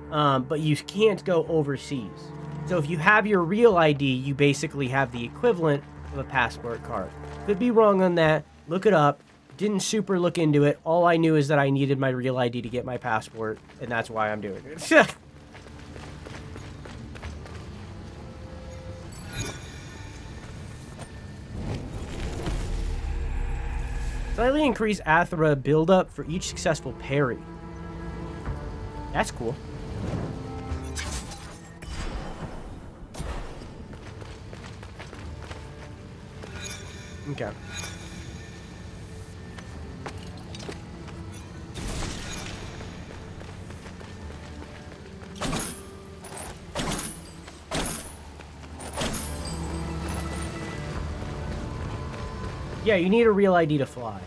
but you can't go overseas. So if you have your real ID, you basically have the equivalent of a passport card. Could be wrong on that. Look it up. Didn't super look into it. All I knew is that I needed my real ID to get my passport, and that's why I'm doing it. Slightly increase Athra buildup for each successful parry. That's cool. Okay. Yeah, you need a real ID to fly.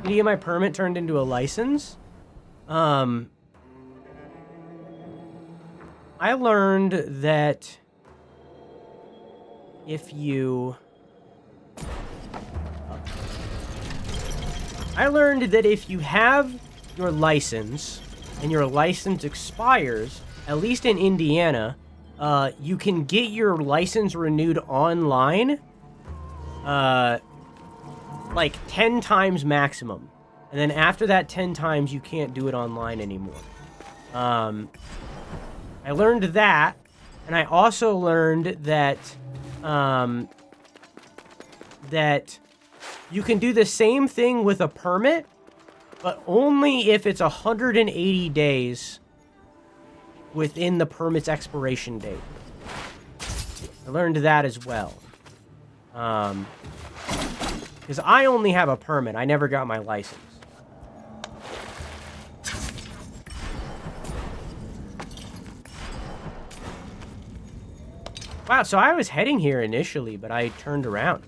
Did you get my permit turned into a license? I learned that if you... have your license and your license expires, at least in Indiana, you can get your license renewed online, like 10 times maximum. And then after that 10 times, you can't do it online anymore. I learned that, And I also learned that that you can do the same thing with a permit, but only if it's 180 days within the permit's expiration date. I learned that as well. Because I only have a permit. I never got my license. Wow, so I was heading here initially, but I turned around.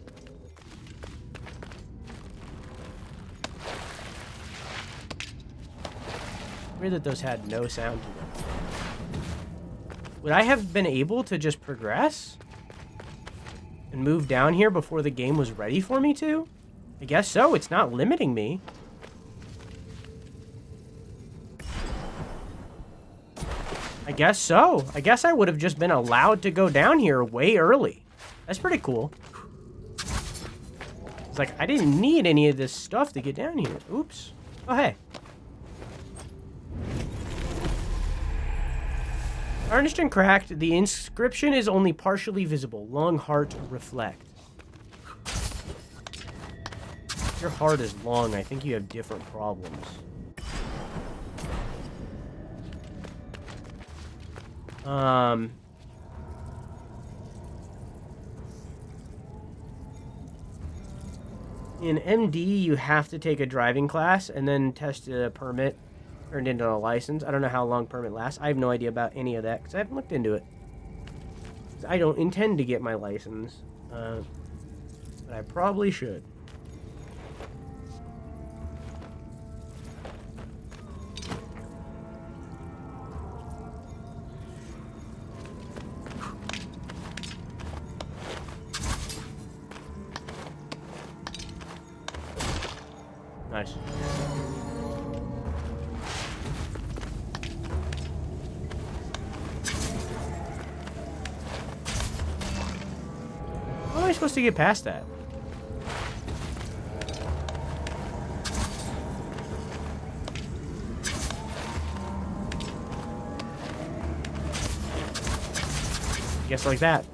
Weird that those had no sound to them. Would I have been able to just progress? And move down here before the game was ready for me to? I guess so. It's not limiting me. I guess so. I guess I would have just been allowed to go down here way early. That's pretty cool. It's like, I didn't need any of this stuff to get down here. Oops. Oh, hey. Tarnished and cracked, the inscription is only partially visible. Long heart reflect. Your heart is long. I think you have different problems. In MD, you have to take a driving class and then test a permit turned into a license. I don't know how long permit lasts. I have no idea about any of that because I haven't looked into it. I don't intend to get my license, but I probably should. Nice. How am I supposed to get past that? I guess like that.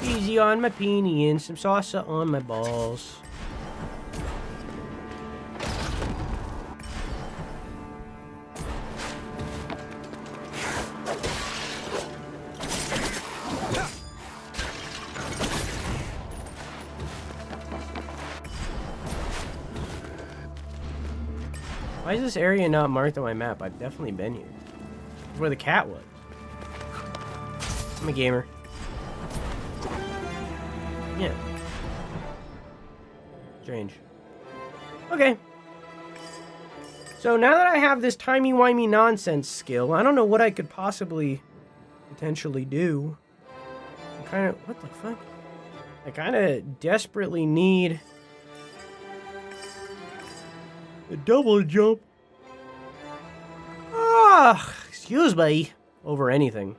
Easy on my peenie and some salsa on my balls. Why is this area not marked on my map? I've definitely been here. It's where the cat was. I'm a gamer. Yeah. Strange. Okay. So now that I have this timey-wimey nonsense skill, I don't know what I could possibly potentially do. I kind of... What the fuck? I kind of desperately need a double jump. Ah, excuse me. Over anything.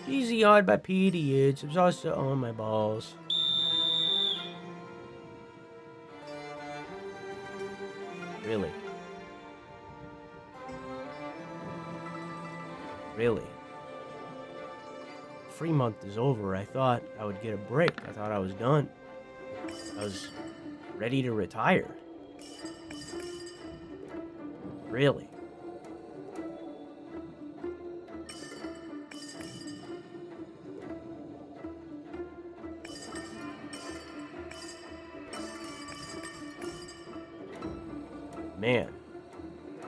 Easy on my periods. It's also on my balls. Really? Really? Free month is over. I thought I would get a break. I thought I was done. I was ready to retire. Really? Man.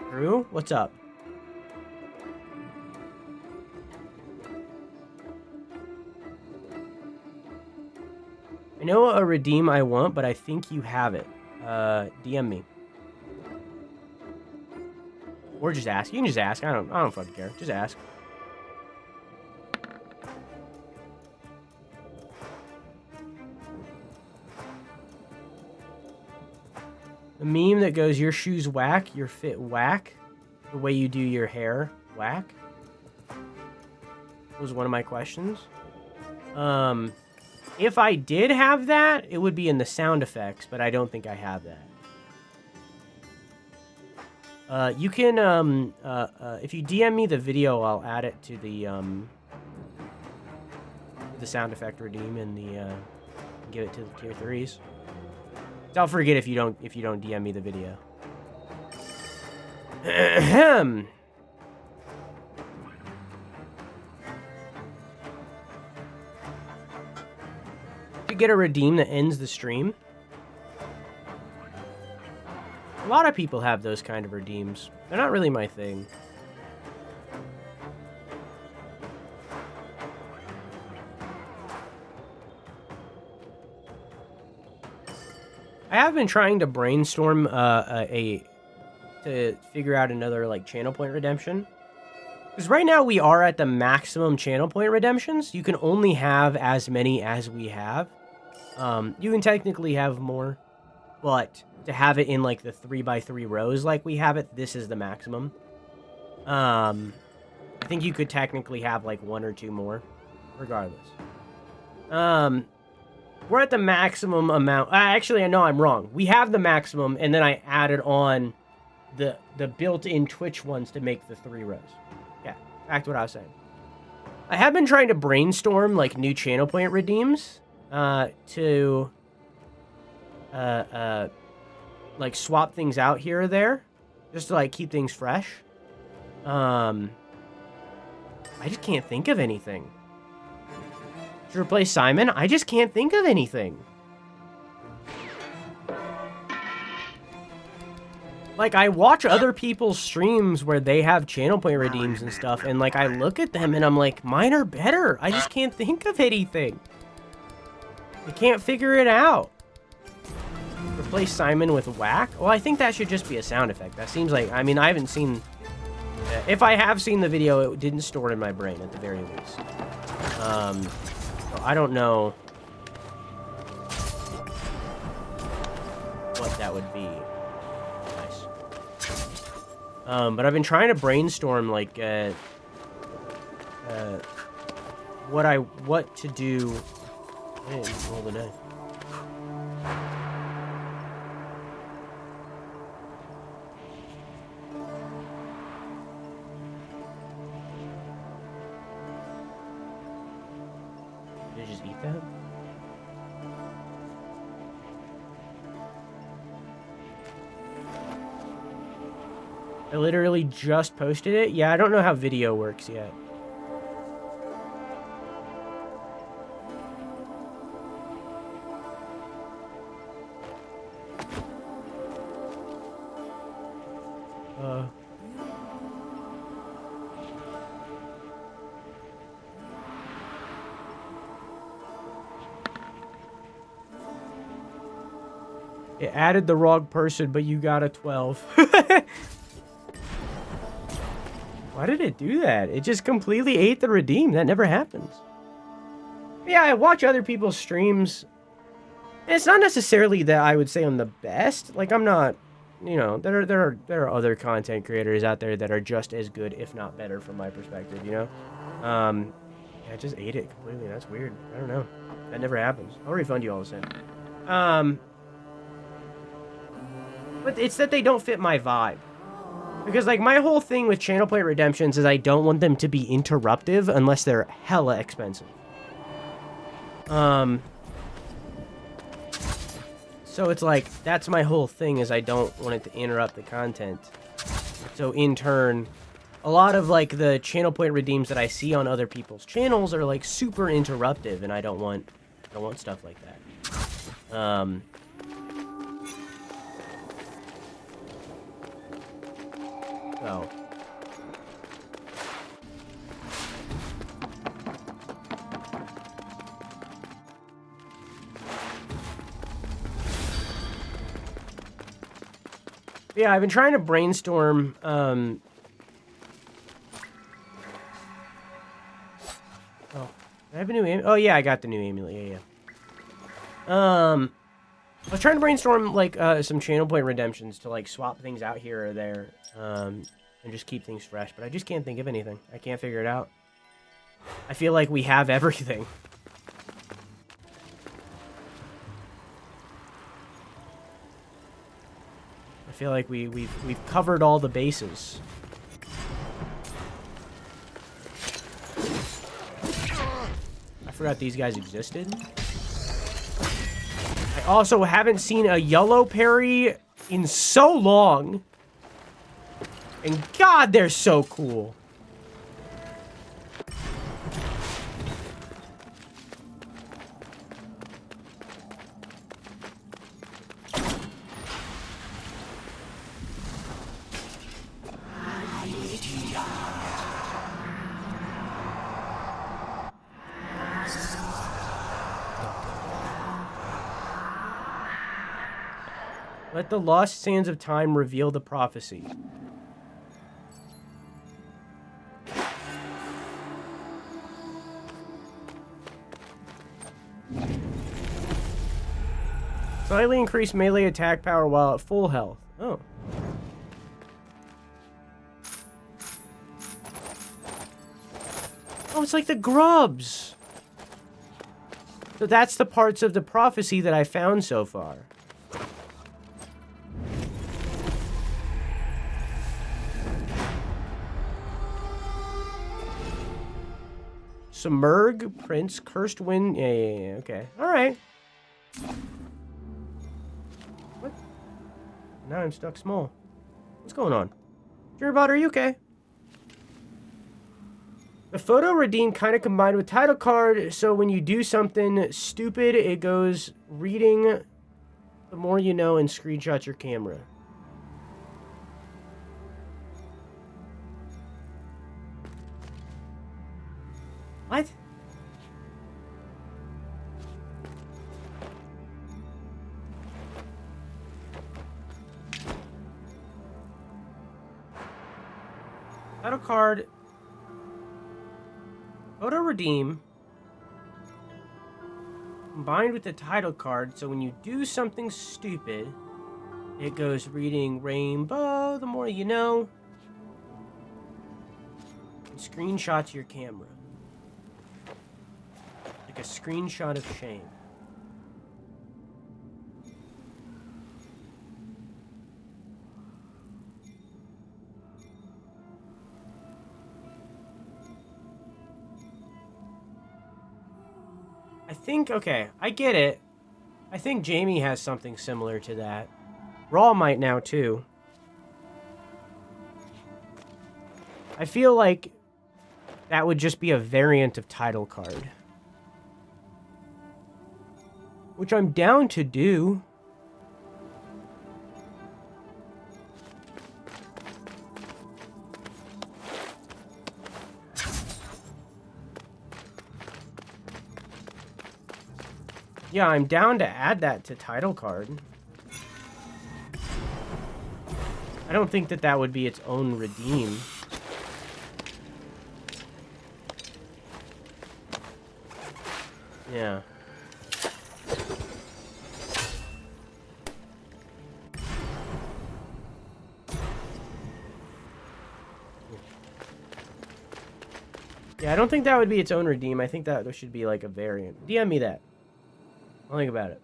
Drew, what's up? I know a redeem I want, but I think you have it. DM me. Or just ask. You can just ask. I don't fucking care. Just ask. The meme that goes, your shoes whack, your fit whack, the way you do your hair whack, was one of my questions. If I did have that, it would be in the sound effects, but I don't think I have that. You can, if you DM me the video, I'll add it to the sound effect redeem and give it to the tier 3s. I'll forget if you don't DM me the video. Ahem. You get a redeem that ends the stream. A lot of people have those kind of redeems. They're not really my thing. I have been trying to brainstorm to figure out another like channel point redemption. Because right now we are at the maximum channel point redemptions. You can only have as many as we have. You can technically have more, but to have it in like the 3x3 rows like we have it, this is the maximum. I think you could technically have like 1 or 2 more, regardless. We're at the maximum amount. Actually, I know I'm wrong. We have the maximum, and then I added on the built-in Twitch ones to make the 3 rows. Yeah, back to what I was saying. I have been trying to brainstorm like new channel point redeems to like swap things out here or there, just to like keep things fresh. I just can't think of anything. To replace Simon, I just can't think of anything. Like, I watch other people's streams where they have channel point redeems and stuff, and like I look at them and I'm like, mine are better. I just can't think of anything. I can't figure it out. Replace Simon with whack? Well, I think that should just be a sound effect. That seems like, I mean, I haven't seen... If I have seen the video, it didn't store in my brain at the very least. So I don't know what that would be. Nice. But I've been trying to brainstorm, like, what to do... I didn't roll the die. Did I just eat that? I literally just posted it? Yeah, I don't know how video works yet. It added the wrong person, but you got a 12. Why did it do that? It just completely ate the redeem. That never happens. Yeah, I watch other people's streams. And it's not necessarily that I would say I'm the best. Like, I'm not, you know, there are other content creators out there that are just as good, if not better, from my perspective, you know? Yeah, I just ate it completely. That's weird. I don't know. That never happens. I'll refund you all the same. But it's that they don't fit my vibe. Because, like, my whole thing with channel point redemptions is I don't want them to be interruptive unless they're hella expensive. So it's like, that's my whole thing, is I don't want it to interrupt the content. So in turn, a lot of, like, the channel point redeems that I see on other people's channels are, like, super interruptive, and I don't want stuff like that. So. Yeah, I've been trying to brainstorm, oh, I have a new amulet. Oh, yeah, I got the new amulet. Yeah, yeah. I was trying to brainstorm like some channel point redemptions to like swap things out here or there, and just keep things fresh. But I just can't think of anything. I can't figure it out. I feel like we have everything. I feel like we've covered all the bases. I forgot these guys existed. I also haven't seen a yellow parry in so long. And God, they're so cool. Let the lost sands of time reveal the prophecy. Slightly increase melee attack power while at full health. Oh. Oh, it's like the grubs. So that's the parts of the prophecy that I found so far. Submerg, Prince, Cursed Wind. Yeah, okay. Alright. What? Now I'm stuck small. What's going on? Jerobot, are you okay? The photo redeem kind of combined with title card, so when you do something stupid, it goes reading the more you know and screenshots your camera. What? Title card. Photo redeem. Combined with the title card, so when you do something stupid, it goes reading rainbow, the more you know. And screenshots your camera. Like a screenshot of shame. I think, okay, I get it. I think Jamie has something similar to that. Raw might now too. I feel like that would just be a variant of title card. Which I'm down to do. Yeah, I'm down to add that to title card. I don't think that that would be its own redeem. Yeah. Yeah, I don't think that would be its own redeem. I think that there should be like a variant. DM me that. I'll think about it.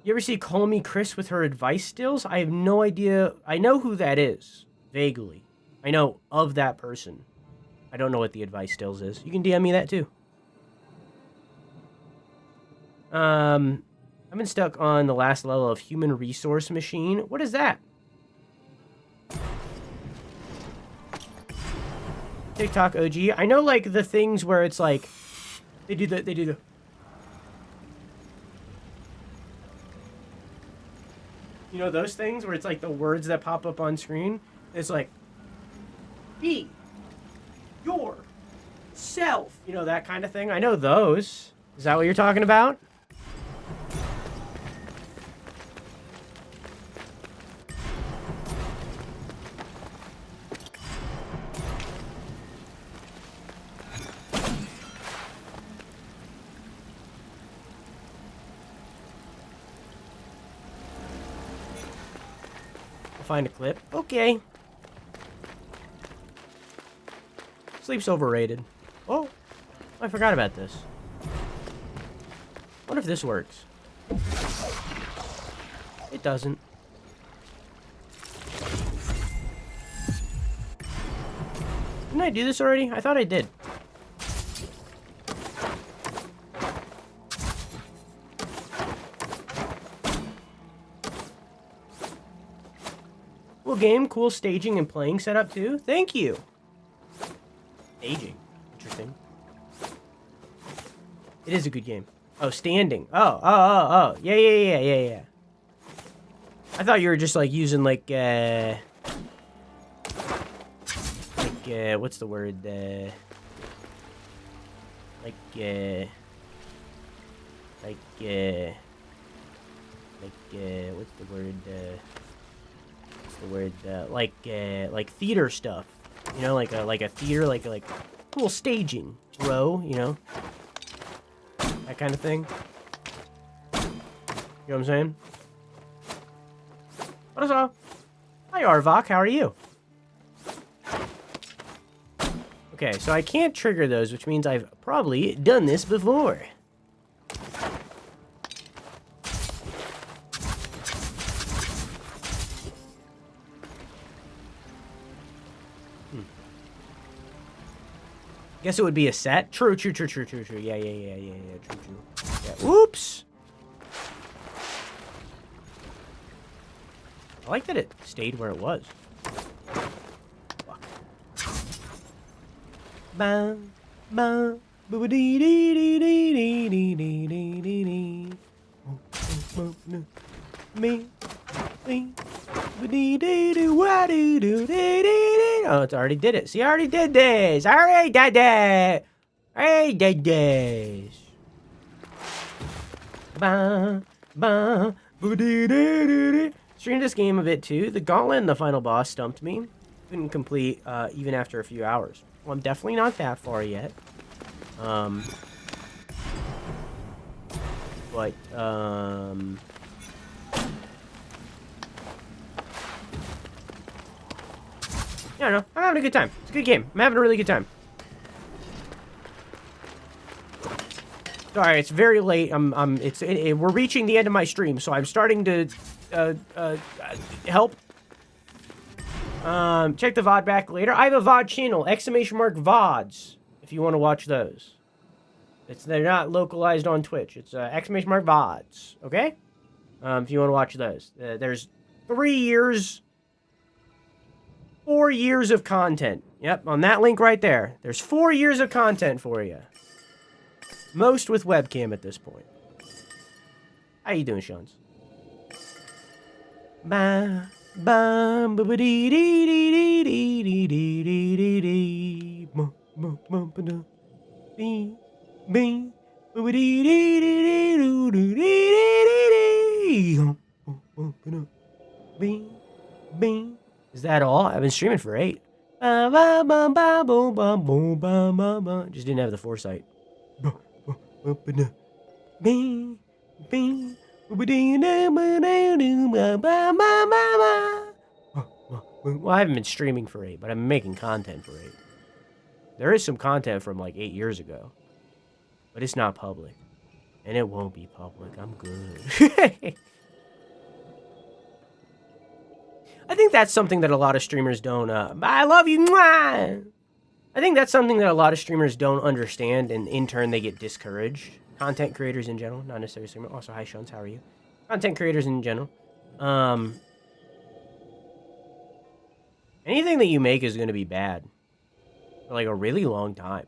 You ever see Call Me Chris with her advice stills? I have no idea. I know who that is. Vaguely. I know of that person. I don't know what the advice stills is. You can DM me that too. I've been stuck on the last level of Human Resource Machine. What is that? TikTok OG. I know like the things where it's like they do the you know those things where it's like the words that pop up on screen? It's like be yourself. You know, that kind of thing. I know those. Is that what you're talking about? find a clip. Okay. Sleep's overrated. Oh, I forgot about this. What if this works? It doesn't. Didn't I do this already? I thought I did. Cool game, cool staging and playing setup too. Thank you. Staging. Interesting. It is a good game. Oh, standing. Oh. Yeah. I thought you were just like using like what's the word? What's the word? Like theater stuff. You know, like a theater, like cool staging, bro. You know, that kind of thing. You know what I'm saying? What is up? Hi, Arvok. How are you? Okay, so I can't trigger those, which means I've probably done this before. Guess it would be a set. True. Yeah. True. Yeah. Oops. I like that it stayed where it was. Fuck. Bam, bam, boo dee dee dee dee dee dee dee dee dee. Me, dee dee doo wah doo doo dee dee dee. Oh, it's already did it. See, I already did this. I already did that. I did this. Bam, bam, boo dee dee dee dee. Streamed this game a bit too. The gauntlet and the final boss stumped me. Couldn't complete even after a few hours. Well, I'm definitely not that far yet. But I don't know. I'm having a good time. It's a good game. I'm having a really good time. Sorry, it's very late. We're reaching the end of my stream, so I'm starting to help. Check the VOD back later. I have a VOD channel, ! VODs, if you want to watch those. They're not localized on Twitch. It's ! VODs, okay? If you want to watch those. There's 4 years of content. Yep, on that link right there. There's 4 years of content for you. Most with webcam at this point. How you doing, Shons? Ba ba ba ba dee dee dee dee dee dee dee dee dee ba ba ba ba da bee bee ba ba dee dee dee dee doo doo dee dee dee bee bee. Is that all? I've been streaming for 8. Ba ba ba ba ba ba ba ba ba. Just didn't have the foresight. Bee bee. Well, I haven't been streaming for 8, but I'm making content for 8. There is some content from like 8 years ago, but it's not public, and it won't be public. I'm good. I think that's something that a lot of streamers don't. I love you. Mwah! I think that's something that a lot of streamers don't understand, and in turn they get discouraged. Content creators in general, not necessarily streamers. Also, hi, Shons, how are you? Content creators in general. Anything that you make is going to be bad for like a really long time.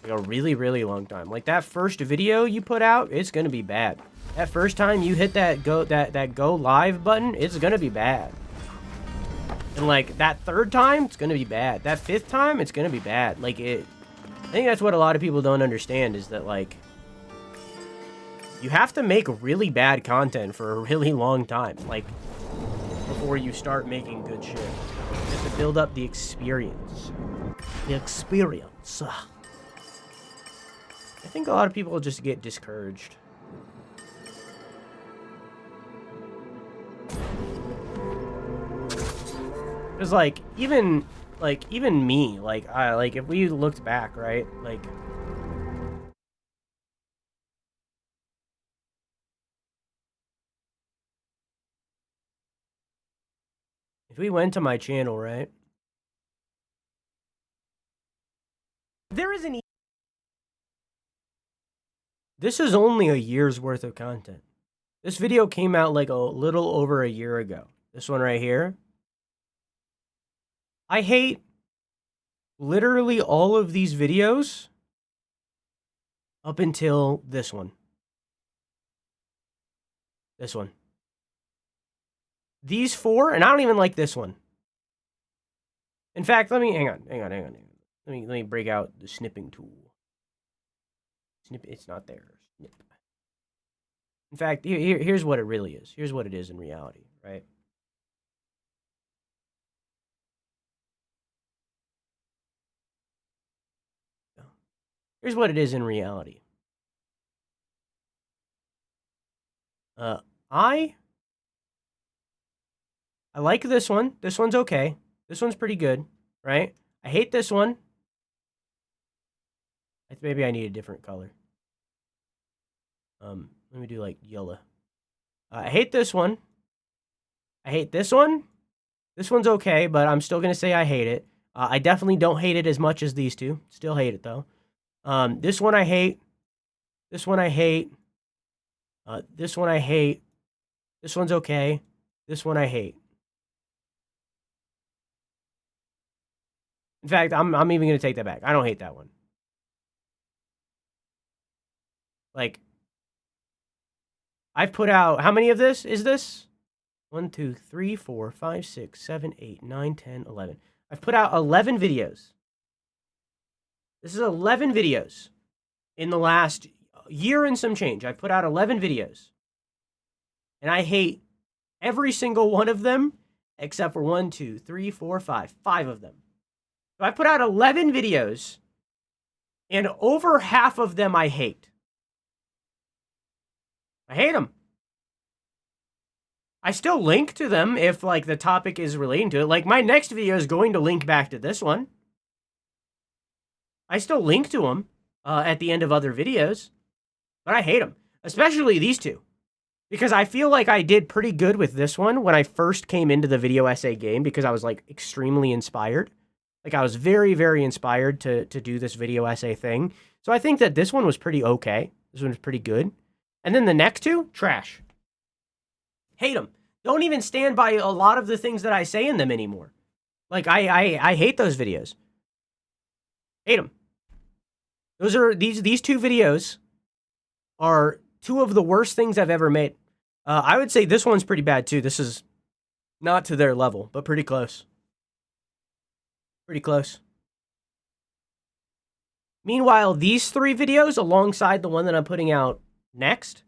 Like a really, really long time. Like that first video you put out, it's going to be bad. That first time you hit that go live button, it's going to be bad. And like that third time, it's going to be bad. That fifth time, it's going to be bad. Like I think that's what a lot of people don't understand is that like you have to make really bad content for a really long time, like before you start making good shit. You have to build up the experience. The experience. I think a lot of people just get discouraged. Cause like even me, like if we looked back, right? Like if we went to my channel, right? There is an This is only a year's worth of content. This video came out like a little over a year ago. This one right here. I hate literally all of these videos up until this one. This one. These four, and I don't even like this one. In fact, let me hang on. Let me break out the snipping tool. Snip, it's not there. Snip. In fact, here's what it really is. Here's what it is in reality, right? Here's what it is in reality. I like this one. This one's okay. This one's pretty good, right? I hate this one. Maybe I need a different color. Let me do like yellow. I hate this one. I hate this one. This one's okay, but I'm still gonna say I hate it. I definitely don't hate it as much as these two. Still hate it though. This one I hate. This one I hate. This one I hate. This one's okay. This one I hate. In fact, I'm even gonna take that back. I don't hate that one. Like, I've put out, how many of this is this? 1, 2, 3, 4, 5, 6, 7, 8, 9, 10, 11. I've put out 11 videos. This is 11 videos in the last year and some change. I've put out 11 videos. And I hate every single one of them except for 1, 2, 3, 4, 5. 5 of them. So I put out 11 videos and over half of them I hate. I hate them. I still link to them if, like, the topic is relating to it. Like, my next video is going to link back to this one. I still link to them at the end of other videos. But I hate them. Especially these two. Because I feel like I did pretty good with this one when I first came into the video essay game because I was, like, extremely inspired. Like, I was very, very inspired to do this video essay thing. So I think that this one was pretty okay. This one was pretty good. And then the next two, trash. Hate them. Don't even stand by a lot of the things that I say in them anymore. Like, I hate those videos. Hate them. Those are, these two videos are two of the worst things I've ever made. I would say this one's pretty bad too. This is not to their level, but pretty close. Pretty close. Meanwhile, these three videos, alongside the one that I'm putting out next,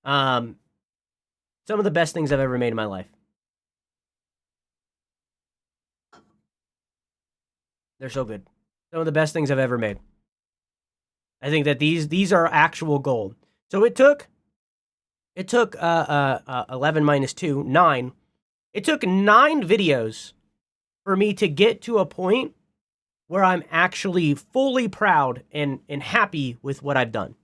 some of the best things I've ever made in my life. They're so good. Some of the best things I've ever made. I think that these are actual gold. So it took 11 minus 2, 9. It took 9 videos for me to get to a point where I'm actually fully proud and happy with what I've done.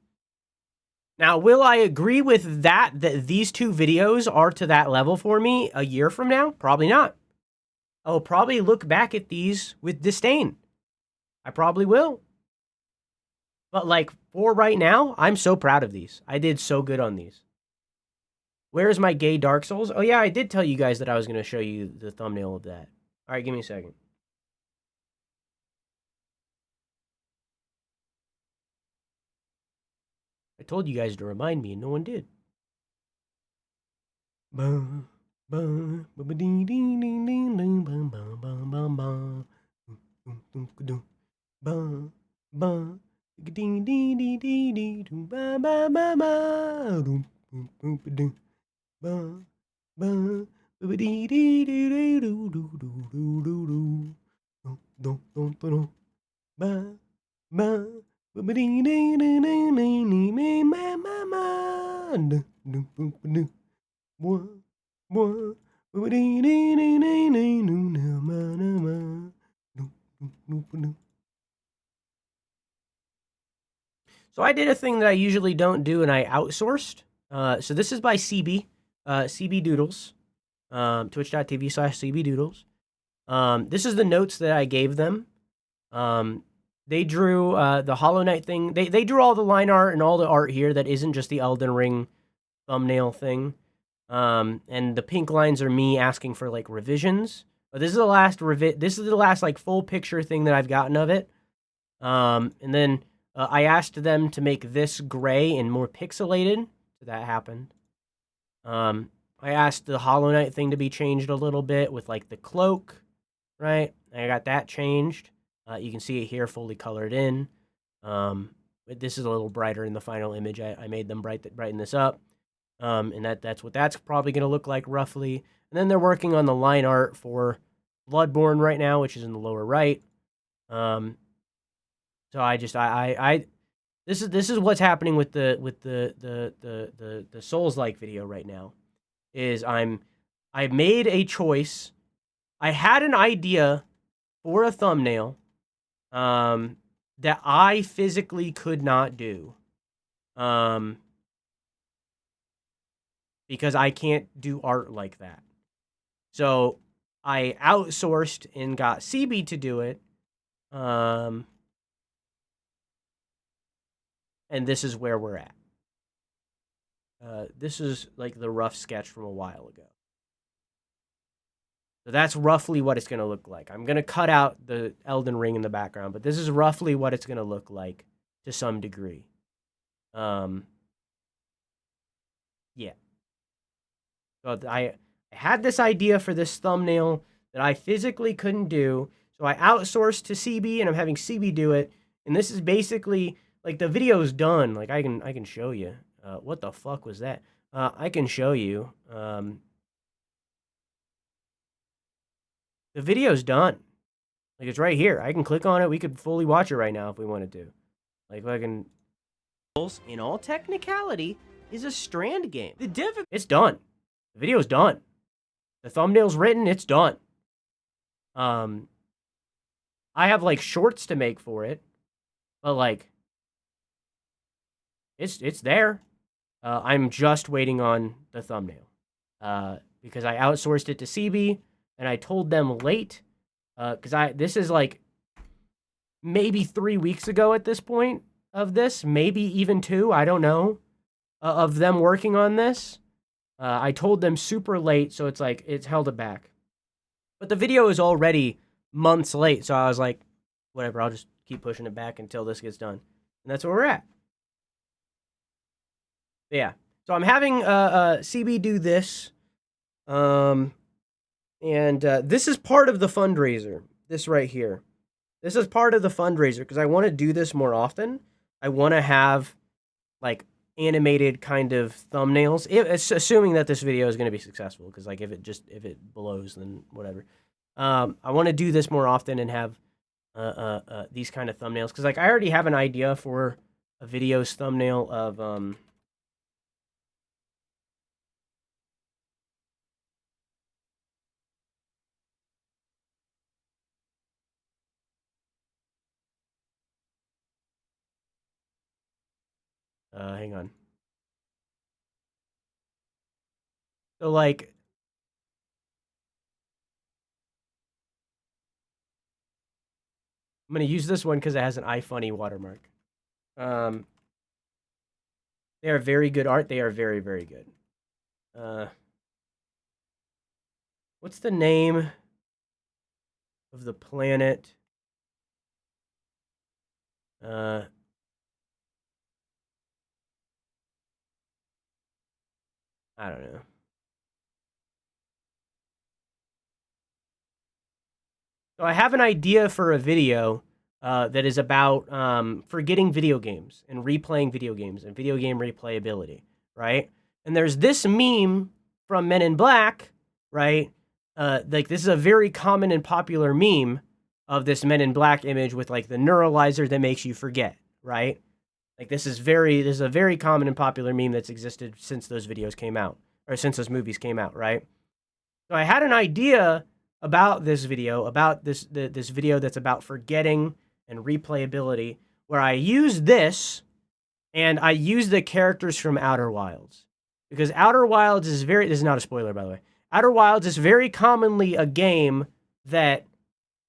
Now, will I agree with that these two videos are to that level for me a year from now? Probably not. I'll probably look back at these with disdain. I probably will. But, like, for right now, I'm so proud of these. I did so good on these. Where's my gay Dark Souls? Oh, yeah, I did tell you guys that I was going to show you the thumbnail of that. All right, give me a second. I told you guys to remind me, and no one did. So I did a thing that I usually don't do, and I outsourced. So this is by CB, CB Doodles, twitch.tv/CB Doodles. This is the notes that I gave them. They drew the Hollow Knight thing. They drew all the line art and all the art here that isn't just the Elden Ring thumbnail thing. And the pink lines are me asking for like revisions. But this is the last this is the last like full picture thing that I've gotten of it. And then I asked them to make this gray and more pixelated. So that happened. I asked the Hollow Knight thing to be changed a little bit with like the cloak, right? I got that changed. You can see it here fully colored in. This is a little brighter in the final image. I made them brighten this up. And that's what that's probably going to look like roughly. And then they're working on the line art for Bloodborne right now, which is in the lower right. So this is what's happening with the Souls-like video right now. Is I made a choice. I had an idea for a thumbnail that I physically could not do. Because I can't do art like that. So I outsourced and got CB to do it. And this is where we're at. This is like the rough sketch from a while ago. So that's roughly what it's going to look like. I'm going to cut out the Elden Ring in the background, but this is roughly what it's going to look like to some degree. Yeah. So I had this idea for this thumbnail that I physically couldn't do. So I outsourced to CB and I'm having CB do it. And this is basically like the video's done. Like I can show you. What the fuck was that? I can show you. The video's done. Like it's right here. I can click on it. We could fully watch it right now if we wanted to. Like I can. In all technicality, is a Strand game. It's done. The video's done. The thumbnail's written. It's done. I have like shorts to make for it, but like it's there. I'm just waiting on the thumbnail because I outsourced it to CB and I told them late because this is like maybe 3 weeks ago at this point of this, maybe even 2. I don't know of them working on this. I told them super late, so it's like it's held it back. But the video is already months late, so I was like, whatever, I'll just keep pushing it back until this gets done. And that's where we're at. Yeah. So I'm having CB do this. And this is part of the fundraiser. This right here. This is part of the fundraiser because I want to do this more often. I want to have like animated kind of thumbnails. It's assuming that this video is going to be successful because like if it blows then whatever. I want to do this more often and have these kind of thumbnails because like I already have an idea for a video's thumbnail of hang on. So like I'm going to use this one because it has an iFunny watermark. They are very good art. They are very, very good. What's the name of the planet? I don't know. So I have an idea for a video that is about forgetting video games and replaying video games and video game replayability, right? And there's this meme from Men in Black, right? Like this is a very common and popular meme of this Men in Black image with like the neuralizer that makes you forget, right? Like this is a very common and popular meme that's existed since those videos came out or since those movies came out, right? So I had an idea about this video, this video that's about forgetting and replayability, where I use this and I use the characters from Outer Wilds. Because Outer Wilds is this is not a spoiler, by the way. Outer Wilds is very commonly a game that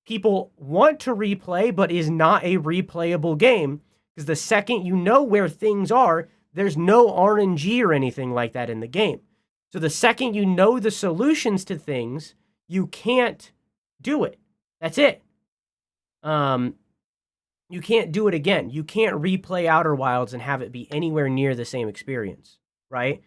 people want to replay, but is not a replayable game. Because the second you know where things are, there's no RNG or anything like that in the game. So the second you know the solutions to things, you can't do it. That's it. You can't do it again. You can't replay Outer Wilds and have it be anywhere near the same experience, right?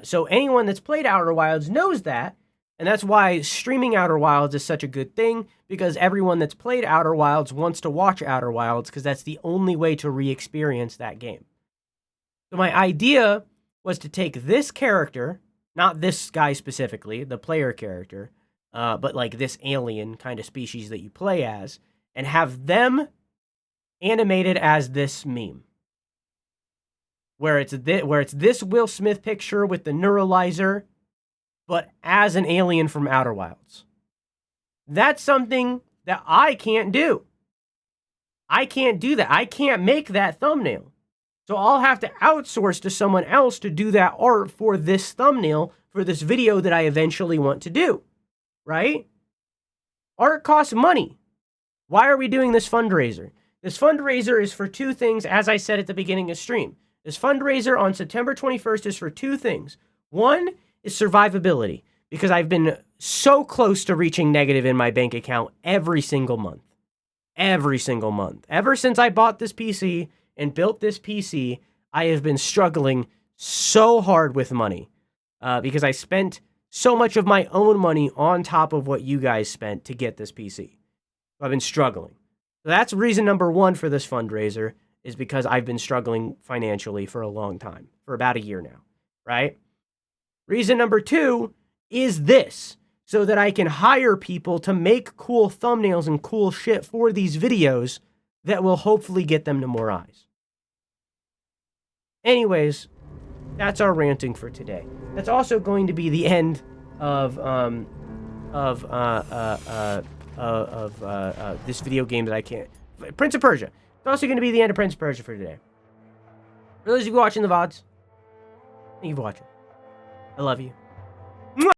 So anyone that's played Outer Wilds knows that, and that's why streaming Outer Wilds is such a good thing, because everyone that's played Outer Wilds wants to watch Outer Wilds, because that's the only way to re-experience that game. So my idea was to take this character, not this guy specifically, the player character, but like this alien kind of species that you play as, and have them animated as this meme. Where it's this Will Smith picture with the neuralizer, but as an alien from Outer Wilds. That's something that I can't do. I can't do that. I can't make that thumbnail. So I'll have to outsource to someone else to do that art for this thumbnail, for this video that I eventually want to do, right? Art costs money. Why are we doing this fundraiser? This fundraiser is for two things, as I said at the beginning of stream. This fundraiser on September 21st is for two things. One is survivability, because I've been so close to reaching negative in my bank account every single month. Every single month. Ever since I bought this PC and built this PC, I have been struggling so hard with money because I spent so much of my own money on top of what you guys spent to get this PC. So I've been struggling. So that's reason number one for this fundraiser, is because I've been struggling financially for a long time, for about a year now, right? Reason number two is this, so that I can hire people to make cool thumbnails and cool shit for these videos that will hopefully get them to more eyes. Anyways, that's our ranting for today. That's also going to be the end of this video game that I can't... Prince of Persia. It's also going to be the end of Prince of Persia for today. For those of you watching the VODs, thank you for watching. I love you.